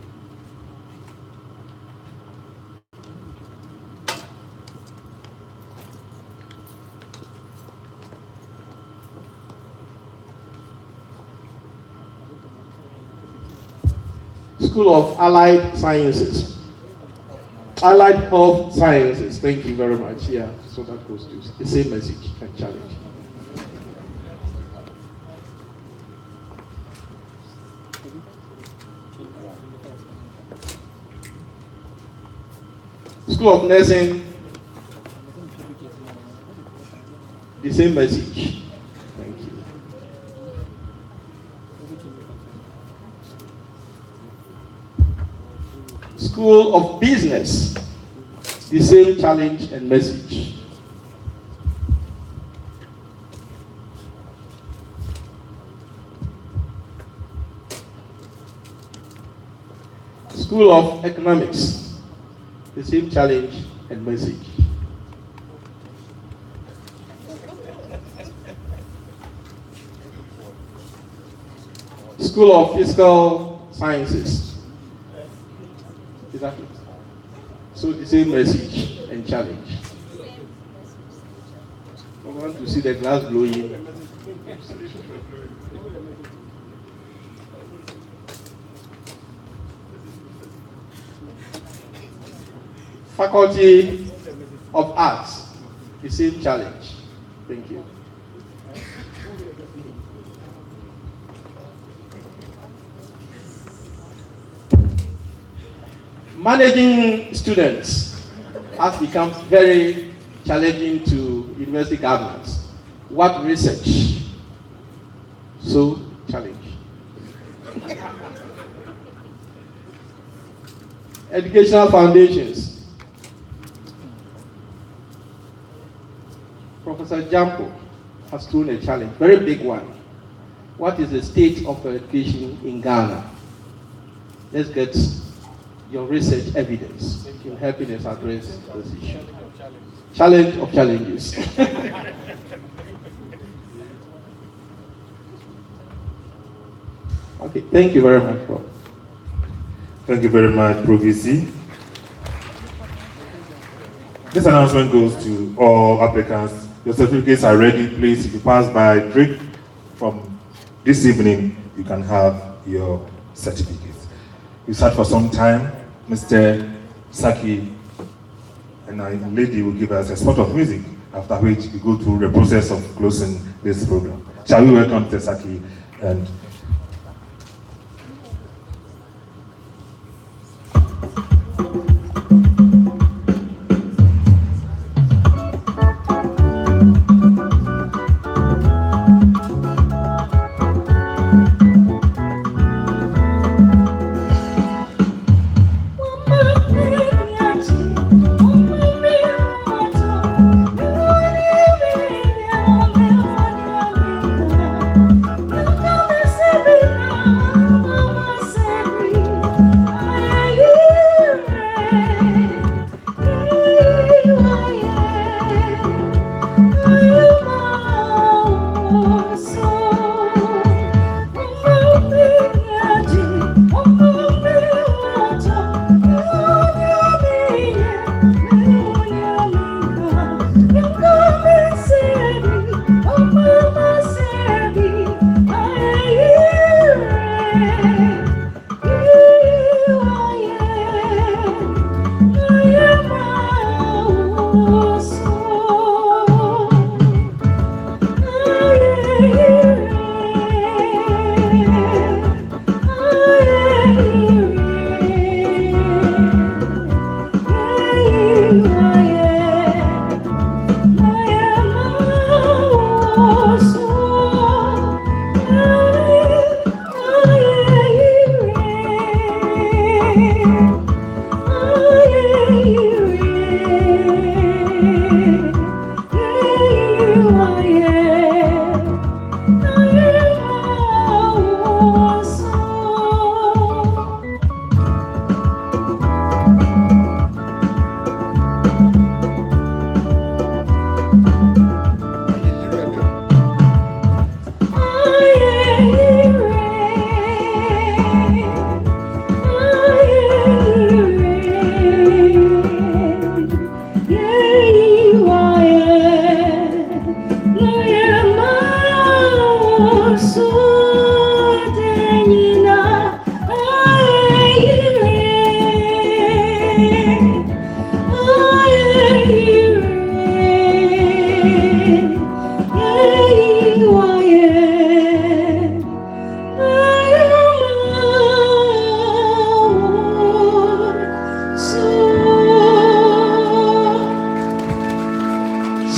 Speaker 8: School of Allied Sciences. Allied Health Sciences, thank you very much. Yeah, so that goes to the same message and challenge. School of Nursing, the same message. Thank you. School of Business, the same challenge and message. School of Economics, the same challenge and message. School of Physical Sciences. Exactly. So the same message and challenge. I want to see the glass blowing. Faculty of Arts, the same challenge. Thank you. Managing students has become very challenging to university governance. What research? So, challenge. Educational foundations. Professor Jampo has thrown a challenge, very big one. What is the state of education in Ghana? Let's get your research evidence in helping us address this issue. Challenge of challenges. Okay, thank you very much, Prof.
Speaker 2: Thank you very much, Prof. This announcement goes to all applicants. Your certificates are ready. Please, if you pass by Drake from this evening, you can have your certificates. We sat for some time. Mr. Saki and our lady will give us a spot of music, after which we go through the process of closing this program. Shall we welcome Mr. Saki and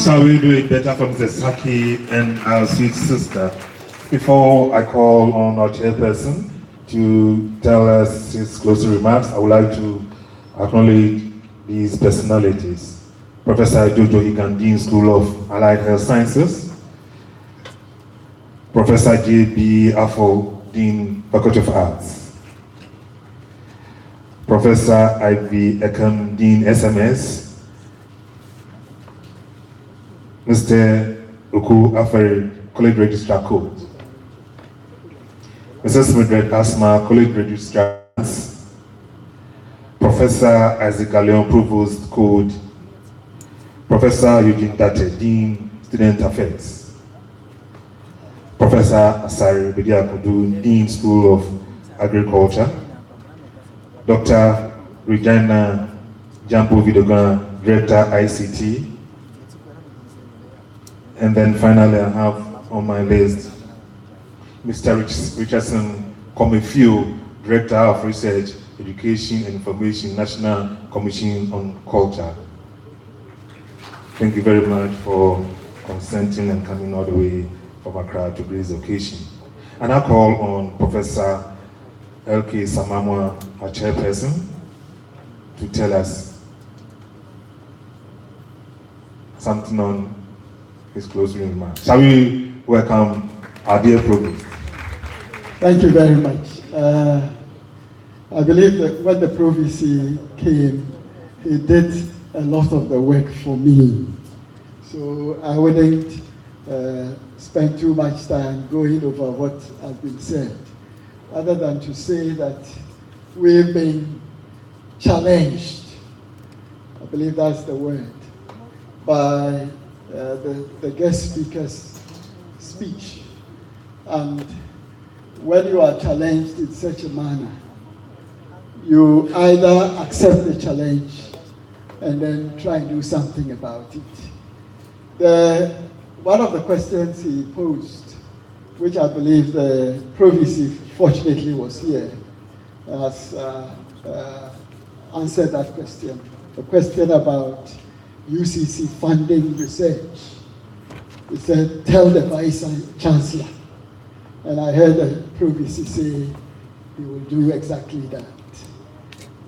Speaker 2: shall we do it better from the Saki and our sweet sister? Before I call on our chairperson to tell us his closing remarks, I would like to acknowledge these personalities. Professor Jojo Higan, Dean School of Allied Health Sciences. Professor J.B. Afo, Dean, Faculty of Arts. Professor Ivy Ekam, Dean, SMS. Mr. Oku Aferi, College Registrar Code. Mrs. Mildred Asma, College Registrars, Professor Isaac Galeon, Provost, Code, Professor Eugene Date, Dean, Student Affairs, Professor Asari Bediakudu, Dean, School of Agriculture, Dr. Regina Jampo Vidogan, Director, ICT, and then finally I have on my list Mr. Richardson Comefio, Director of Research, Education and Information, National Commission on Culture. Thank you very much for consenting and coming all the way from Accra to grace the occasion. And I call on Professor L.K. Samamwa, our chairperson, to tell us something on his closing remarks. Shall we welcome our dear Provost?
Speaker 3: Thank you very much. I believe that when the Provost came, he did a lot of the work for me. So I wouldn't spend too much time going over what has been said, other than to say that we've been challenged, I believe that's the word, by the guest speaker's speech. And when you are challenged in such a manner, you either accept the challenge and then try and do something about it. One of the questions he posed, which I believe the Provost fortunately was here, has answered that question. The question about UCC funding research. He said, tell the Vice Chancellor. And I heard the Provost say he will do exactly that.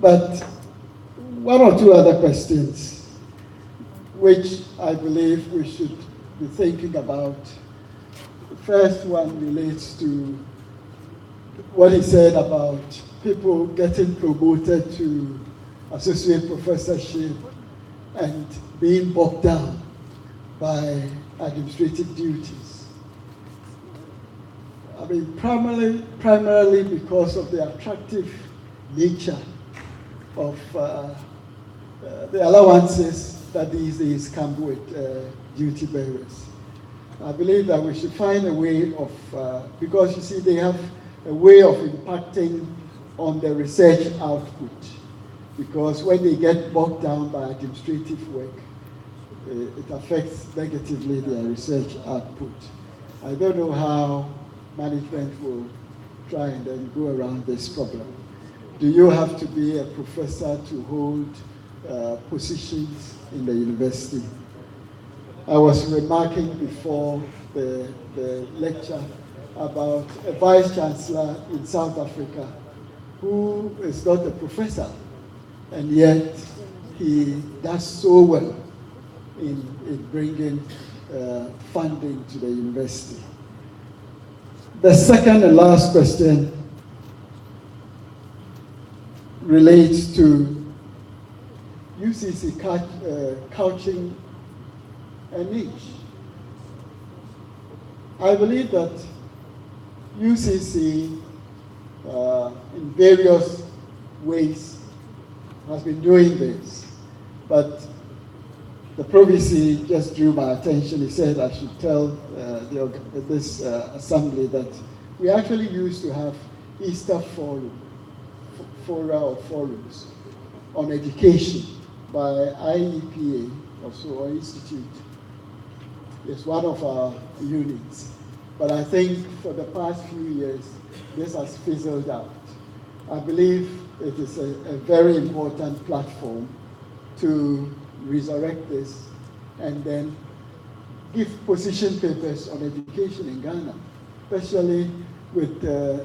Speaker 3: But one or two other questions which I believe we should be thinking about. The first one relates to what he said about people getting promoted to associate professorship and being bogged down by administrative duties. I mean, primarily because of the attractive nature of the allowances that these days come with duty bearers. I believe that we should find a way of, because you see, they have a way of impacting on the research output. Because when they get bogged down by administrative work, it affects negatively their research output. I don't know how management will try and then go around this problem. Do you have to be a professor to hold positions in the university? I was remarking before the lecture about a vice chancellor in South Africa who is not a professor, and yet he does so well in bringing funding to the university. The second and last question relates to UCC couching a niche. I believe that UCC in various ways has been doing this, but the Provost just drew my attention. He said I should tell this assembly that we actually used to have Easter forums on education by IEPA or Institute. It's one of our units. But I think for the past few years, this has fizzled out. I believe it is a very important platform to resurrect this and then give position papers on education in Ghana, especially with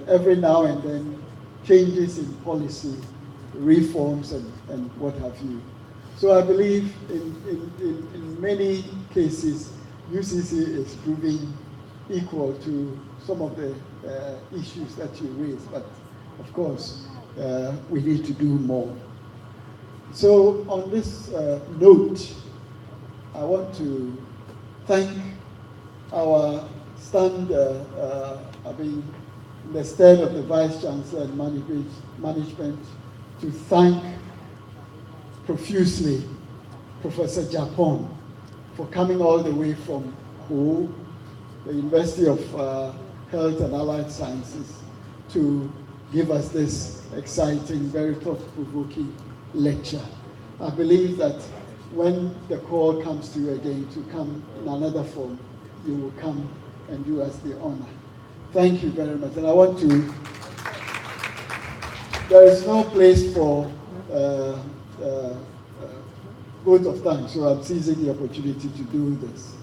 Speaker 3: every now and then changes in policy, reforms, and what have you. So I believe in many cases, UCC is proving equal to some of the issues that you raised, but of course, we need to do more. So on this note, I want to thank our in the stead of the Vice Chancellor and management, to thank profusely Professor Japon for coming all the way from Ho, the University of Health and Allied Sciences, to give us this exciting, very thought-provoking lecture. I believe that when the call comes to you again to come in another form, you will come and do us the honor. Thank you very much. And I want to, there is no place for vote of thanks, so I'm seizing the opportunity to do this.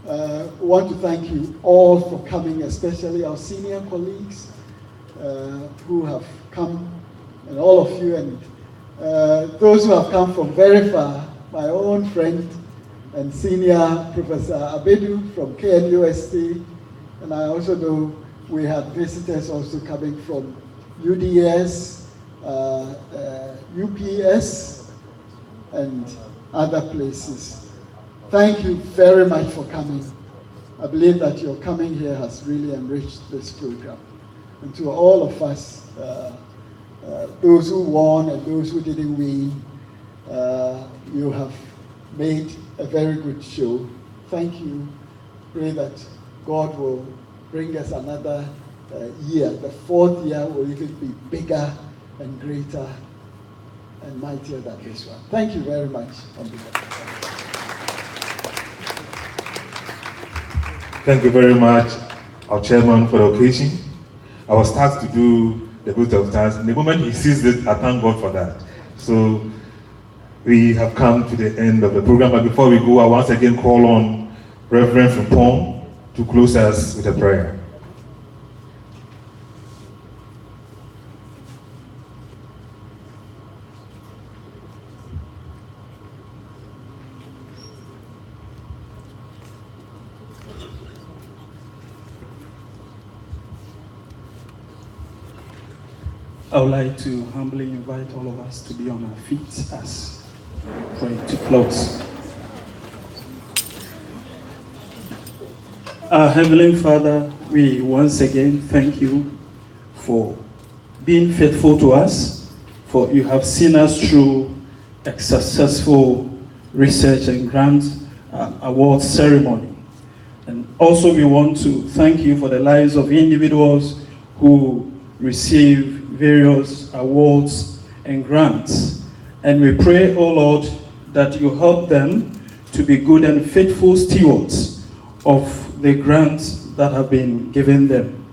Speaker 3: I want to thank you all for coming, especially our senior colleagues who have come, and all of you, and those who have come from very far. My own friend and senior Professor Abedu from KNUST, and I also know we had visitors also coming from UDS, UPS, and other places. Thank you very much for coming. I believe that your coming here has really enriched this program. And to all of us, those who won and those who didn't win, you have made a very good show. Thank you. Pray that God will bring us another year. The fourth year will even be bigger and greater and mightier than this one. Thank you very much on behalf.
Speaker 2: Thank you very much, our chairman, for the occasion. I was tasked to do the vote of thanks. In the moment he sees it, I thank God for that. So we have come to the end of the program, but before we go, I once again call on Reverend Frimpong to close us with a prayer.
Speaker 1: I would like to humbly invite all of us to be on our feet as we pray to close. Our Heavenly Father, we once again thank you for being faithful to us, for you have seen us through a successful research and grant award ceremony. And also we want to thank you for the lives of individuals who receive various awards and grants. And we pray, oh Lord, that you help them to be good and faithful stewards of the grants that have been given them.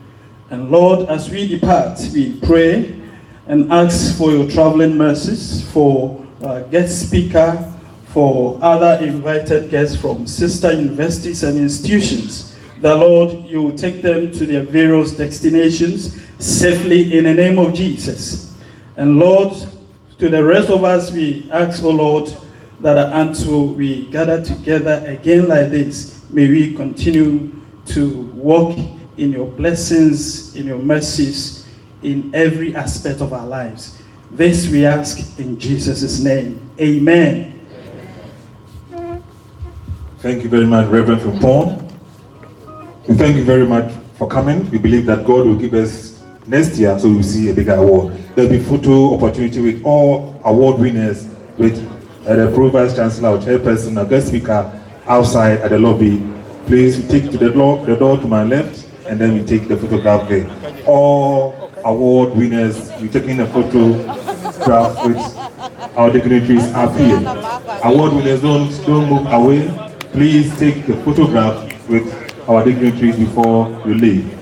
Speaker 1: And Lord, as we depart, we pray and ask for your traveling mercies, for guest speaker, for other invited guests from sister universities and institutions. The Lord, you will take them to their various destinations safely in the name of Jesus. And Lord, to the rest of us, we ask, oh Lord, that until we gather together again like this, may we continue to walk in your blessings, in your mercies, in every aspect of our lives. This we ask in Jesus' name. Amen.
Speaker 2: Thank you very much, Reverend Frimpong. We thank you very much for coming. We believe that God will give us next year, so we'll see a bigger award. There'll be photo opportunity with all award winners, with the Pro Vice Chancellor or Chairperson, a guest speaker outside at the lobby. Please take to the door to my left, and then we take the photograph there. All award winners, we're taking a photograph with our dignitaries up here. Award winners, don't move away. Please take the photograph with our dignitaries before you leave.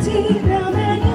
Speaker 9: Deep down and